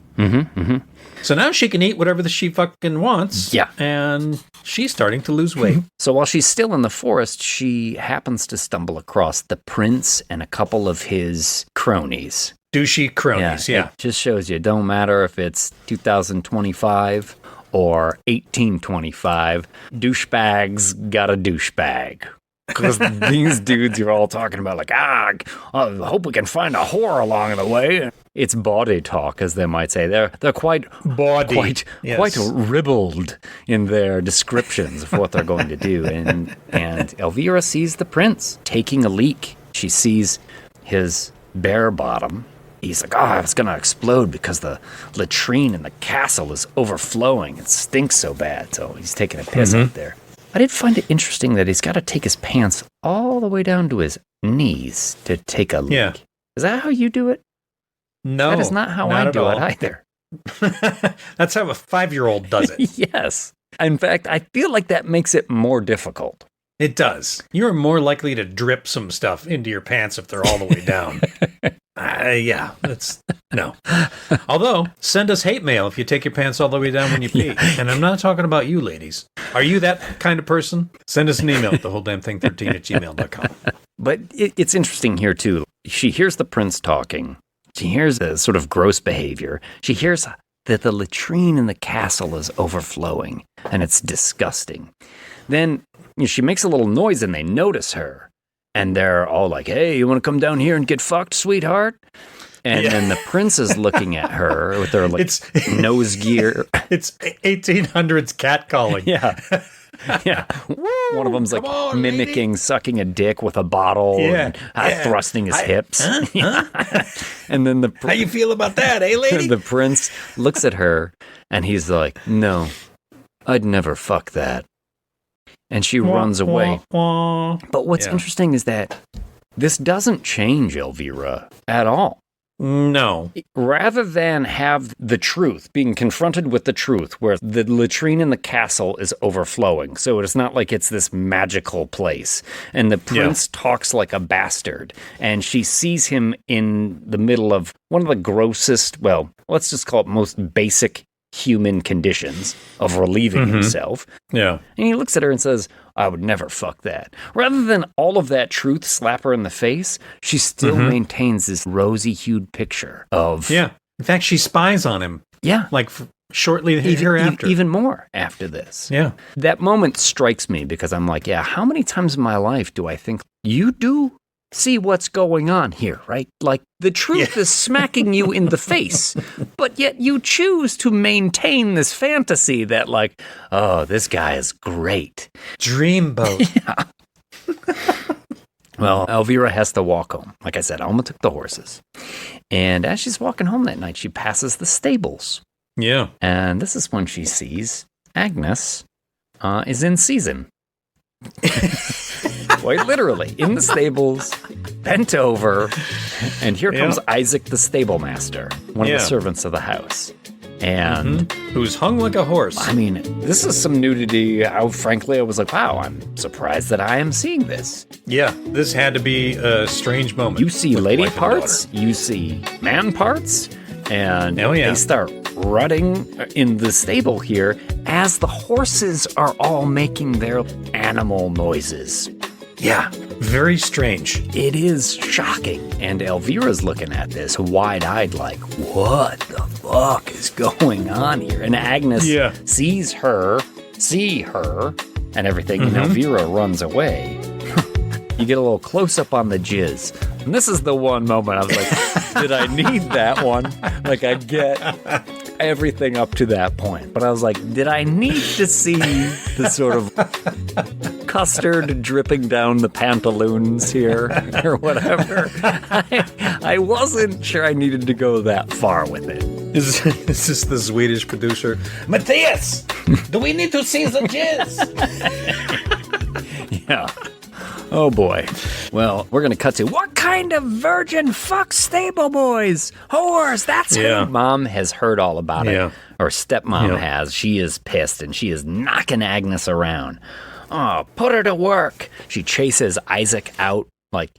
So now she can eat whatever she fucking wants. Yeah. And she's starting to lose weight. So while she's still in the forest, she happens to stumble across the prince and a couple of his cronies. Douchey cronies, yeah. It just shows you, it don't matter if it's 2025 or 1825, douchebags got a douchebag. Because these dudes you're all talking about, like, I hope we can find a whore along the way. It's body talk, as they might say. They're quite ribald in their descriptions of what they're going to do. And Elvira sees the prince taking a leak. She sees his bare bottom. He's like, it's going to explode because the latrine in the castle is overflowing. It stinks so bad. So he's taking a piss out there. I did find it interesting that he's got to take his pants all the way down to his knees to take a leak. Yeah. Is that how you do it? No. That is not how I do it either. That's how a 5-year-old does it. Yes. In fact, I feel like that makes it more difficult. It does. You're more likely to drip some stuff into your pants if they're all the way down. No. Although, send us hate mail if you take your pants all the way down when you pee. And I'm not talking about you, ladies. Are you that kind of person? Send us an email at thewholedamnthing13@gmail.com. But it's interesting here, too. She hears the prince talking. She hears the sort of gross behavior. She hears that the latrine in the castle is overflowing, and it's disgusting. Then she makes a little noise, and they notice her. And they're all like, hey, you want to come down here and get fucked, sweetheart? And then the prince is looking at her with their nose gear. It's 1800s catcalling. Yeah. One of them's like mimicking lady? Sucking a dick with a bottle and thrusting his hips. And then how you feel about that, eh, lady? The prince looks at her and he's like, no, I'd never fuck that. And she runs away. But what's interesting is that this doesn't change Elvira at all. No. Rather than have the truth, being confronted with the truth, where the latrine in the castle is overflowing, so it's not like it's this magical place, and the prince talks like a bastard, and she sees him in the middle of one of the grossest, well, let's just call it most basic human conditions of relieving himself. Yeah. And he looks at her and says, I would never fuck that. Rather than all of that truth slap her in the face, she still maintains this rosy-hued picture of... Yeah. In fact, she spies on him. Yeah. Like shortly hereafter. Even more after this. Yeah. That moment strikes me because I'm like, yeah, how many times in my life do I think you do see what's going on here, right? Like the truth is smacking you in the face, but yet you choose to maintain this fantasy that like, oh, this guy is great. Dreamboat. Well, Elvira has to walk home. Like I said, Alma took the horses. And as she's walking home that night, she passes the stables. Yeah. And this is when she sees Agnes is in season. Quite literally, in the stables, bent over, and here comes Isaac the stable master, one of the servants of the house. And who's hung like a horse. I mean, this is some nudity. Frankly, I was like, wow, I'm surprised that I am seeing this. Yeah, this had to be a strange moment. You see lady parts, you see man parts, and they start rutting in the stable here as the horses are all making their animal noises. Yeah, very strange. It is shocking. And Elvira's looking at this wide-eyed like, what the fuck is going on here? And Agnes sees her, and everything, and Elvira runs away. You get a little close-up on the jizz. And this is the one moment I was like, did I need that one? Like, I get everything up to that point. But I was like, did I need to see the sort of custard dripping down the pantaloons here or whatever? I wasn't sure I needed to go that far with it. Is this the Swedish producer? Matthias, do we need to see the jizz? Yeah. Oh boy. Well, we're going to cut to, what kind of virgin fuck stable boys? Whores, that's who. Mom has heard all about it. Or stepmom has. She is pissed and she is knocking Agnes around. Oh, put her to work. She chases Isaac out like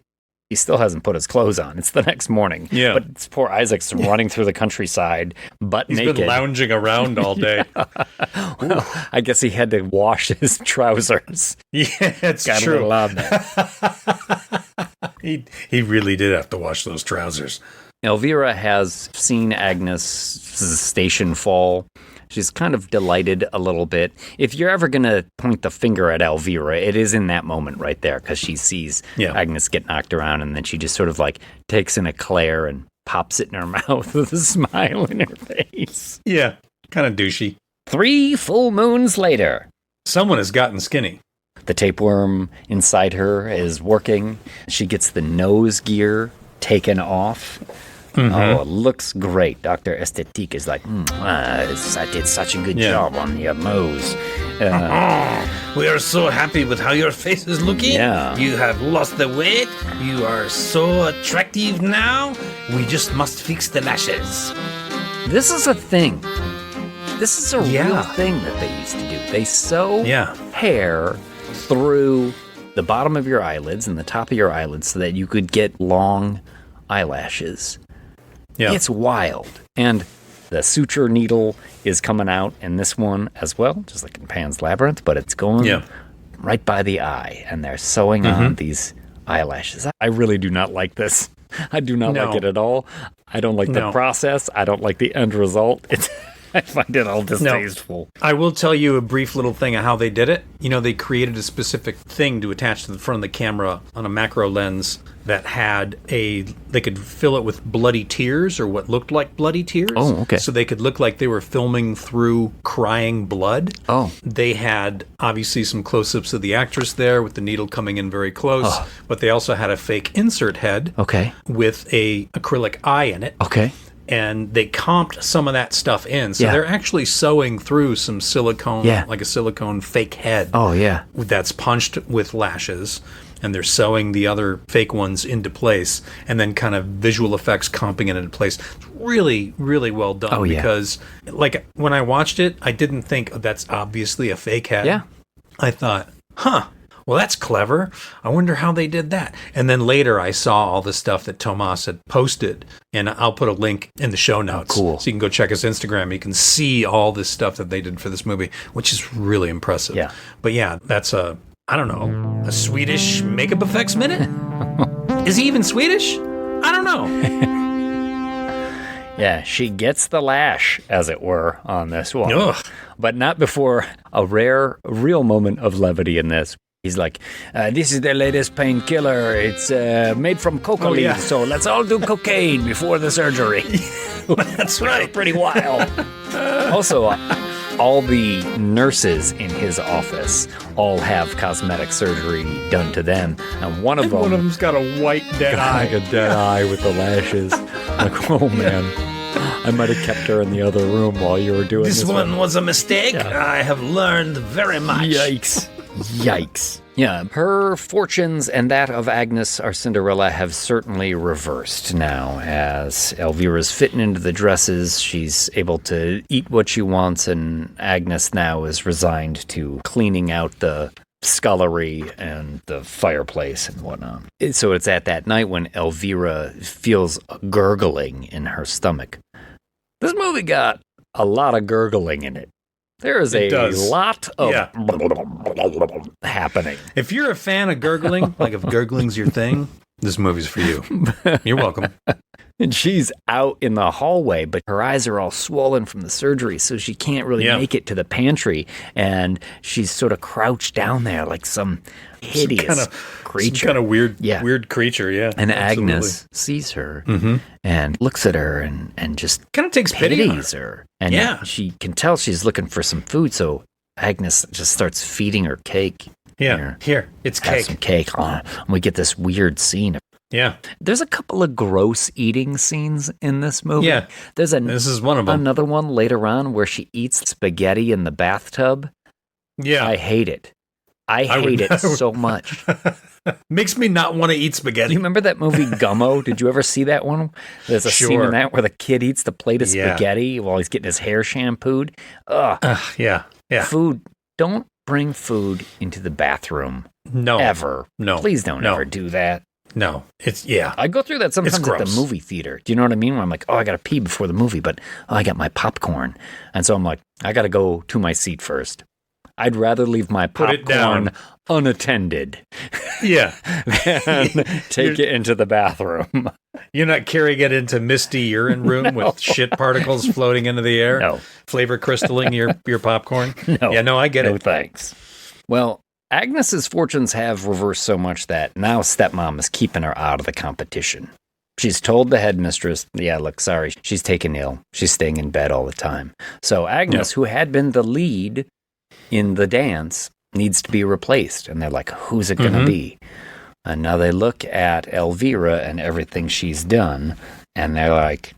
he still hasn't put his clothes on. It's the next morning. Yeah. But poor Isaac's running through the countryside, butt naked. He's been lounging around all day. Well, I guess he had to wash his trousers. Yeah, it's Got true. a little loud there. He really did have to wash those trousers. Elvira has seen Agnes' station fall. She's kind of delighted a little bit. If you're ever going to point the finger at Elvira, it is in that moment right there because she sees Agnes get knocked around and then she just sort of like takes an eclair and pops it in her mouth with a smile in her face. Yeah, kind of douchey. 3 full moons later. Someone has gotten skinny. The tapeworm inside her is working. She gets the nose gear taken off. Oh, it looks great. Dr. Esthétique is like, I did such a good job on your nose. We are so happy with how your face is looking. Yeah. You have lost the weight. You are so attractive now. We just must fix the lashes. This is a thing. This is a real thing that they used to do. They sew hair through the bottom of your eyelids and the top of your eyelids so that you could get long eyelashes. Yeah. It's wild. And the suture needle is coming out in this one as well, just like in Pan's Labyrinth, but it's going right by the eye, and they're sewing on these eyelashes. I really do not like this. I do not like it at all. I don't like the process. I don't like the end result. I find it all distasteful. I will tell you a brief little thing of how they did it. You know, they created a specific thing to attach to the front of the camera on a macro lens that had they could fill it with bloody tears or what looked like bloody tears. Oh, okay. So they could look like they were filming through crying blood. Oh. They had obviously some close-ups of the actress there with the needle coming in very close, but they also had a fake insert head with a acrylic eye in it. Okay. And they comped some of that stuff in. So they're actually sewing through some silicone, like a silicone fake head. Oh, yeah. That's punched with lashes. and they're sewing the other fake ones into place, and then kind of visual effects comping it into place. It's really, really well done. Oh, yeah. Because, like, when I watched it, I didn't think that's obviously a fake head. Yeah. I thought, well, that's clever. I wonder how they did that. And then later I saw all the stuff that Tomas had posted, and I'll put a link in the show notes. Cool. So you can go check his Instagram. You can see all this stuff that they did for this movie, which is really impressive. Yeah. But yeah, that's a Swedish makeup effects minute? Is he even Swedish? I don't know. Yeah, she gets the lash, as it were, on this one. Ugh. But not before a rare, real moment of levity in this. He's like, this is the latest painkiller. It's made from coca leaves, yeah. so let's all do cocaine before the surgery. That's right. Pretty wild. Also, all the nurses in his office all have cosmetic surgery done to them. And one of them's got a white dead eye. like a dead eye with the lashes. Like, oh man, I might have kept her in the other room while you were doing this. This one was a mistake. Yeah. I have learned very much. Yikes. Yikes. Yeah, her fortunes and that of Agnes, our Cinderella, have certainly reversed now. As Elvira's fitting into the dresses, she's able to eat what she wants, and Agnes now is resigned to cleaning out the scullery and the fireplace and whatnot. So it's at that night when Elvira feels a gurgling in her stomach. This movie got a lot of gurgling in it. There is a lot of happening. If you're a fan of gurgling, like if gurgling's your thing, this movie's for you. You're welcome. And she's out in the hallway, but her eyes are all swollen from the surgery, so she can't really make it to the pantry. And she's sort of crouched down there like some hideous creature. Some kind of weird creature, yeah. And absolutely. Agnes sees her and looks at her and just kind of takes pity on her. And she can tell she's looking for some food, so Agnes just starts feeding her cake. Here, it's Have cake. some cake. And we get this weird scene. Yeah. There's a couple of gross eating scenes in this movie. Yeah. This is one of them. Another one later on where she eats spaghetti in the bathtub. Yeah. I hate it. I hate it so much. Makes me not want to eat spaghetti. You remember that movie Gummo? Did you ever see that one? There's a scene in that where the kid eats the plate of spaghetti while he's getting his hair shampooed. Ugh. Yeah. Food. Don't bring food into the bathroom. No. Ever. No. Please don't ever do that. No. I go through that sometimes at the movie theater. Do you know what I mean? Where I'm like, I got to pee before the movie, but I got my popcorn. And so I'm like, I got to go to my seat first. I'd rather leave my popcorn unattended. Yeah. than take it into the bathroom. You're not carrying it into misty urine room with shit particles floating into the air? No. Flavor crystalling your popcorn? No. Yeah, no, I get it. No, thanks. Well, Agnes's fortunes have reversed so much that now stepmom is keeping her out of the competition. She's told the headmistress, look, sorry, she's taken ill. She's staying in bed all the time. So Agnes, who had been the lead in the dance, needs to be replaced. And they're like, who's it going to be? And now they look at Elvira and everything she's done, and they're like,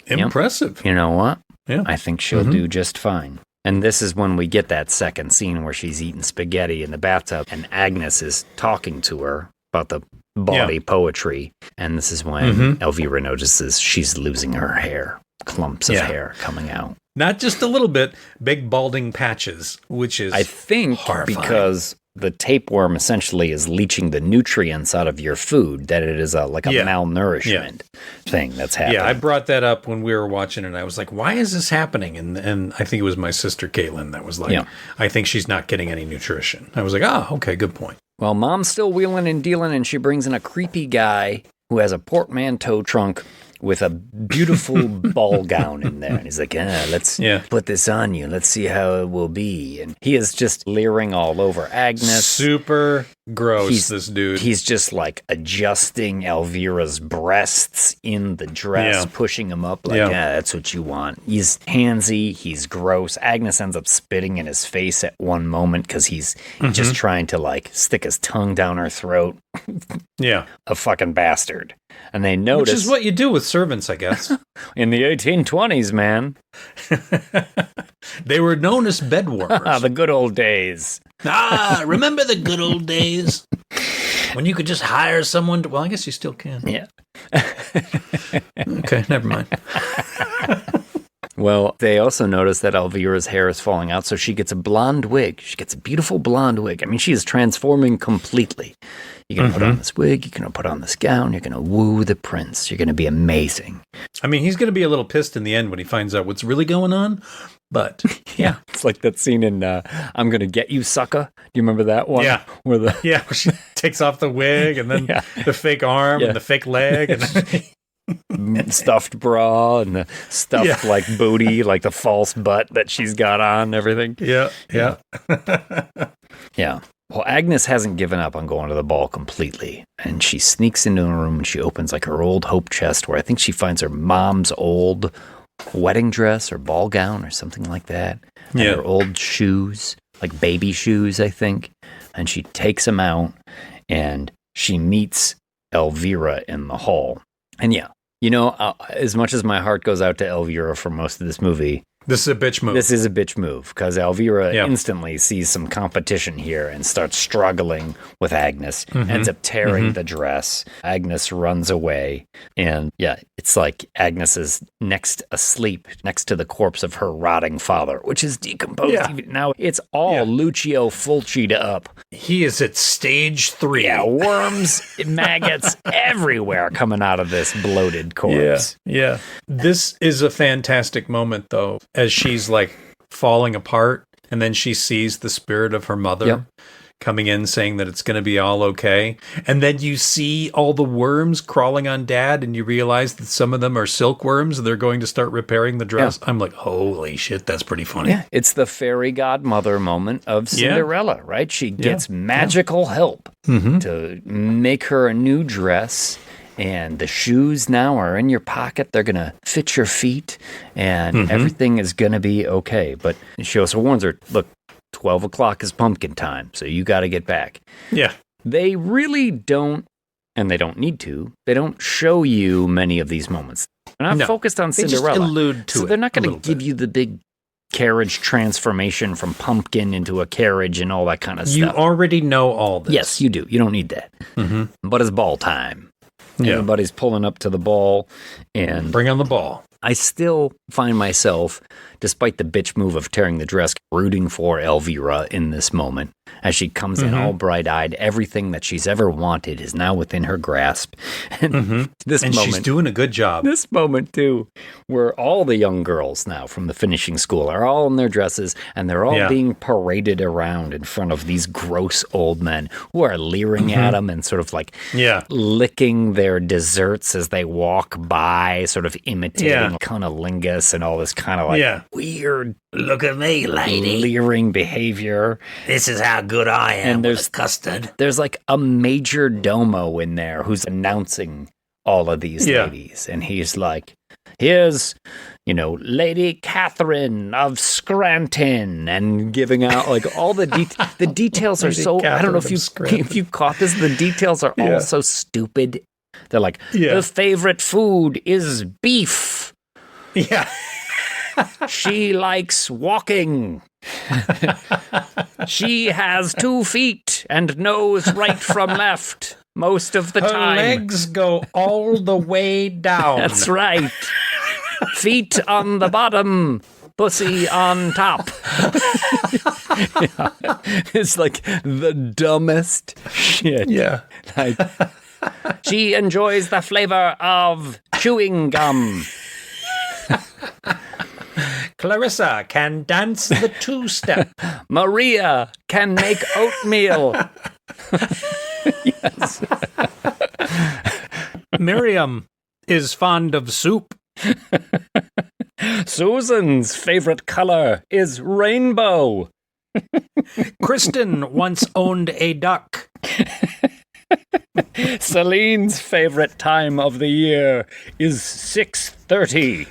Impressive. You know what? Yeah. I think she'll do just fine. And this is when we get that second scene where she's eating spaghetti in the bathtub, and Agnes is talking to her about the bawdy poetry. And this is when Elvira notices she's losing her hair. Clumps of hair coming out. Not just a little bit, big balding patches, which is I think horrifying. Because the tapeworm essentially is leaching the nutrients out of your food, that it is a malnourishment thing that's happening. Yeah, I brought that up when we were watching it, and I was like, why is this happening? And I think it was my sister Caitlin that was like, I think she's not getting any nutrition. I was like, okay, good point. Well, mom's still wheeling and dealing, and she brings in a creepy guy who has a portmanteau trunk with a beautiful ball gown in there. And he's like, let's put this on you. Let's see how it will be. And he is just leering all over Agnes. Super gross, this dude. He's just like adjusting Elvira's breasts in the dress, pushing them up like, that's what you want. He's handsy. He's gross. Agnes ends up spitting in his face at one moment because he's just trying to like stick his tongue down her throat. A fucking bastard. And they notice... Which is what you do with servants, I guess. In the 1820s, man. They were known as bed warmers. The good old days. Remember the good old days when you could just hire someone to... Well, I guess you still can. Yeah. Okay, never mind. Well, they also notice that Elvira's hair is falling out, so she gets a blonde wig. She gets a beautiful blonde wig. I mean, she is transforming completely. You're going to put on this wig. You're going to put on this gown. You're going to woo the prince. You're going to be amazing. I mean, he's going to be a little pissed in the end when he finds out what's really going on. But, yeah. It's like that scene in I'm Going to Get You, Sucker. Do you remember that one? Yeah. Where where she takes off the wig and then the fake arm and the fake leg. And stuffed bra and the stuffed like booty, like the false butt that she's got on and everything. Yeah. Yeah. Well, Agnes hasn't given up on going to the ball completely, and she sneaks into a room and she opens like her old hope chest where I think she finds her mom's old wedding dress or ball gown or something like that. And her old shoes, like baby shoes, I think. And she takes them out and she meets Elvira in the hall. And as much as my heart goes out to Elvira for most of this movie, this is a bitch move. This is a bitch move because Elvira instantly sees some competition here and starts struggling with Agnes, ends up tearing the dress. Agnes runs away. And it's like Agnes is asleep next to the corpse of her rotting father, which is decomposed. Even now it's all Lucio Fulci'd up. He is at stage 3. Yeah, worms, maggots everywhere coming out of this bloated corpse. Yeah. This is a fantastic moment, though, as she's like falling apart, and then she sees the spirit of her mother coming in saying that it's going to be all okay. And then you see all the worms crawling on Dad, and you realize that some of them are silkworms, and they're going to start repairing the dress. I'm like, holy shit, that's pretty funny. Yeah, it's the fairy godmother moment of Cinderella, right? She gets magical help to make her a new dress. And the shoes now are in your pocket. They're going to fit your feet, and everything is going to be okay. But she also warns her, look, 12 o'clock is pumpkin time, so you got to get back. Yeah. They really don't, and they don't need to, they don't show you many of these moments. They're not focused on Cinderella. They just allude to so it. They're not going to give you the big carriage transformation from pumpkin into a carriage and all that kind of stuff. You already know all this. Yes, you do. You don't need that. But it's ball time. Everybody's pulling up to the ball and bring on the ball. I still find myself, despite the bitch move of tearing the dress, rooting for Elvira in this moment as she comes in all bright-eyed. Everything that she's ever wanted is now within her grasp. And this moment, she's doing a good job. This moment, too, where all the young girls now from the finishing school are all in their dresses, and they're all being paraded around in front of these gross old men who are leering at them and sort of like licking their desserts as they walk by, sort of imitating cunnilingus and all this kind of like weird, look at me, lady, leering behavior. This is how good I am and with custard. There's like a major domo in there who's announcing all of these ladies. And he's like, here's, Lady Catherine of Scranton, and giving out like all the details are so, I don't know if you caught this, the details are all so stupid. They're like, the favorite food is beef. Yeah. She likes walking. She has 2 feet and knows right from left most of the time. Her legs go all the way down. That's right. Feet on the bottom, pussy on top. It's like the dumbest shit. Yeah. Like, she enjoys the flavor of chewing gum. Clarissa can dance the 2-step. Maria can make oatmeal. Yes. Miriam is fond of soup. Susan's favorite color is rainbow. Kristen once owned a duck. Celine's favorite time of the year is 6:30.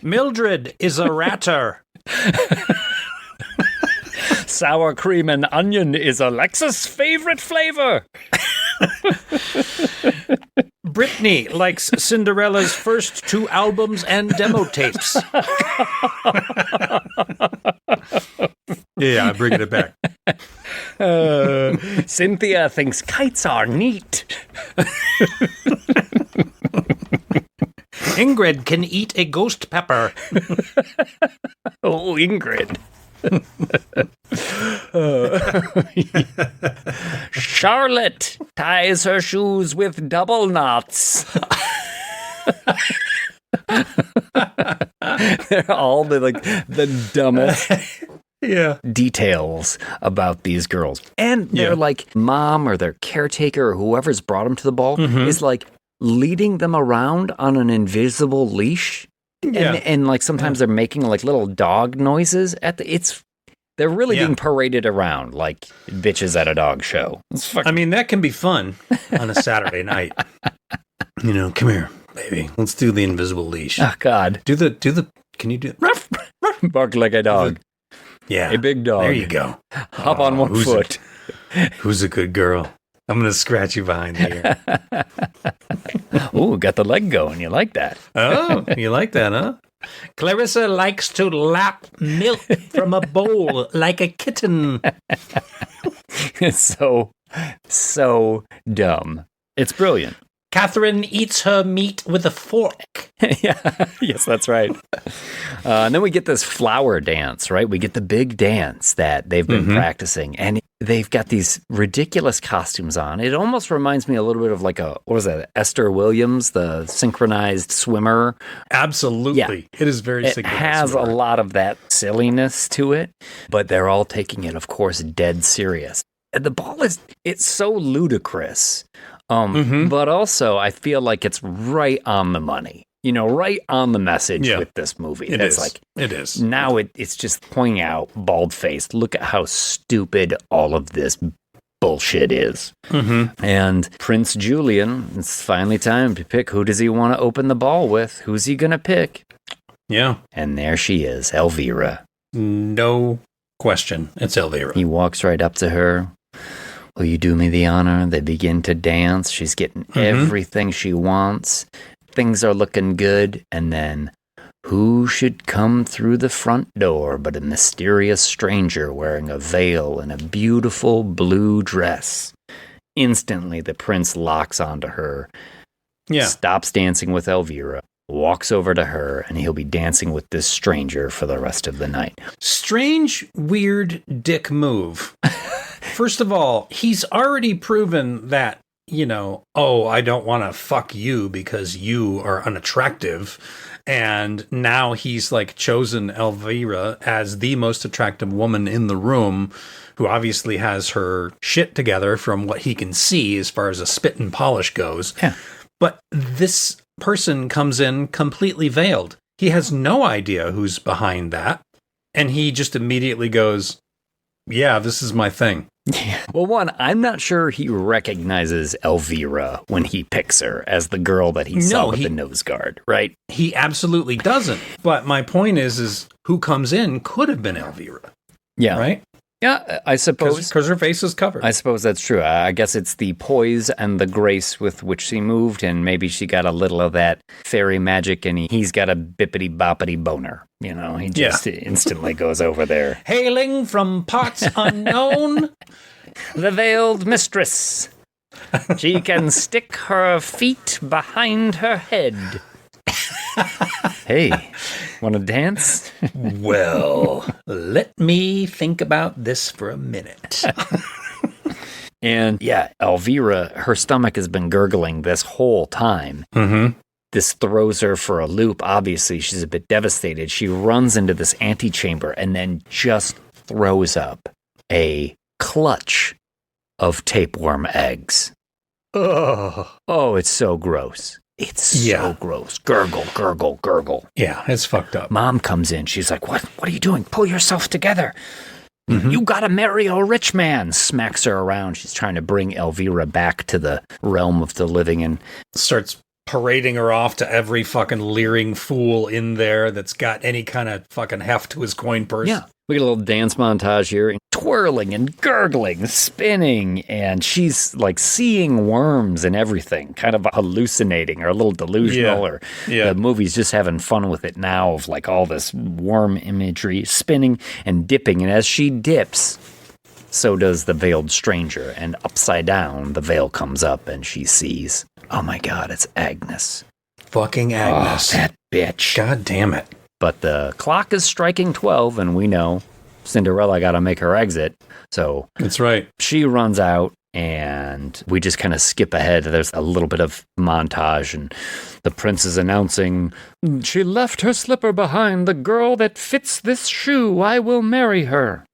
Mildred is a ratter. Sour cream and onion is Alexa's favorite flavor. Britney likes Cinderella's first 2 albums and demo tapes. Yeah, I'm bringing it back. Cynthia thinks kites are neat. Ingrid can eat a ghost pepper. Oh, Ingrid. Charlotte ties her shoes with double knots. They're all the dumbest details about these girls. And they're like mom or their caretaker or whoever's brought them to the ball is like leading them around on an invisible leash. And like sometimes they're making like little dog noises they're really being paraded around like bitches at a dog show. I mean, that can be fun on a Saturday night. You know, come here, baby. Let's do the invisible leash. Oh God. Can you do Bark like a dog. Yeah. A big dog. There you go. Hop on one foot. Who's a good girl? I'm going to scratch you behind the ear. Ooh, got the leg going. You like that? Oh, you like that, huh? Clarissa likes to lap milk from a bowl like a kitten. It's so dumb. It's brilliant. Catherine eats her meat with a fork. Yes, that's right. And then we get this flower dance, right? We get the big dance that they've been practicing. And they've got these ridiculous costumes on. It almost reminds me a little bit of like Esther Williams, the synchronized swimmer. Absolutely. Yeah. It is very synchronized. It has a lot of that silliness to it, but they're all taking it, of course, dead serious. The ball it's so ludicrous. But also I feel like it's right on the money, right on the message with this movie. It is. Now it's just pointing out bald-faced. Look at how stupid all of this bullshit is. And Prince Julian, it's finally time to pick who does he want to open the ball with? Who's he going to pick? Yeah. And there she is, Elvira. No question. It's Elvira. He walks right up to her. Will you do me the honor? They begin to dance. She's getting everything she wants. Things are looking good. And then, who should come through the front door but a mysterious stranger wearing a veil and a beautiful blue dress? Instantly, the prince locks onto her, stops dancing with Elvira, walks over to her, and he'll be dancing with this stranger for the rest of the night. Strange, weird dick move. First of all, he's already proven that, I don't want to fuck you because you are unattractive. And now he's like chosen Elvira as the most attractive woman in the room, who obviously has her shit together from what he can see as far as a spit and polish goes. Yeah. But this person comes in completely veiled. He has no idea who's behind that. And he just immediately goes, yeah, this is my thing. Yeah. Well, one, I'm not sure he recognizes Elvira when he picks her as the girl that he saw with the nose guard, right? He absolutely doesn't. But my point is who comes in could have been Elvira. Yeah. Right? Yeah, I suppose. Because her face is covered. I suppose that's true. I guess it's the poise and the grace with which she moved, and maybe she got a little of that fairy magic, and he's got a bippity-boppity boner. He just instantly goes over there. Hailing from parts unknown, the veiled mistress. She can stick her feet behind her head. Hey, want to dance? Well, let me think about this for a minute. And Elvira, her stomach has been gurgling this whole time. This throws her for a loop. Obviously, she's a bit devastated. She runs into this antechamber and then just throws up a clutch of tapeworm eggs. Oh, it's so gross. It's so gross. Gurgle, gurgle, gurgle. Yeah, it's fucked up. Mom comes in. She's like, What are you doing? Pull yourself together. You gotta marry a rich man. Smacks her around. She's trying to bring Elvira back to the realm of the living and starts parading her off to every fucking leering fool in there that's got any kind of fucking heft to his coin purse. Yeah. We get a little dance montage here, twirling and gurgling, spinning, and she's like seeing worms and everything, kind of hallucinating or a little delusional, or the movie's just having fun with it now of like all this worm imagery, spinning and dipping. And as she dips, so does the veiled stranger, and upside down, the veil comes up and she sees, oh my God, it's Agnes. Fucking Agnes. Oh, that bitch. God damn it. But the clock is striking 12, and we know Cinderella got to make her exit. So that's right. She runs out, and we just kind of skip ahead. There's a little bit of montage, and the prince is announcing, she left her slipper behind. The girl that fits this shoe, I will marry her.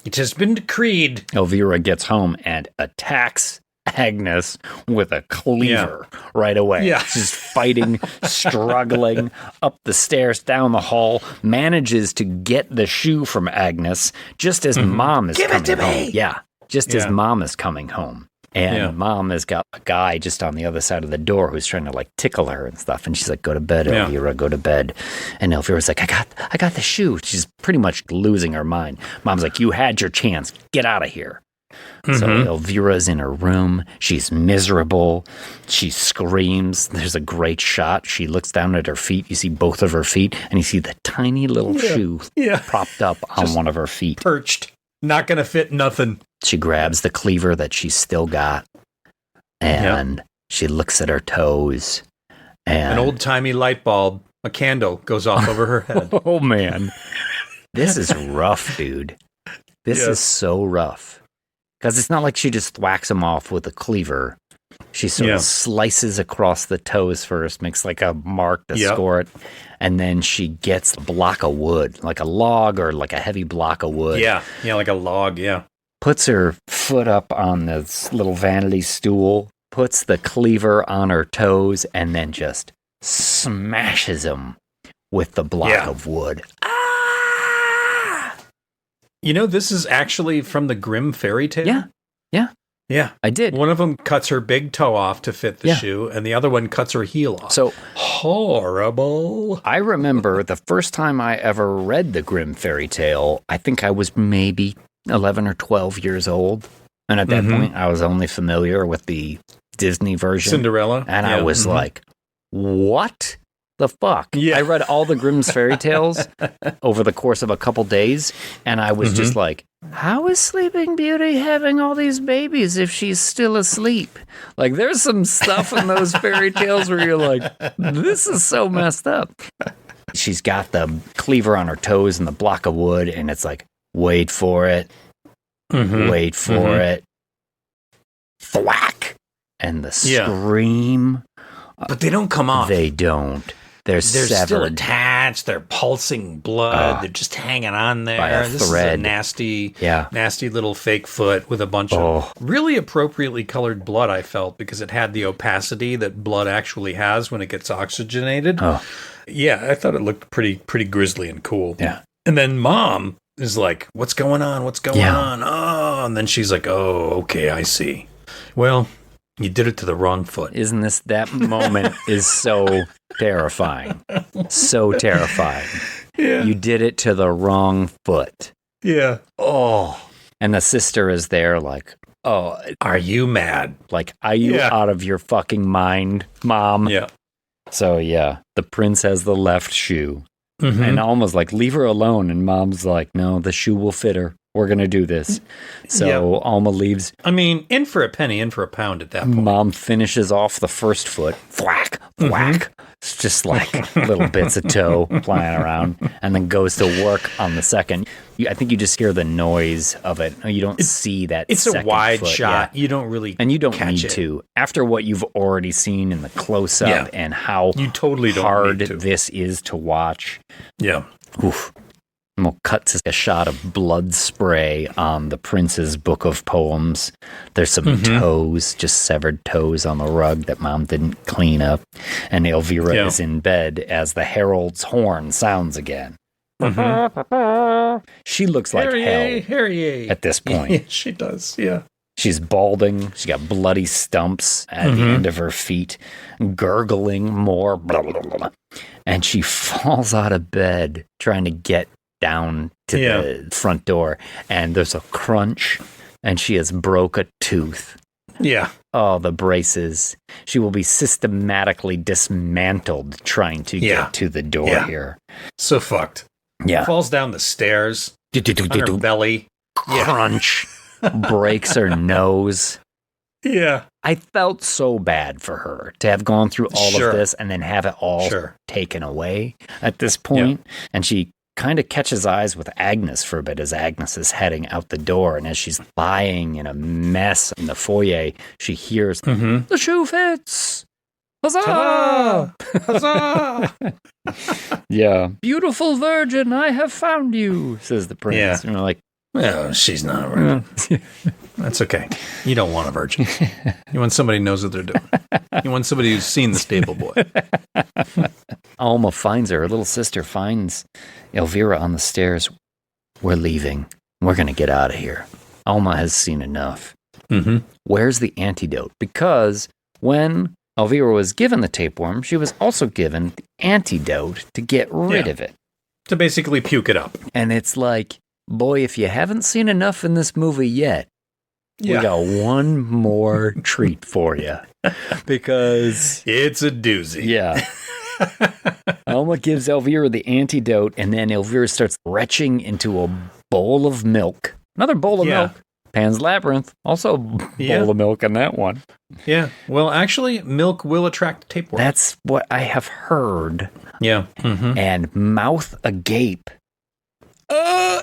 It has been decreed. Elvira gets home and attacks Agnes with a cleaver right away. Yeah. She's fighting, struggling up the stairs, down the hall, manages to get the shoe from Agnes just as mom is coming home. Yeah. Just as mom is coming home. And mom has got a guy just on the other side of the door who's trying to like tickle her and stuff. And she's like, go to bed, Elvira, go to bed. And Elvira's like, I got the shoe. She's pretty much losing her mind. Mom's like, you had your chance. Get out of here. So Elvira's in her room. She's miserable. She screams. There's a great shot. She looks down at her feet. You see both of her feet, and you see the tiny little shoe propped up on one of her feet. Perched. Not going to fit nothing. She grabs the cleaver that she's still got, and she looks at her toes. And an old-timey light bulb, a candle, goes off over her head. Oh, man. This is rough, dude. This is so rough. Because it's not like she just thwacks them off with a cleaver. She sort of slices across the toes first, makes like a mark to score it, and then she gets a block of wood, like a log or like a heavy block of wood. Yeah, like a log, Puts her foot up on this little vanity stool, puts the cleaver on her toes, and then just smashes them with the block of wood. You know, this is actually from the Grimm fairy tale? Yeah. I did. One of them cuts her big toe off to fit the shoe, and the other one cuts her heel off. So horrible. I remember the first time I ever read the Grimm fairy tale, I think I was maybe 11 or 12 years old. And at that point, I was only familiar with the Disney version. Cinderella. And I was like, what the fuck? Yeah. I read all the Grimm's fairy tales over the course of a couple days, and I was just like, how is Sleeping Beauty having all these babies if she's still asleep? Like, there's some stuff in those fairy tales where you're like, this is so messed up. She's got the cleaver on her toes and the block of wood, and it's like, wait for it. Wait for it. Thwack! And the scream. But they don't come off. They don't. They're severed. Still attached. They're pulsing blood. They're just hanging on there. By a this thread. Is a nasty little fake foot with a bunch of really appropriately colored blood, I felt, because it had the opacity that blood actually has when it gets oxygenated. Yeah, I thought it looked pretty grisly and cool. Yeah. And then mom is like, what's going on? What's going on? Oh, and then she's like, oh, okay, I see. Well, you did it to the wrong foot. Isn't this, that moment is so terrifying. So terrifying. Yeah. You did it to the wrong foot. Yeah. Oh. And the sister is there like, oh, are you mad? Like, are you out of your fucking mind, mom? Yeah. So, the prince has the left shoe. And almost like, leave her alone. And mom's like, no, the shoe will fit her. We're going to do this. So Alma leaves. I mean, in for a penny, in for a pound at that point. Mom finishes off the first foot. Thwack, thwack. It's just like little bits of toe flying around. And then goes to work on the second. I think you just hear the noise of it. You don't see that. It's a wide foot. shot. You don't really And you don't catch need to. After what you've already seen in the close-up and how you totally don't hard need to. this is to watch. Yeah. Oof. And we'll cut to a shot of blood spray on the prince's book of poems. There's some toes, just severed toes on the rug that mom didn't clean up. And Elvira is in bed as the herald's horn sounds again. She looks like hell Harry. at this point. Yeah, she does, yeah. She's balding. She's got bloody stumps at the end of her feet, gurgling more. Blah, blah, blah, blah. And she falls out of bed trying to get down to the front door. And there's a crunch, and she has broke a tooth. Yeah. Oh, the braces. She will be systematically dismantled trying to get to the door here. So fucked. Yeah. Falls down the stairs on her belly. Crunch. Breaks her nose. Yeah. I felt so bad for her to have gone through all of this and then have it all taken away at this point. And she kind of catches eyes with Agnes for a bit as Agnes is heading out the door. And as she's lying in a mess in the foyer, she hears, the shoe fits. Huzzah! Huzzah! Yeah. Beautiful virgin, I have found you, says the prince. Yeah. And we're like, well, she's not a virgin. That's okay. You don't want a virgin. You want somebody who knows what they're doing. You want somebody who's seen the stable boy. Alma finds her little sister finds Elvira on the stairs. We're leaving. We're going to get out of here. Alma has seen enough. Where's the antidote? Because when Elvira was given the tapeworm, she was also given the antidote to get rid of it. To basically puke it up. And it's like, boy, if you haven't seen enough in this movie yet, we got one more treat for you. Because it's a doozy. Yeah. Alma gives Elvira the antidote, and then Elvira starts retching into a bowl of milk. Another bowl of milk. Pan's Labyrinth, also a bowl of milk in that one. Yeah. Well, actually, milk will attract tapeworm. That's what I have heard. Yeah. And mouth agape.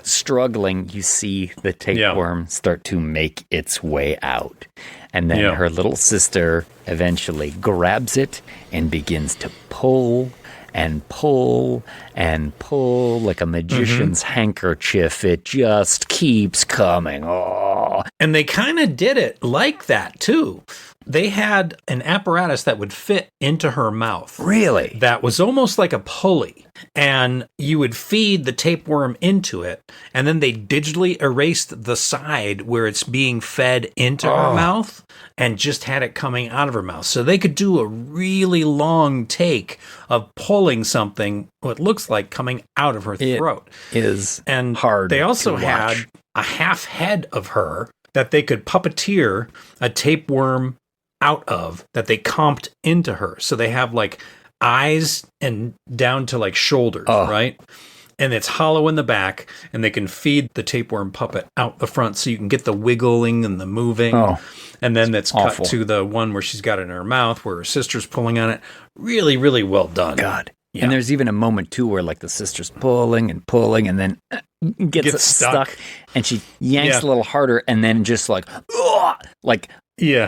Struggling, you see the tapeworm start to make its way out. And then her little sister eventually grabs it and begins to pull and pull and pull like a magician's handkerchief. It just keeps coming. Oh. And they kind of did it like that, too. They had an apparatus that would fit into her mouth. Really? That was almost like a pulley. And you would feed the tapeworm into it, and then they digitally erased the side where it's being fed into her mouth and just had it coming out of her mouth. So they could do a really long take of pulling something, what looks like coming out of her throat. It is and hard. They also to had watch. a half head of her that they could puppeteer a tapeworm out of, that they comped into her. So they have like eyes and down to like shoulders, right? And it's hollow in the back, and they can feed the tapeworm puppet out the front so you can get the wiggling and the moving. And then it's cut to the one where she's got it in her mouth, where her sister's pulling on it. Really, really well done. God. Yeah. And there's even a moment, too, where like the sister's pulling and pulling and then gets stuck. And she yanks a little harder and then just like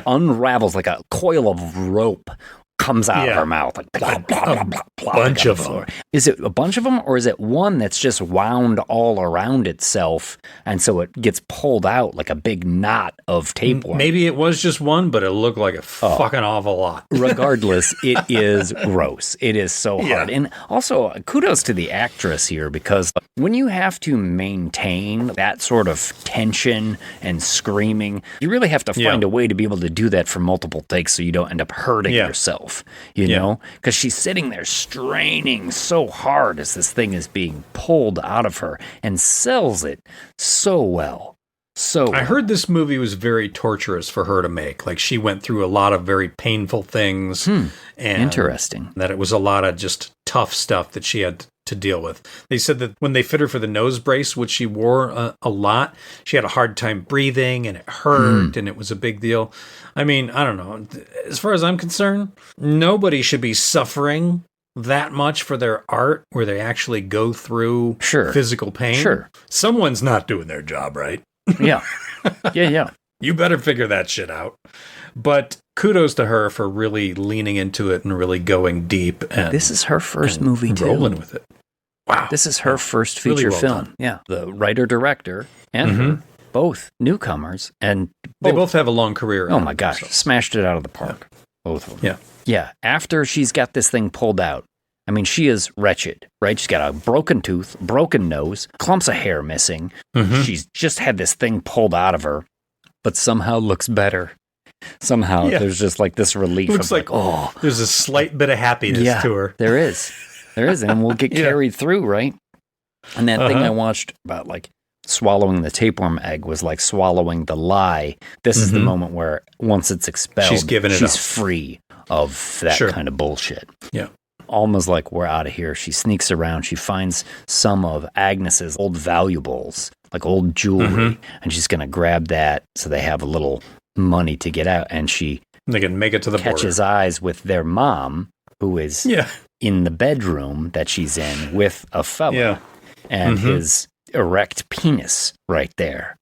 unravels like a coil of rope comes out of her mouth. Like blah, blah, blah, blah, blah, bunch of them. Is it a bunch of them, or is it one that's just wound all around itself, and so it gets pulled out like a big knot of tapeworm? Maybe it was just one, but it looked like a fucking awful lot. Regardless, it is gross. It is so hard. And also, kudos to the actress here, because when you have to maintain that sort of tension and screaming, you really have to find a way to be able to do that for multiple takes so you don't end up hurting yourself. You know, because she's sitting there straining so hard as this thing is being pulled out of her, and sells it so well. I heard this movie was very torturous for her to make. Like, she went through a lot of very painful things. And interesting. That it was a lot of just tough stuff that she had to deal with. They said that when they fit her for the nose brace, which she wore a lot, she had a hard time breathing, and it hurt, and it was a big deal. I mean, I don't know. As far as I'm concerned, nobody should be suffering that much for their art where they actually go through physical pain. Someone's not doing their job right. Yeah. You better figure that shit out. But kudos to her for really leaning into it and really going deep. And this is her first movie, too. Rolling with it. Wow. This is her first feature well film. done. Yeah. The writer-director and her, both newcomers. And they both have a long career. Oh, my gosh. Smashed it out of the park. Both of them. Yeah. After she's got this thing pulled out, I mean, she is wretched, right? She's got a broken tooth, broken nose, clumps of hair missing. She's just had this thing pulled out of her. but somehow looks better. Somehow there's just like this relief. Looks of oh, there's a slight bit of happiness to her. There is, and we'll get carried through, right? And that thing I watched about like swallowing the tapeworm egg was like swallowing the lie. This is the moment where once it's expelled, she's free of that kind of bullshit. Yeah. Almost like we're out of here. She sneaks around. She finds some of Agnes's old valuables, like old jewelry, and she's going to grab that so they have a little money to get out. And they can make it to the catches border. eyes with their mom, who is in the bedroom that she's in with a fella and his erect penis right there.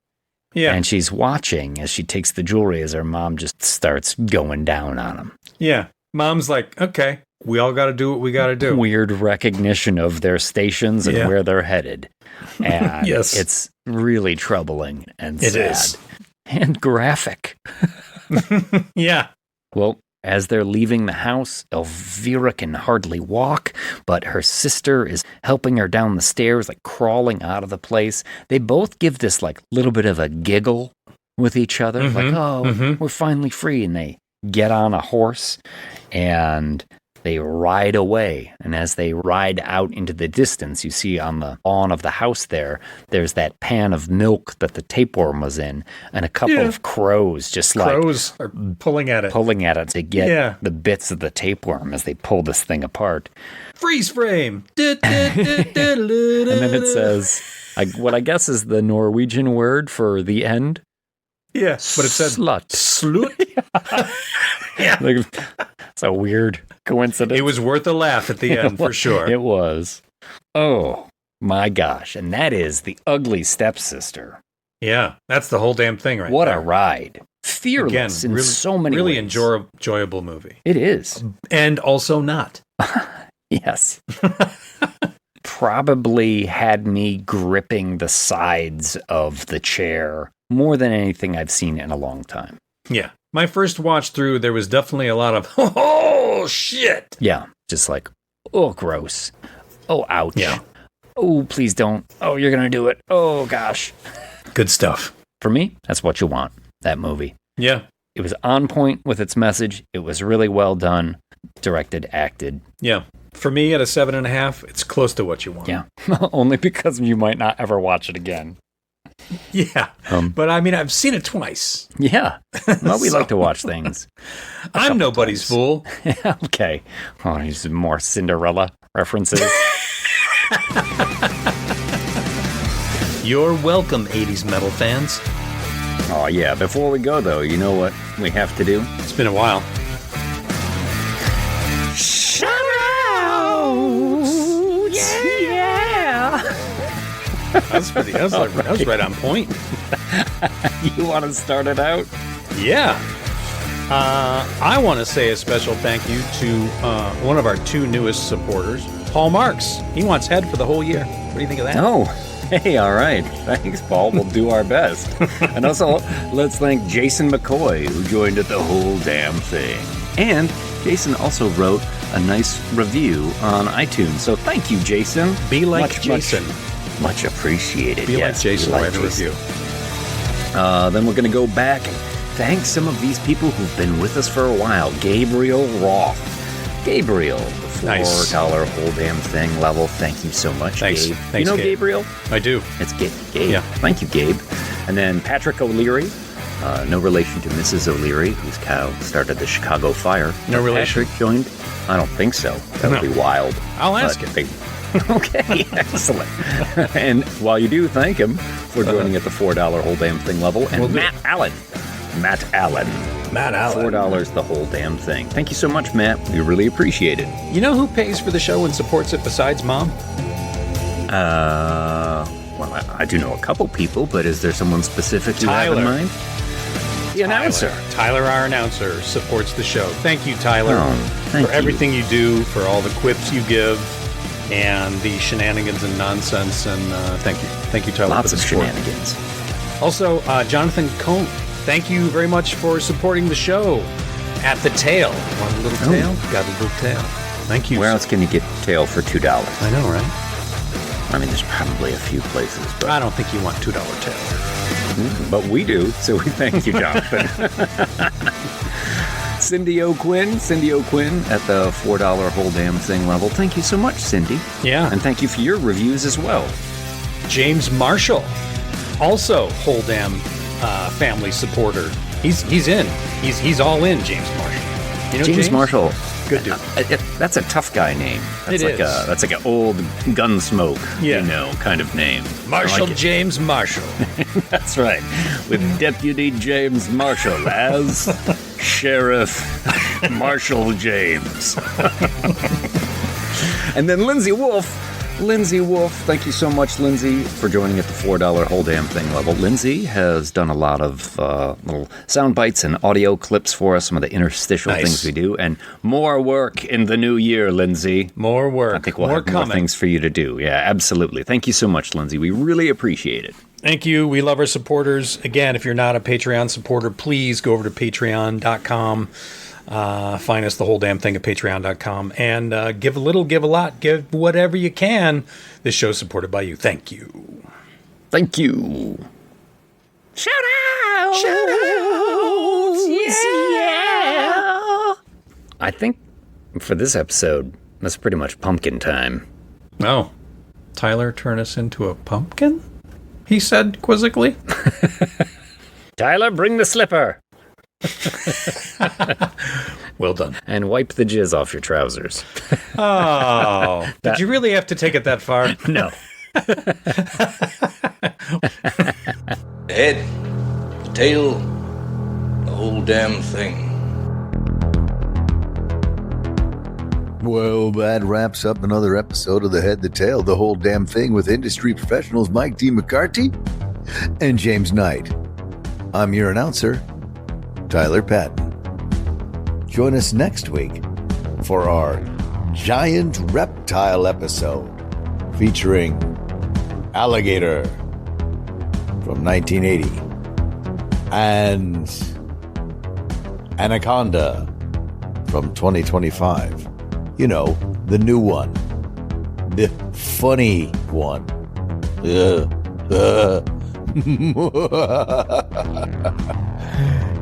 Yeah. And she's watching as she takes the jewelry as her mom just starts going down on him. Yeah. Mom's like, okay, we all got to do what we got to do. Weird recognition of their stations and where they're headed. And it's really troubling and sad. It is. And graphic. Yeah. Well, as they're leaving the house, Elvira can hardly walk, but her sister is helping her down the stairs, like crawling out of the place. They both give this like little bit of a giggle with each other, we're finally free. And they get on a horse and they ride away. And as they ride out into the distance, you see on the lawn of the house there's that pan of milk that the tapeworm was in, and a couple of crows are pulling at it to get the bits of the tapeworm as they pull this thing apart. Freeze frame. And then it says what I guess is the Norwegian word for the end. Yeah, but it said slut. Slut. Yeah. It's a weird coincidence. It was worth a laugh at the end, for sure. It was. Oh, my gosh. And that is the Ugly Stepsister. Yeah, that's the whole damn thing right What there. A ride. Fearless in so many ways. Really enjoyable movie. It is. And also not. Yes. Probably had me gripping the sides of the chair more than anything I've seen in a long time. Yeah. My first watch through, there was definitely a lot of, oh, shit. Yeah. Just like, oh, gross. Oh, ouch. Yeah. Oh, please don't. Oh, you're going to do it. Oh, gosh. Good stuff. For me, that's what you want, that movie. Yeah. It was on point with its message. It was really well done, directed, acted. Yeah. For me, at a 7.5, it's close to what you want. Yeah. Only because you might not ever watch it again. Yeah. But I mean, I've seen it twice. Yeah. Well, we like to watch things. I'm nobody's fool. Okay. Oh, here's some more Cinderella references. You're welcome, 80s metal fans. Oh, yeah. Before we go, though, you know what we have to do? It's been a while. Shout out! Yeah! That was right on point. You want to start it out? Yeah. I want to say a special thank you to one of our two newest supporters, Paul Marks. He wants head for the whole year. What do you think of that? Oh, hey, all right. Thanks, Paul. We'll do our best. And also, let's thank Jason McCoy, who joined at the whole damn thing. And Jason also wrote a nice review on iTunes. So thank you, Jason. Be like Jason. Much appreciated. Be like Jason. Write a review. Then we're going to go back and thank some of these people who've been with us for a while. Gabriel Roth. Gabriel, the $4 whole damn thing level. Thank you so much, Thanks. Gabe. Thanks, you know Gabe. Gabriel? I do. It's Gabe. Yeah. Thank you, Gabe. And then Patrick O'Leary. No relation to Mrs. O'Leary, whose cow started the Chicago Fire. No relation. Patrick joined? I don't think so. That would be wild. I'll ask him. Okay, excellent. And while you do, thank him for joining at the $4 whole damn thing level. And Matt Allen. $4 the whole damn thing. Thank you so much, Matt. We really appreciate it. You know who pays for the show and supports it besides Mom? Well, I do know a couple people, but is there someone specific you have in mind? The announcer. Tyler, our announcer, supports the show. Thank you, Tyler, thank for you. Everything you do, for all the quips you give, and the shenanigans and nonsense. And thank you. Thank you, Tyler, Lots for the of support. shenanigans. Also, Jonathan Cohn, thank you very much for supporting the show. At the tail. Want a little tail? Got a little tail. Thank you. Where else can you get tail for $2? I know, right? I mean, there's probably a few places, but I don't think you want $2 tail. But we do, so we thank you, Jonathan. Cindy O'Quinn at the $4 whole damn thing level. Thank you so much, Cindy. Yeah. And thank you for your reviews as well. James Marshall, also whole damn family supporter. He's in. He's all in, James Marshall. You know James Marshall. Good dude. That's a tough guy name. That's that's like an old Gunsmoke, kind of name. Marshall James Marshall. That's right. With Deputy James Marshall as Sheriff Marshall James. And then Lindsay Wolf, thank you so much, Lindsay, for joining at the $4 whole damn thing level. Lindsay has done a lot of little sound bites and audio clips for us, some of the interstitial things we do, and more work in the new year, Lindsay. More work. I think we'll have more things for you to do. Yeah, absolutely. Thank you so much, Lindsay. We really appreciate it. Thank you. We love our supporters. Again, if you're not a Patreon supporter, please go over to patreon.com. Find us the whole damn thing at patreon.com and give a little, give a lot, give whatever you can. This show's supported by you. Thank you. Thank you. Shout out! Shout out! Yeah! I think for this episode, that's pretty much pumpkin time. Oh. Tyler turn us into a pumpkin? He said quizzically. Tyler, bring the slipper. Well done. And wipe the jizz off your trousers. Oh. Did you really have to take it that far? No. The head, the tail, the whole damn thing. Well, that wraps up another episode of The Head, the Tail, the whole damn thing with industry professionals Mike D. McCarthy and James Knight. I'm your announcer, Tyler Patton. Join us next week for our giant reptile episode featuring Alligator from 1980 and Anaconda from 2025. You know, the new one. The funny one.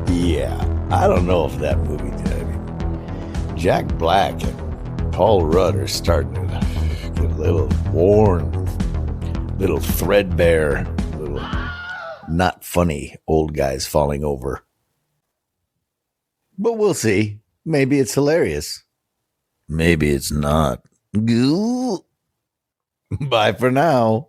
Yeah, I don't know if that movie did. I mean, Jack Black and Paul Rudd are starting to get a little worn, little threadbare, little not funny old guys falling over. But we'll see. Maybe it's hilarious. Maybe it's not. Bye for now.